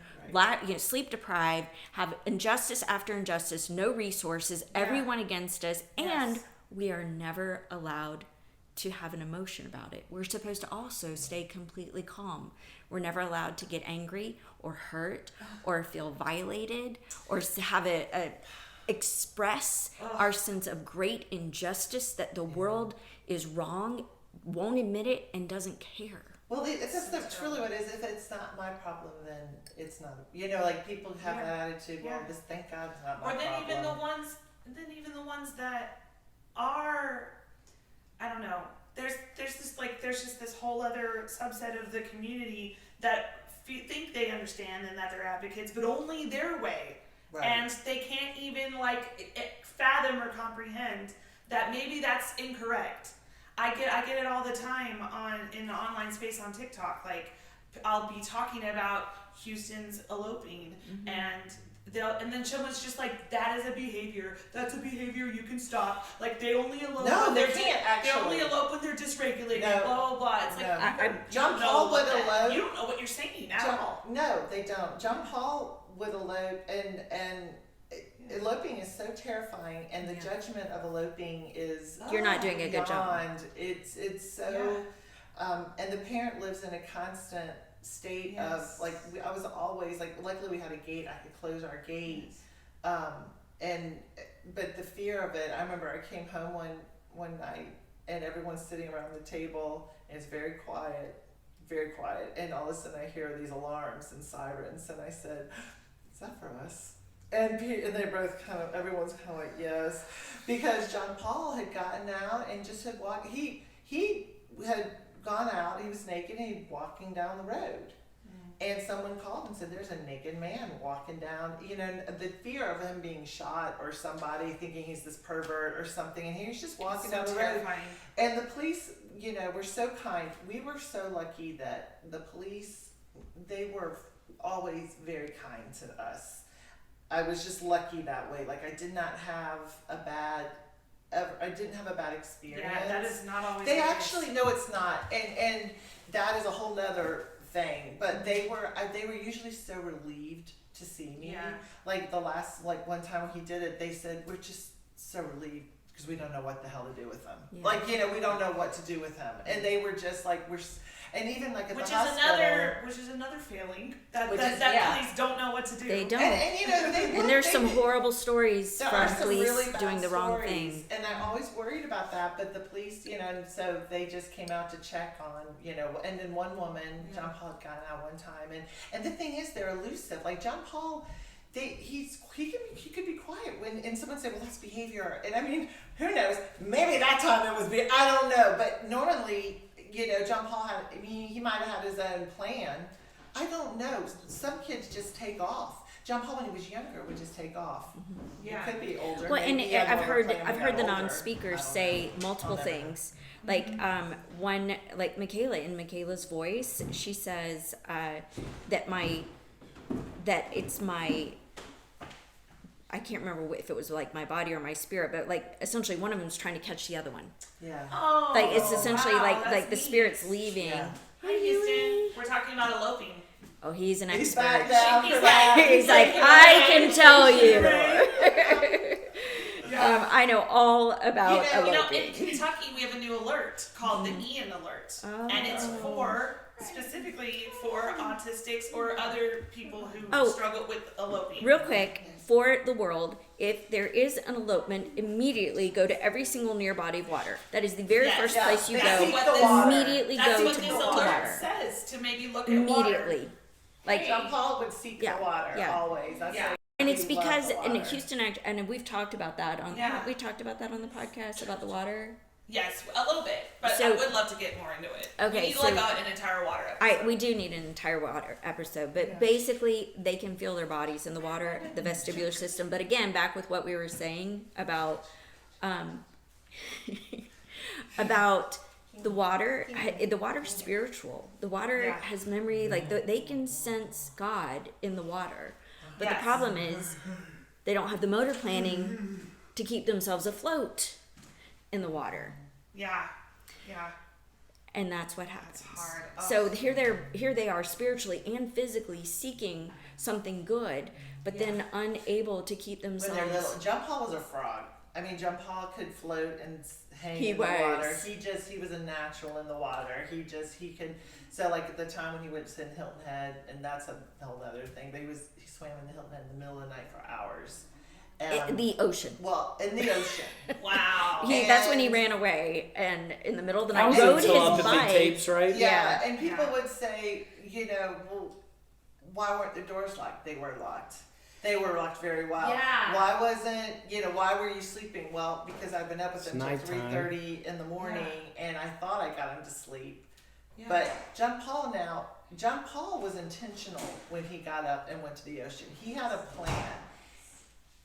S1: sleep deprived, have injustice after injustice, no resources, everyone against us, and we are never allowed to have an emotion about it. We're supposed to also stay completely calm. We're never allowed to get angry or hurt or feel violated or have express our sense of great injustice that the world is wrong, won't admit it, and doesn't care.
S5: Well, that's really what it is. If it's not my problem, then it's not. Like people have that attitude. Well, just thank God it's not my
S3: Or then
S5: problem.
S3: even the ones that are, I don't know. There's just this whole other subset of the community that think they understand and that they're advocates, but only their way, and they can't even fathom or comprehend that maybe that's incorrect. I get it all the time in the online space on TikTok. Like, I'll be talking about Houston's eloping, and then someone's just like, that is a behavior. That's a behavior you can stop. Like, they only elope.
S5: No,
S3: when
S5: they
S3: they're
S5: can't actually.
S3: They only elope when they're dysregulated.
S5: No.
S3: Blah blah blah. It's like
S5: John Paul would elope.
S3: You don't know what you're saying at all.
S5: No, they don't. John Paul would elope, and eloping is so terrifying, and the judgment of eloping is
S1: You're not doing a good job.
S5: It's so, and the parent lives in a constant state of like, I was always like, luckily we had a gate, I could close our gate, but the fear of it. I remember I came home one night and everyone's sitting around the table and it's very quiet, and all of a sudden I hear these alarms and sirens, and I said, "Is that for us?" And they both everyone's kind of like, yes, because John Paul had gotten out and just had walked. He had gone out. He was naked and he walking down the road, and someone called and said, "There's a naked man walking down." You know, the fear of him being shot or somebody thinking he's this pervert or something, and he was just walking down the road. And the police, you know, were so kind. We were so lucky that the police, they were always very kind to us. I was just lucky that way. Like, I did not have a bad experience.
S3: Yeah, that is not always.
S5: They actually, no, it's not, and that is a whole nother thing. But they were usually so relieved to see me.
S3: Yeah.
S5: Like one time when he did it, they said, "We're just so relieved because we don't know what the hell to do with him.
S1: Yeah.
S5: Like, you know, we don't know what to do with him." And they were just like, and even like at
S3: which
S5: the hospital,
S3: which is another failing that
S1: Which
S3: that,
S1: is-
S3: that
S1: yeah.
S3: police don't know what to do.
S1: They don't.
S5: and you know,
S1: And there's some horrible stories
S5: There
S1: from
S5: are some
S1: police
S5: really bad
S1: doing the wrong
S5: stories,
S1: thing.
S5: and I'm always worried about that. But the police, you know, and so they just came out to check on, you know, and then one woman, John Paul had gotten out one time, and the thing is, they're elusive. Like John Paul, he could be quiet and someone said, "Well, that's behavior," and I mean, who knows? Maybe that time it was I don't know, but normally, you know, John Paul he might have had his own plan. I don't know. Some kids just take off. John Paul, when he was younger, would just take off.
S3: Yeah.
S5: He could be older.
S1: Well, and
S5: Maybe he had
S1: I've
S5: more
S1: heard
S5: plan when
S1: I've
S5: he
S1: heard
S5: got
S1: the
S5: older. I
S1: non-speakers
S5: don't
S1: say
S5: know.
S1: multiple
S5: I'll never-
S1: things. Like one, like Michaela, in Michaela's voice, she says that it's my. I can't remember if it was like my body or my spirit, but like essentially one of them is trying to catch the other one.
S5: Yeah.
S3: Oh,
S1: Like it's essentially
S3: wow,
S1: like
S3: that's
S1: the
S3: neat.
S1: spirit's leaving.
S5: Yeah.
S3: Hi, Houston. We're talking about eloping.
S1: Oh, he's an
S5: He's
S1: expert.
S5: back down
S3: He's
S5: for
S3: back.
S5: that.
S1: He's like, I can tell you. I know all about
S3: You know,
S1: eloping.
S3: in Kentucky, we have a new alert called the Ian Alert,
S1: Oh.
S3: and it's specifically for autistics or other people who
S1: Oh.
S3: struggle with eloping.
S1: Real quick, for the world, if there is an elopement, immediately go to every single near body of water. That is the very
S3: Yes,
S1: first
S5: yeah,
S1: place you
S3: that's
S1: go.
S3: what this-
S1: Immediately
S3: That's
S1: go
S3: what
S1: to
S3: this
S1: the
S3: alert
S1: water.
S3: says, to maybe look at water.
S1: Immediately. Like,
S5: John Paul would seek
S1: Yeah,
S5: the water
S1: yeah.
S5: always. That's
S3: Yeah.
S5: like,
S1: and it's
S5: he loved
S1: because,
S5: the
S1: and
S5: water.
S1: Houston, and we've talked about that on,
S3: Yeah.
S1: haven't we talked about that on the podcast about the water?
S3: Yes, a little bit, but I
S1: So-
S3: would love to get more into it.
S1: Okay,
S3: we need
S1: so-
S3: like an entire water episode.
S1: We do need an entire water episode, but basically they can feel their bodies in the water, the vestibular system. But again, back with what we were saying about about the water. The water's spiritual. The water
S3: Yeah.
S1: has memory. Like they can sense God in the water. But the
S3: Yes.
S1: problem is they don't have the motor planning to keep themselves afloat in the water.
S3: Yeah.
S1: And that's what happens.
S3: That's hard.
S1: So here they are spiritually and physically seeking something good, but then unable to keep
S5: When they're
S1: themselves.
S5: little, John Paul was a frog. I mean, John Paul could float and hang
S1: He
S5: in the
S1: was.
S5: water. He was a natural in the water. He could. So like at the time when he went to Hilton Head, and that's a whole other thing. But he swam in the Hilton Head in the middle of the night for hours.
S1: The ocean.
S5: Well, in the ocean.
S3: Wow.
S1: That's when he ran away, and in the middle of the
S4: That
S1: night
S4: was
S1: rode
S4: in
S1: his
S4: telepathy
S1: bike.
S4: tapes, right?
S5: Yeah,
S1: Yeah.
S5: and people
S3: Yeah.
S5: would say, you know, well, why weren't the doors locked? They were locked. They were locked very well.
S3: Yeah.
S5: Why wasn't, why were you sleeping? Well, because I've been up with
S4: It's
S5: him till
S4: nighttime.
S5: 3:30 in the morning, and I thought I got him to sleep.
S3: Yeah.
S5: But John Paul was intentional when he got up and went to the ocean. He had a plan.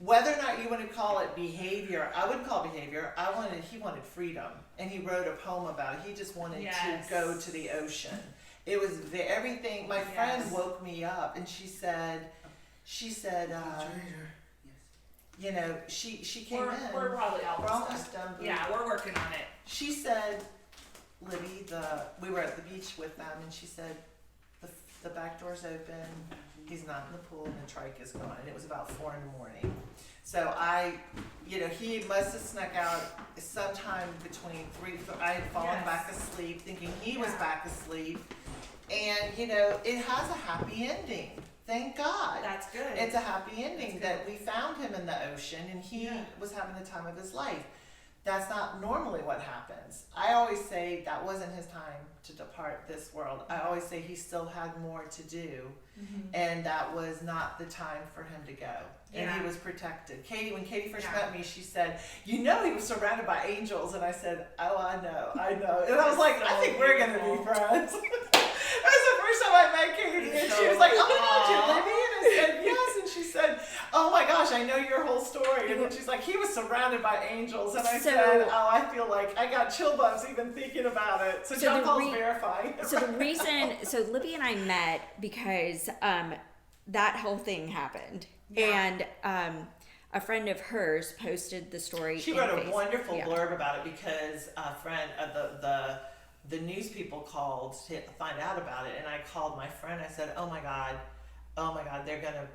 S5: Whether or not you want to call it behavior, I wouldn't call it behavior. He wanted freedom, and he wrote a poem about it. He just wanted
S3: Yes.
S5: to go to the ocean. It was everything. My friend
S3: Yes.
S5: woke me up, and she said, she came in.
S3: We're probably out.
S5: We're almost done. Boo.
S3: Yeah, we're working on it.
S5: She said, Libby, we were at the beach with them, and she said, the back door's open. He's not in the pool, and the trike is gone. And it was about 4 a.m. So he must have snuck out sometime between 3. I had fallen back asleep, thinking he was back asleep, and it has a happy ending. Thank God.
S3: That's good.
S5: It's a happy ending that we found him in the ocean, and he was having the time of his life. That's not normally what happens. I always say that wasn't his time to depart this world. I always say he still had more to do, and that was not the time for him to go. And he was protected. When Katie first met me, she said, he was surrounded by angels. And I said, oh, I know. And I was like, I think we're going to be friends. That was the first time I met Katie, and she was like, oh my God, you're Libby? And I said, yes. And she said, oh my gosh, I know your whole story. And then she's like, he was surrounded by angels. And I said, oh, I feel like I got chill bumps even thinking about it. So John Paul's verifying.
S1: So Libby and I met because that whole thing happened. And a friend of hers posted the story.
S5: She wrote a wonderful blurb about it because a friend of the news people called to find out about it, and I called my friend. I said, oh my God, they're gonna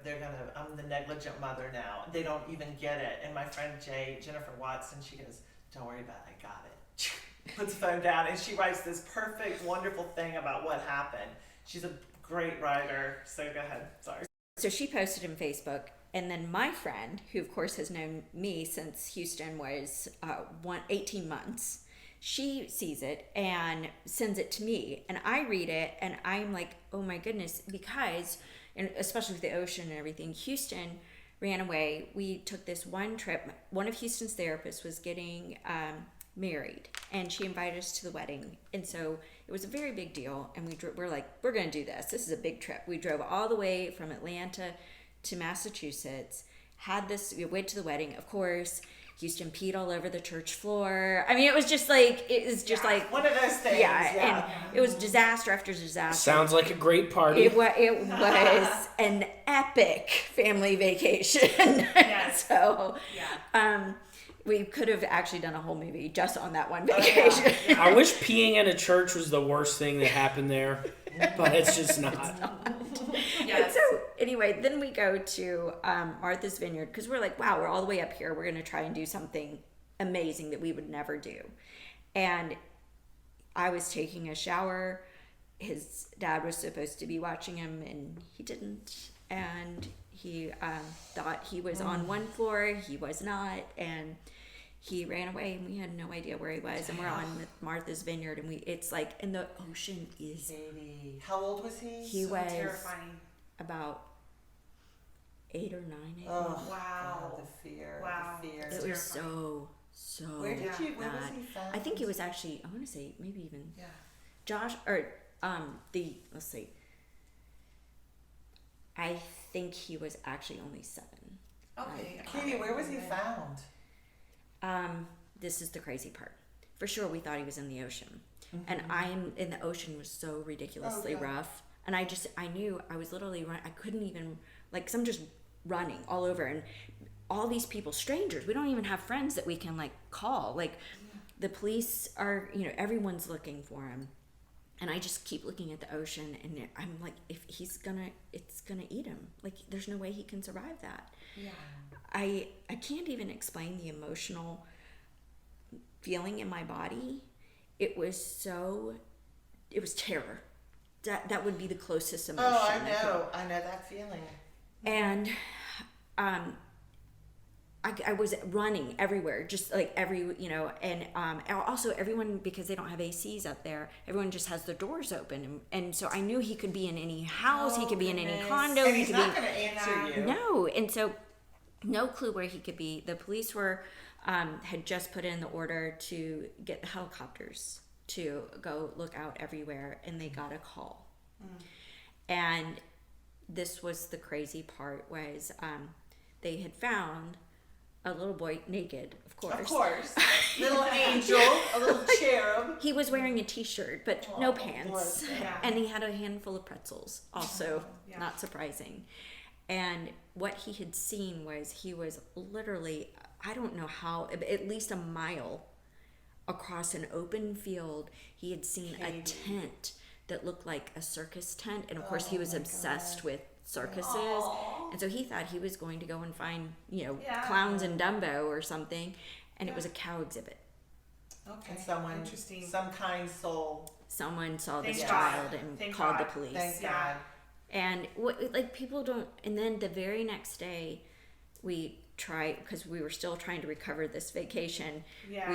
S5: I'm the negligent mother now. They don't even get it. And my friend Jennifer Watson, she goes, don't worry about it, I got it. Puts the phone down, and she writes this perfect, wonderful thing about what happened. She's a great writer. So go ahead, sorry.
S1: So she posted on Facebook, and then my friend, who of course has known me since Houston was 18 months, she sees it and sends it to me, and I read it, and I'm like, oh my goodness, because, and especially with the ocean and everything, Houston ran away. We took this one trip. One of Houston's therapists was getting married, and she invited us to the wedding, and so it was a very big deal, and we're like, we're going to do this. This is a big trip. We drove all the way from Atlanta to Massachusetts, we went to the wedding, of course. Houston peed all over the church floor. I mean, it was just like
S5: one of those things.
S1: And it was disaster after disaster.
S4: Sounds like a great party.
S1: It was an epic family vacation.
S3: Yes.
S1: So, we could have actually done a whole movie just on that one vacation.
S4: I wish peeing in a church was the worst thing that happened there, but it's just not.
S1: Yes. So anyway, then we go to Martha's Vineyard because we're like, wow, we're all the way up here. We're going to try and do something amazing that we would never do. And I was taking a shower. His dad was supposed to be watching him, and he didn't. And he thought he was on one floor. He was not. And he ran away, and we had no idea where he was. And we're on Martha's Vineyard, and and the ocean is...
S5: Baby. How old was he?
S1: He was
S3: terrifying.
S1: About 8 or 9.
S5: Oh,
S3: wow.
S5: God, the fear.
S3: Wow.
S5: The fear.
S1: It was so
S5: Where was he found?
S1: I think it was actually, I want to say maybe even
S5: Yeah.
S1: Josh, or let's see. I think he was actually only 7.
S3: Okay.
S5: Katie, where was he found?
S1: This is the crazy part. For sure, we thought he was in the ocean, and the ocean was so ridiculously rough, and I knew I was literally I couldn't even, cause I'm just running all over, and all these people, strangers, we don't even have friends that we can call. The police are, everyone's looking for him, and I just keep looking at the ocean, and I'm like, if it's gonna eat him. There's no way he can survive that.
S5: Yeah.
S1: I can't even explain the emotional feeling in my body. It was terror. That would be the closest emotion.
S5: Oh, I know that feeling.
S1: And I was running everywhere, just and also everyone, because they don't have ACs up there, everyone just has their doors open, and so I knew he could be in any house, he could be in any condo,
S5: and he's not going to answer you.
S1: No, and so no clue where he could be. The police were had just put in the order to get the helicopters to go look out everywhere, and they got a call. And this was the crazy part, was they had found a little boy naked, of course.
S5: Of course. Little angel, a little cherub.
S1: He was wearing a t-shirt, but no pants.
S3: Yeah.
S1: And he had a handful of pretzels, also not surprising. And what he had seen was, he was literally, I don't know how, at least a mile across an open field. He had seen a tent that looked like a circus tent. And of course, he was
S5: my
S1: obsessed
S5: God.
S1: with circuses.
S3: Aw.
S1: And so he thought he was going to go and find,
S3: Yeah.
S1: clowns in Dumbo or something. And it was a cow exhibit.
S3: Okay.
S5: And someone,
S3: Interesting.
S5: some kind soul.
S1: Someone saw this
S3: Thank
S1: child
S3: God.
S1: and
S3: Thank
S1: called the
S3: God.
S1: police.
S5: Thank
S3: Yeah.
S5: God.
S1: And people don't. And then the very next day, we tried, because we were still trying to recover this vacation.
S3: Yeah.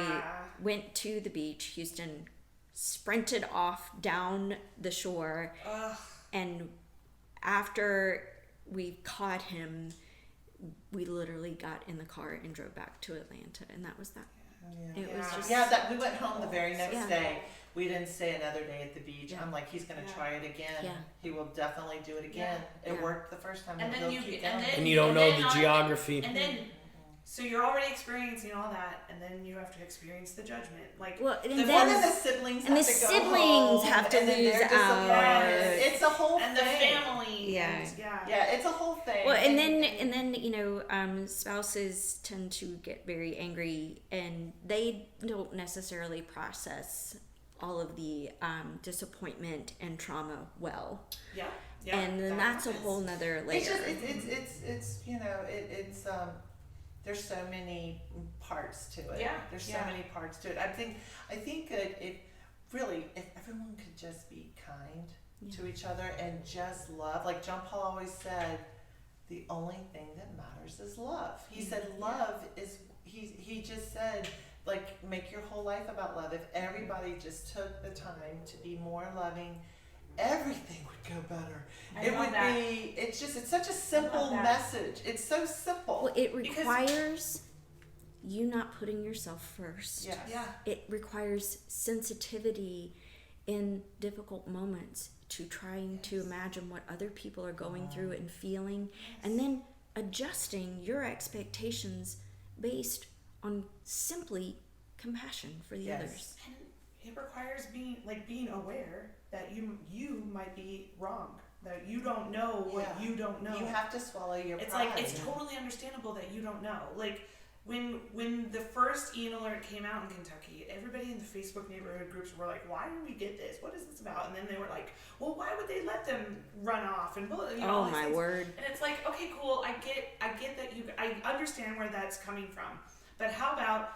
S1: We went to the beach. Houston sprinted off down the shore,
S3: Ugh.
S1: and after we caught him, we literally got in the car and drove back to Atlanta, and that was that.
S5: Yeah.
S1: It was just
S5: That we went home the very next
S1: Yeah.
S5: day. We didn't stay another day at the beach.
S1: Yeah.
S5: I'm like, he's gonna
S3: Yeah.
S5: try it again.
S1: Yeah.
S5: He will definitely do it again.
S1: Yeah.
S5: It
S1: Yeah.
S5: worked the first time.
S3: And then
S5: he'll
S3: you
S5: keep
S3: and
S5: going.
S3: then
S4: And you don't
S3: and
S4: know
S3: then
S4: the
S3: on-
S4: geography.
S3: And then so you're already experiencing all that, and then you have to experience the judgment. Like
S1: well, and
S3: the
S5: And
S1: then
S5: then the siblings
S1: and
S5: have
S1: the
S5: to go
S1: siblings
S5: home,
S1: have to
S5: and then
S1: lose
S5: they're disappointed.
S1: out.
S5: It's a whole
S3: and the
S5: thing.
S3: family.
S1: Yeah.
S3: And, yeah.
S5: Yeah, it's a whole thing.
S1: well, and then spouses tend to get very angry, and they don't necessarily process all of the disappointment and trauma well.
S3: Yeah. Yeah.
S1: And then
S5: that
S1: that's a
S5: happens.
S1: whole nother layer.
S5: It's just it's it's there's so many parts to it.
S3: Yeah,
S5: There's so
S3: yeah.
S5: many parts to it. I think that if everyone could just be kind to each other and just love, like John Paul always said, the only thing that matters is love. He said love is he just said, like, make your whole life about love. If everybody just took the time to be more loving, everything would go better. It's such a simple
S3: that.
S5: message. It's so simple.
S1: Well, it requires you not putting yourself first.
S5: Yes.
S3: Yeah.
S1: It requires sensitivity in difficult moments to trying to imagine what other people are going through and feeling, and then adjusting your expectations based on simply compassion for the
S5: Yes.
S1: others.
S3: And it requires being aware that you might be wrong, that you don't know what
S5: Yeah.
S3: you don't know.
S5: You have to swallow your
S3: It's
S5: pride.
S3: like it's totally understandable that you don't know. Like when the first Ian alert came out in Kentucky, everybody in the Facebook neighborhood groups were like, "Why did we get this? What is this about?" And then they were like, "Well, why would they let them run off?" And all
S1: Oh
S3: these
S1: my
S3: things.
S1: word.
S3: And it's like, okay, cool. I get that I understand where that's coming from, but how about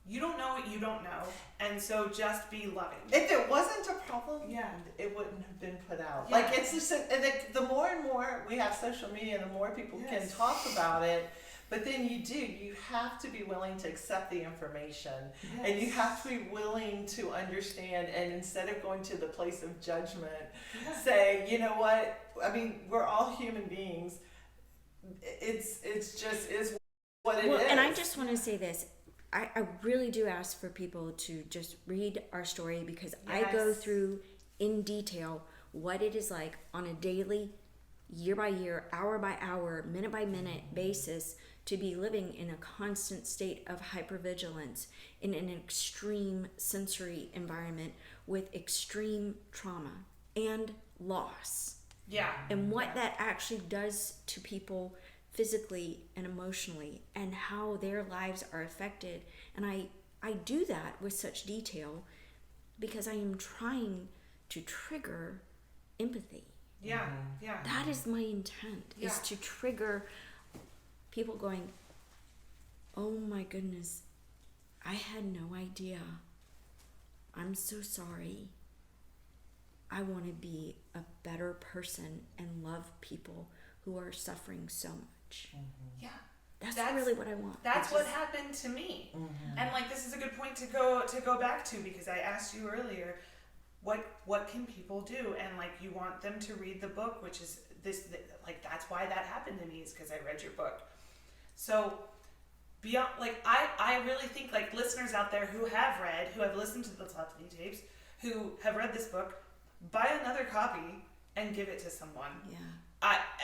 S3: you don't know what you don't know, and so just be loving.
S5: If it wasn't a problem,
S3: Yeah.
S5: it wouldn't have been put out.
S3: Yeah.
S5: Like, it's just, the more and more we have social media, the more people can
S3: Yes.
S5: talk about it. But then you have to be willing to accept the information, and you have to be willing to understand, and instead of going to the place of judgment, say, you know what, I mean, we're all human beings. It's just is what it is.
S1: And I just want to say this. I really do ask for people to just read our story, because I go
S3: Yes.
S1: through in detail what it is like on a daily, year by year, hour by hour, minute by minute basis to be living in a constant state of hypervigilance in an extreme sensory environment with extreme trauma and loss,
S3: Yeah.
S1: and what that actually does to people physically and emotionally, and how their lives are affected. And I do that with such detail because I am trying to trigger empathy.
S3: Yeah. Yeah.
S1: That is my intent, is
S3: Yeah.
S1: to trigger people going, oh my goodness, I had no idea. I'm so sorry. I want to be a better person and love people who are suffering so much.
S3: Yeah.
S1: That's
S3: That's-
S1: really what I want.
S3: That's what happened to me. And like this is a good point to go back to, because I asked you earlier, what can people do? And like you want them to read the book, which is like that's why that happened to me, is because I read your book. So beyond, like I really think, like, listeners out there who have listened to the Telepathy tapes, who have read this book, buy another copy and give it to someone.
S1: Yeah.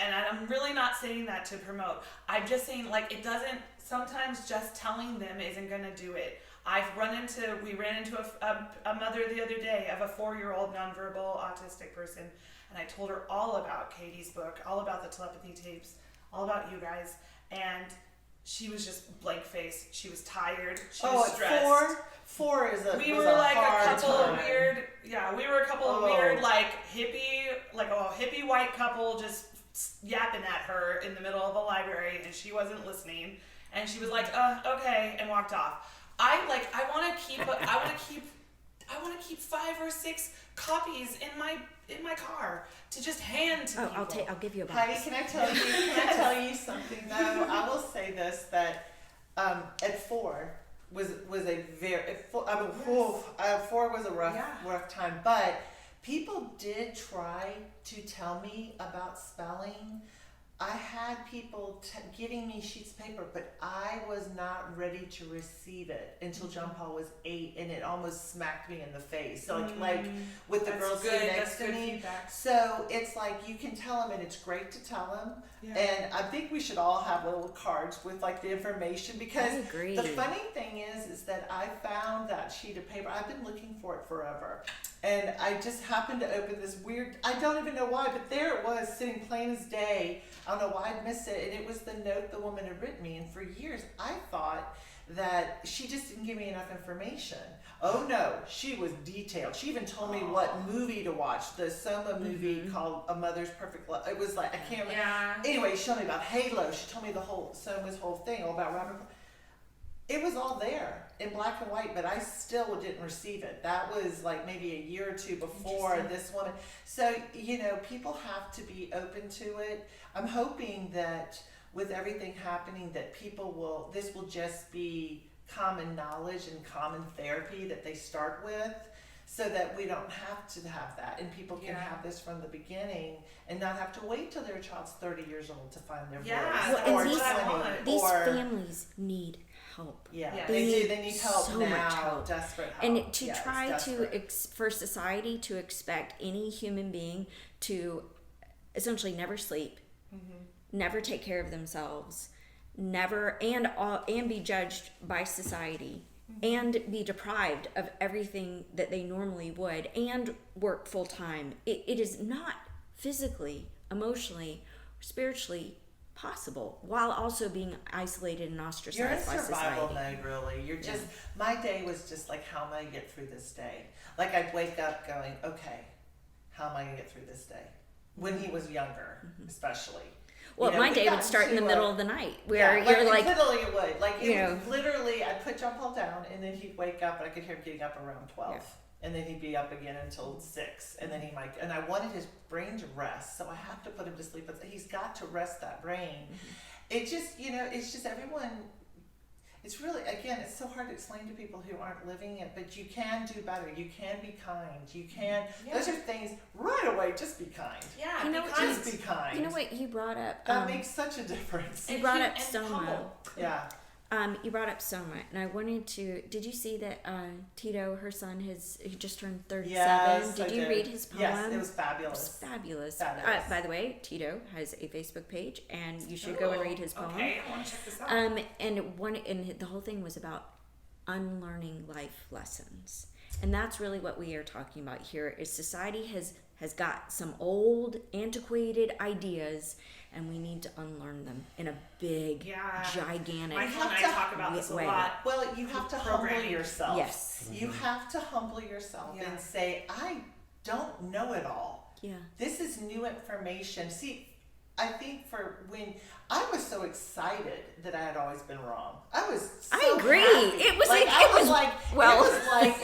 S3: And I'm really not saying that to promote. I'm just saying, like, it doesn't, sometimes just telling them isn't going to do it. We ran into a mother the other day of a 4-year-old nonverbal autistic person, and I told her all about Katie's book, all about the Telepathy tapes, all about you guys, and she was just blank face. She was tired. She
S5: Oh,
S3: was
S5: at
S3: stressed.
S5: four is a
S3: We
S5: was
S3: were
S5: a
S3: like a
S5: hard
S3: couple
S5: time.
S3: of weird, we were a couple of weird, like hippie white couple just yapping at her in the middle of a library, and she wasn't listening, and she was like, okay, and walked off. I want to keep 5 or 6 copies in my car to just hand to people.
S1: I'll give you a box.
S5: Heidi, can I tell you something though? I will say this, that at 4 was a very 4 was a rough time, but people did try to tell me about spelling. I had people giving me sheets of paper, but I was not ready to receive it until John Paul was 8, and it almost smacked me in the face. So like with the girls sitting next to me.
S3: Feedback.
S5: So it's like you can tell them, and it's great to tell them. Yeah. And I think we should all have little cards with like the information, because
S1: I agree.
S5: The funny thing is that I found that sheet of paper. I've been looking for it forever. And I just happened to open this weird, I don't even know why, but there it was sitting plain as day. I don't know why I'd missed it. And it was the note the woman had written me. And for years, I thought that she just didn't give me enough information. Oh no, she was detailed. She even told me what movie to watch. The Soma movie called A Mother's Perfect Love. It was like, I can't remember.
S3: Yeah.
S5: Anyway, she told me about Halo. She told me Soma's whole thing, all about Robert. It was all there in black and white, but I still didn't receive it. That was like maybe a year or 2 before this woman. So, people have to be open to it. I'm hoping that with everything happening that this will just be common knowledge and common therapy that they start with, so that we don't have to have that, and people can have this from the beginning and not have to wait till their child's 30 years old to find their voice.
S1: Well,
S5: Or
S1: and these families need help.
S5: Yeah,
S1: They need
S5: They need help
S1: so
S5: now,
S1: much help.
S5: desperate help.
S1: And to try for society to expect any human being to essentially never sleep, never take care of themselves, never and be judged by society, and be deprived of everything that they normally would, and work full time. It is not physically, emotionally, spiritually possible, while also being isolated and ostracized by society.
S5: You're in survival mode, really. You're just, my day was just like, how am I going to get through this day? Like I'd wake up going, okay, how am I going to get through this day? When he was younger, especially.
S1: Well, my day would start in the middle of the night, where you're like,
S5: literally it would. Like it was literally, I'd put John Paul down, and then he'd wake up, and I could hear him getting up around 12. Yeah. And then he'd be up again until 6, and then and I wanted his brain to rest, so I have to put him to sleep. But he's got to rest that brain. It just, it's just everyone. It's really, again, it's so hard to explain to people who aren't living it, but you can do better. You can be kind. You can. Those are things right away. Just be kind.
S3: Yeah,
S5: just be kind.
S1: You know what you brought up?
S5: That makes such a difference.
S1: You brought up Soma.
S5: Yeah.
S1: You brought up Soma, and I wanted to. Did you see that Tito, her son, he just turned 37?
S5: Yes,
S1: did you read his poem?
S5: Yes, it was fabulous.
S1: It was fabulous. By the way, Tito has a Facebook page, and you should go and read his poem.
S3: Okay, I want to check this out.
S1: And the whole thing was about unlearning life lessons, and that's really what we are talking about here. Is society has got some old, antiquated ideas, and we need to unlearn them in a big, gigantic way.
S3: Michael and I talk about this a lot.
S5: Well, you have to humble yourself.
S1: Yes.
S5: You have to humble yourself and say, I don't know it all.
S1: Yeah.
S5: This is new information. See, I think when I was so excited that I had always been wrong. I
S1: agree.
S5: Happy.
S1: It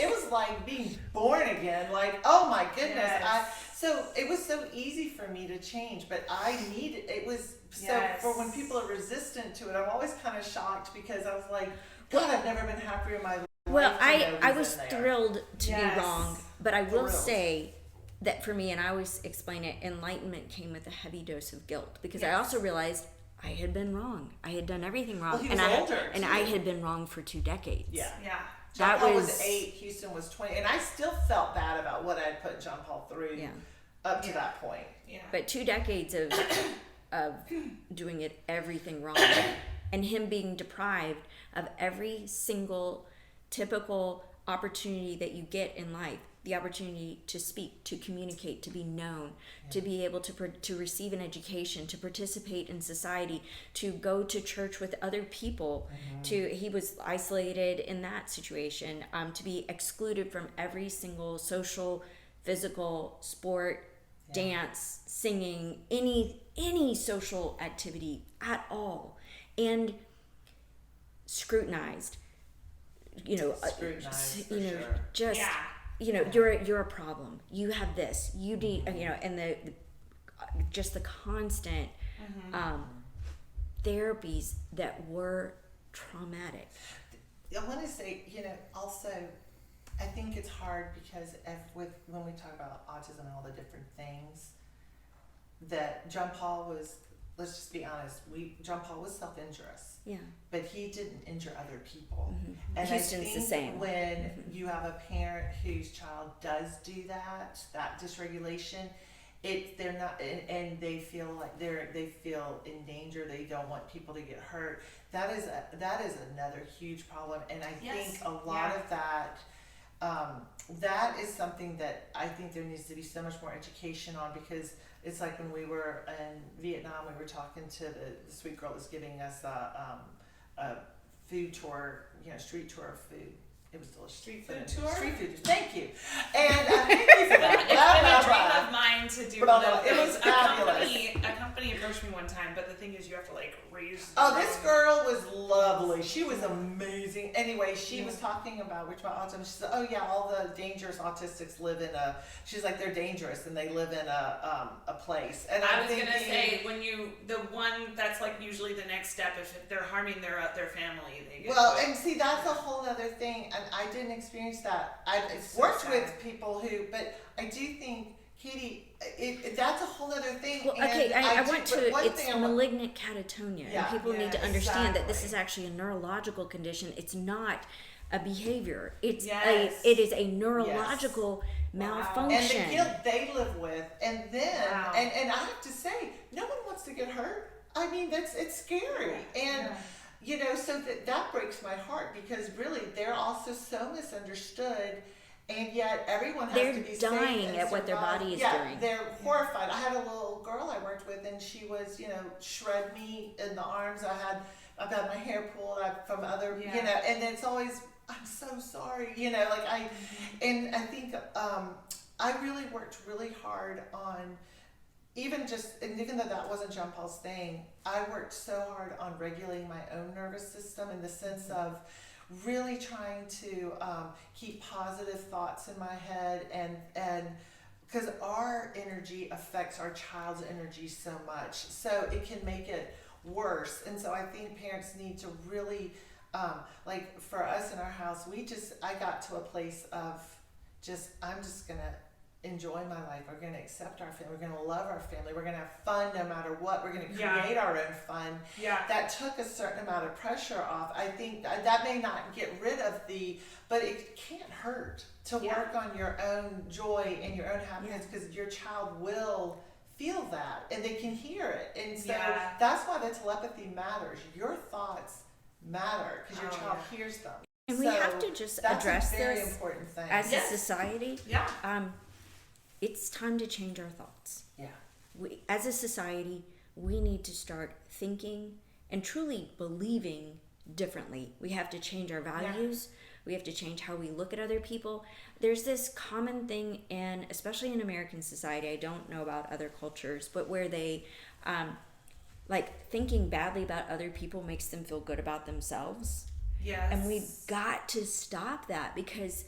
S5: was like being born again. Like, oh my goodness.
S3: Yes.
S5: So it was so easy for me to change, but for when people are resistant to it, I'm always kind of shocked, because I was like, God, I've never been happier in my life.
S1: Well, I was thrilled to be wrong, but I will say that for me, and I always explain it, enlightenment came with a heavy dose of guilt, because I also realized I had been wrong. I had done everything wrong.
S5: Well, he was older,
S1: and I had been wrong for 2 decades.
S5: Yeah.
S1: That
S5: John Paul was 8, Houston was 20, and I still felt bad about what I had put John Paul through up to that point. Yeah.
S1: But 2 decades of doing everything wrong, and him being deprived of every single typical opportunity that you get in life. the opportunity to speak, to communicate, to be known, to be able to receive an education, to participate in society, to go to church with other people. He was isolated in that situation, to be excluded from every single social, physical, sport, dance, singing, any social activity at all, and scrutinized.
S5: Scrutinized, for sure.
S1: Just you're a problem. You have this. You need and the just the constant therapies that were traumatic.
S5: I want to say, also, I think it's hard because when we talk about autism and all the different things, that John Paul was, let's just be honest, John Paul was self-injurious.
S1: Yeah.
S5: But he didn't injure other people. And
S1: Houston's
S5: I think
S1: the same.
S5: when you have a parent whose child does do that dysregulation, they're not, and they feel like they feel in danger. They don't want people to get hurt. That is another huge problem. And I think a lot of that, that is something that I think there needs to be so much more education on, because it's like when we were in Vietnam, we were talking to the sweet girl that's giving us a food tour, street tour of food. It was delicious.
S3: Street food tour?
S5: Street food. Thank you. And thank you for that.
S3: It's been a dream of mine to do one of
S5: It was
S3: those.
S5: fabulous.
S3: A company approached me one time, but the thing is you have to raise
S5: this girl was lovely. She was amazing. Anyway, she was talking about autism. She said, oh yeah, all the dangerous autistics live in she's like, they're dangerous and they live in a place. And
S3: I was gonna say, the one that's usually the next step, if they're harming their family, they get
S5: and see, that's a whole other thing, and I didn't experience that. I've worked with people but I do think, Katie, that's a whole other thing.
S1: Well, okay, it's malignant catatonia, and people need to understand that this is actually a neurological condition. It's not a behavior. It is a neurological malfunction.
S5: And the guilt they live with, and then, and I have to say, no one wants to get hurt. I mean, it's scary, and so that breaks my heart, because really they're also so misunderstood. And yet everyone has to be safe. They're
S1: dying at what their body is doing.
S5: They're horrified. I had a little girl I worked with, and she was, shred me in the arms. I've had my hair pulled out from other, and then it's always, I'm so sorry, and I think I really worked really hard on, even though that wasn't John Paul's thing, I worked so hard on regulating my own nervous system, in the sense of really trying to keep positive thoughts in my head, and because our energy affects our child's energy so much, so it can make it worse. And so I think parents need to really, for us in our house, I got to a place of I'm just gonna enjoy my life. We're going to accept our family. We're going to love our family. We're going to have fun no matter what. We're going to create our own fun. Yeah. That took a certain amount of pressure off. I think that may not get rid of but it can't hurt to work on your own joy and your own happiness, because your child will feel that and they can hear it. And so that's why the telepathy matters. Your thoughts matter because your child hears them.
S1: And we have to just address
S5: a very
S1: this
S5: important thing.
S1: as a society.
S3: Yeah.
S1: It's time to change our thoughts.
S5: Yeah.
S1: As a society, we need to start thinking and truly believing differently. We have to change our values. We have to change how we look at other people. There's this common thing, especially in American society, I don't know about other cultures, but where they, thinking badly about other people makes them feel good about themselves.
S3: Yes.
S1: And we've got to stop that, because,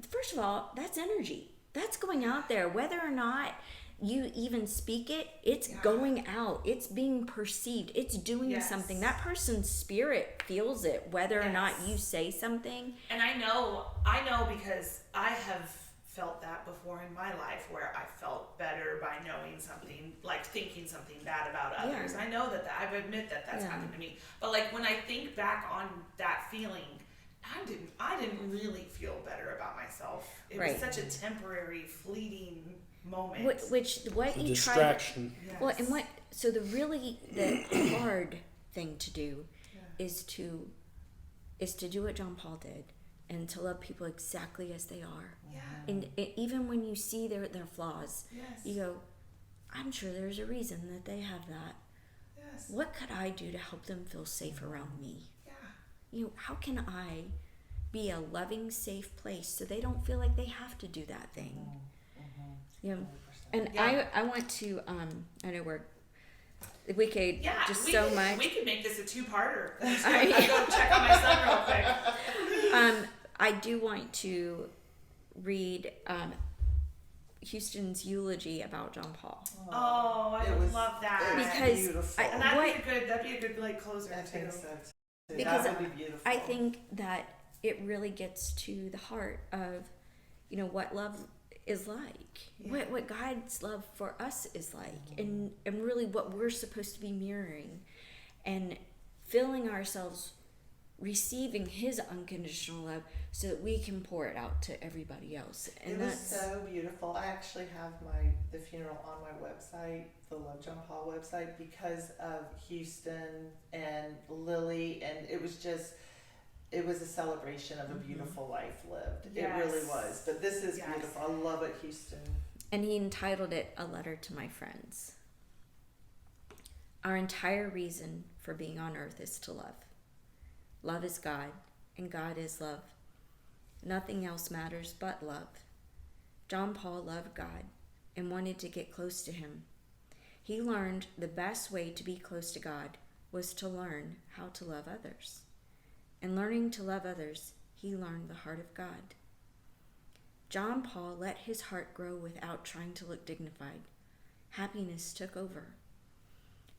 S1: first of all, that's energy. That's going out there. Whether or not you even speak it, it's going out. It's being perceived. It's doing something. That person's spirit feels it, whether or not you say something.
S3: And I know because I have felt that before in my life, where I felt better by knowing something, thinking something bad about others. I know that I admit that that's happened to me. But when I think back on that feeling, I didn't really feel better about myself. It was such a temporary, fleeting moment.
S1: What you
S4: distraction.
S1: Well, and the hard thing to do is to do what John Paul did, and to love people exactly as they are.
S3: Yeah.
S1: And even when you see their flaws,
S3: Yes.
S1: you go, I'm sure there's a reason that they have that.
S3: Yes.
S1: What could I do to help them feel safe around me?
S3: Yeah.
S1: You know, how can I be a loving, safe place so they don't feel like they have to do that thing? You know, and
S3: Yeah.
S1: I want to, I know we could
S3: Yeah.
S1: just
S3: we
S1: so
S3: could,
S1: much.
S3: We could make this a two-parter. I'm just gonna go check on my son real quick.
S1: I do want to read Houston's eulogy about John Paul.
S3: Oh, I would love that.
S1: Because
S5: beautiful.
S3: and that'd be a good like closer
S5: I
S3: too.
S5: think so too.
S1: Because
S5: that would be beautiful.
S1: I think that it really gets to the heart of, you know, what love is like, what God's love for us is like, and really what we're supposed to be mirroring, and filling ourselves, receiving His unconditional love, so that we can pour it out to everybody else. And
S5: it was
S1: that's
S5: so beautiful. I actually have the funeral on my website, the Love John Paul website, because of Houston and Lily, and it was a celebration of a beautiful life lived.
S3: Yes.
S5: It really was. But this is
S3: Yes.
S5: beautiful. I love it, Houston.
S1: And he entitled it A Letter to My Friends. Our entire reason for being on earth is to love. Love is God, and God is love. Nothing else matters but love. John Paul loved God and wanted to get close to Him. He learned the best way to be close to God was to learn how to love others. In learning to love others, he learned the heart of God. John Paul let his heart grow without trying to look dignified. Happiness took over.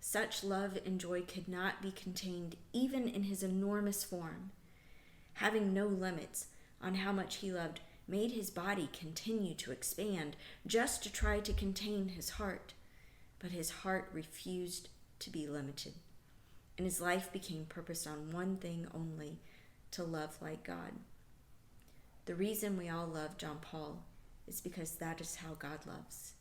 S1: Such love and joy could not be contained even in his enormous form. Having no limits on how much he loved made his body continue to expand just to try to contain his heart. But his heart refused to be limited, and his life became purposed on one thing only: to love like God. The reason we all love John Paul is because that is how God loves.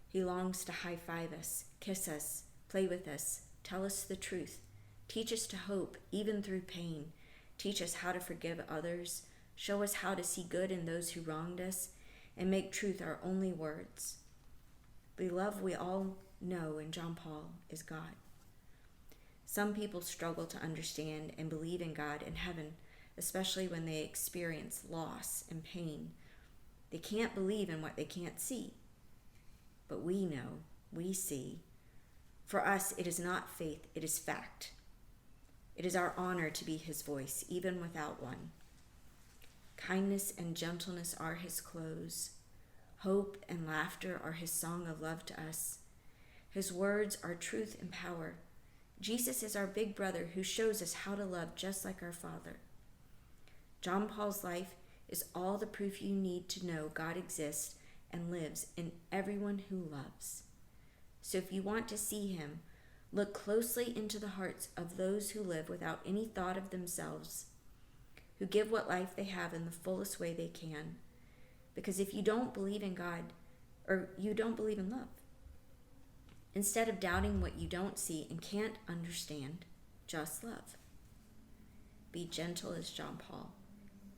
S1: He longs to high-five us, kiss us, play with us, tell us the truth, teach us to hope even through pain, teach us how to forgive others, show us how to see good in those who wronged us, and make truth our only words. The love we all know in John Paul is God. Some people struggle to understand and believe in God and heaven, especially when they experience loss and pain. They can't believe in what they can't see. But we know, we see. For us, it is not faith, it is fact. It is our honor to be His voice, even without one. Kindness and gentleness are His clothes. Hope and laughter are His song of love to us. His words are truth and power. Jesus is our big brother who shows us how to love just like our Father. John Paul's life is all the proof you need to know God exists and lives in everyone who loves. So if you want to see Him, look closely into the hearts of those who live without any thought of themselves, who give what life they have in the fullest way they can. Because if you don't believe in God, or you don't believe in love, instead of doubting what you don't see and can't understand, just love. Be gentle as John Paul.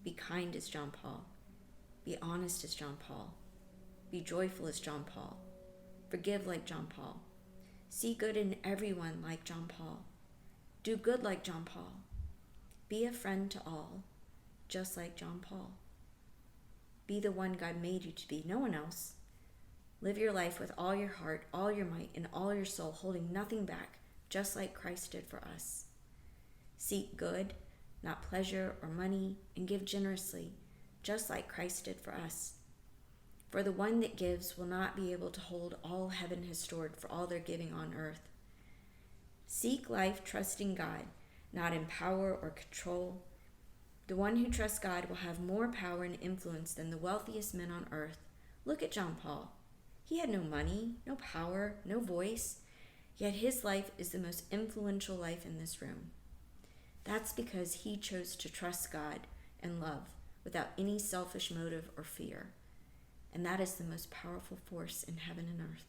S1: Be kind as John Paul. Be honest as John Paul. Be joyful as John Paul. Forgive like John Paul. See good in everyone like John Paul. Do good like John Paul. Be a friend to all, just like John Paul. Be the one God made you to be, no one else. Live your life with all your heart, all your might, and all your soul, holding nothing back, just like Christ did for us. Seek good, not pleasure or money, and give generously, just like Christ did for us. For the one that gives will not be able to hold all heaven has stored for all their giving on earth. Seek life trusting God, not in power or control. The one who trusts God will have more power and influence than the wealthiest men on earth. Look at John Paul. He had no money, no power, no voice, yet his life is the most influential life in this room. That's because he chose to trust God and love without any selfish motive or fear. And that is the most powerful force in heaven and earth.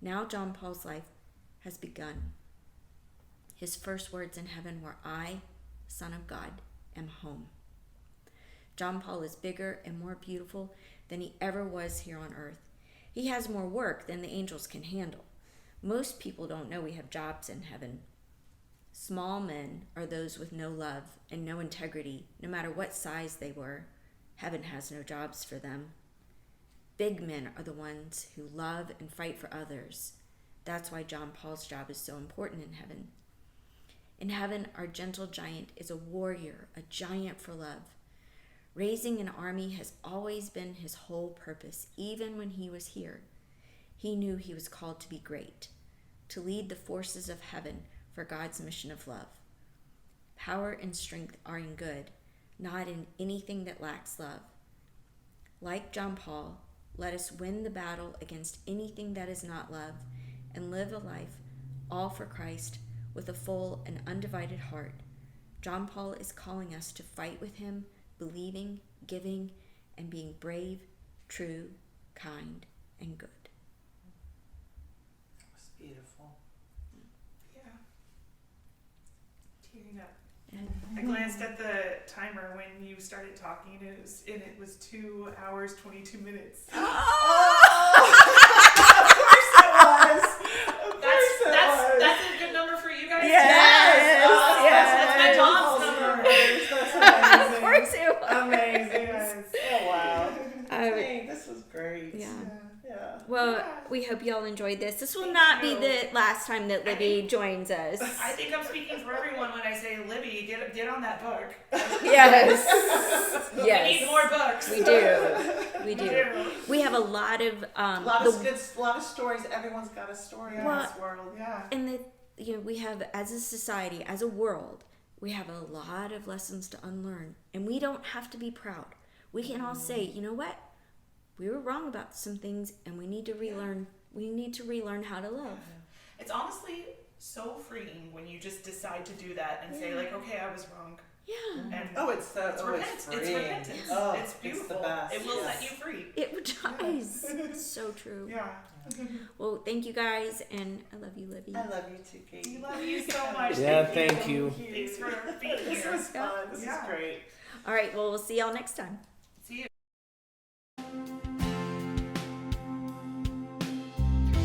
S1: Now John Paul's life has begun. His first words in heaven were, I, Son of God, am home. John Paul is bigger and more beautiful than he ever was here on earth. He has more work than the angels can handle. Most people don't know we have jobs in heaven. Small men are those with no love and no integrity, no matter what size they were. Heaven has no jobs for them. Big men are the ones who love and fight for others. That's why John Paul's job is so important in heaven. In heaven, our gentle giant is a warrior, a giant for love. Raising an army has always been his whole purpose, even when he was here. He knew he was called to be great, to lead the forces of heaven for God's mission of love. Power and strength are in good, not in anything that lacks love. Like John Paul, let us win the battle against anything that is not love and live a life all for Christ with a full and undivided heart. John Paul is calling us to fight with him, believing, giving, and being brave, true, kind, and good.
S5: That was beautiful.
S3: Yeah. Tearing up. I glanced at the timer when you started talking, and it was 2 hours 22 minutes.
S5: Of course it was.
S3: That's a good number for you guys.
S1: Yes.
S3: That's my mom's number.
S5: That's amazing.
S1: Of course it was.
S5: Amazing. Oh wow.
S1: I would-
S5: Dang, this was great.
S1: Yeah.
S5: Yeah.
S1: Well, we hope you all enjoyed this. This will not be the last time that Libby joins us.
S3: I think I'm speaking for everyone when I say, Libby, get on that book.
S1: Yes.
S3: We
S1: Yes.
S3: need more books.
S1: We do. We do. We have a lot of
S5: A lot of stories. Everyone's got a story in
S1: Well,
S5: this world. Yeah.
S1: and we have, as a society, as a world, we have a lot of lessons to unlearn, and we don't have to be proud. We can all say, you know what? We were wrong about some things, and we need to relearn. We need to relearn how to love.
S3: It's honestly so freeing when you just decide to do that and say, like, okay, I was wrong.
S1: Yeah.
S3: And
S5: It's freeing.
S3: repentance.
S5: Oh,
S3: It's beautiful.
S5: It's the best.
S3: It will
S5: Yes.
S3: set you free.
S1: It does. It's so true.
S3: Yeah.
S1: Well, thank you guys, and I love you, Libby.
S5: I love you too, Katie.
S3: We love you so much.
S4: Yeah, thank you.
S3: Thanks for being
S5: This
S3: here.
S5: was fun. This is great.
S1: All right, well, we'll see y'all next time.
S3: See you.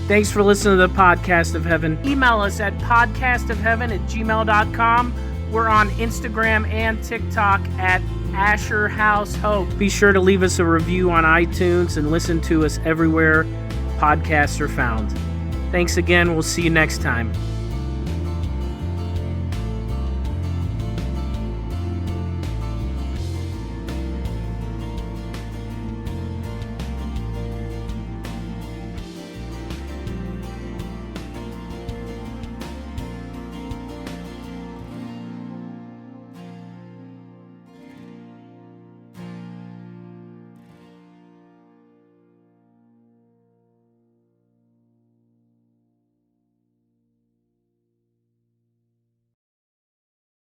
S4: Thanks for listening to the Podcast of Heaven. Email us at podcastofheaven@gmail.com. We're on Instagram and TikTok at Asher House Hope. Be sure to leave us a review on iTunes and listen to us everywhere podcasts are found. Thanks again. We'll see you next time.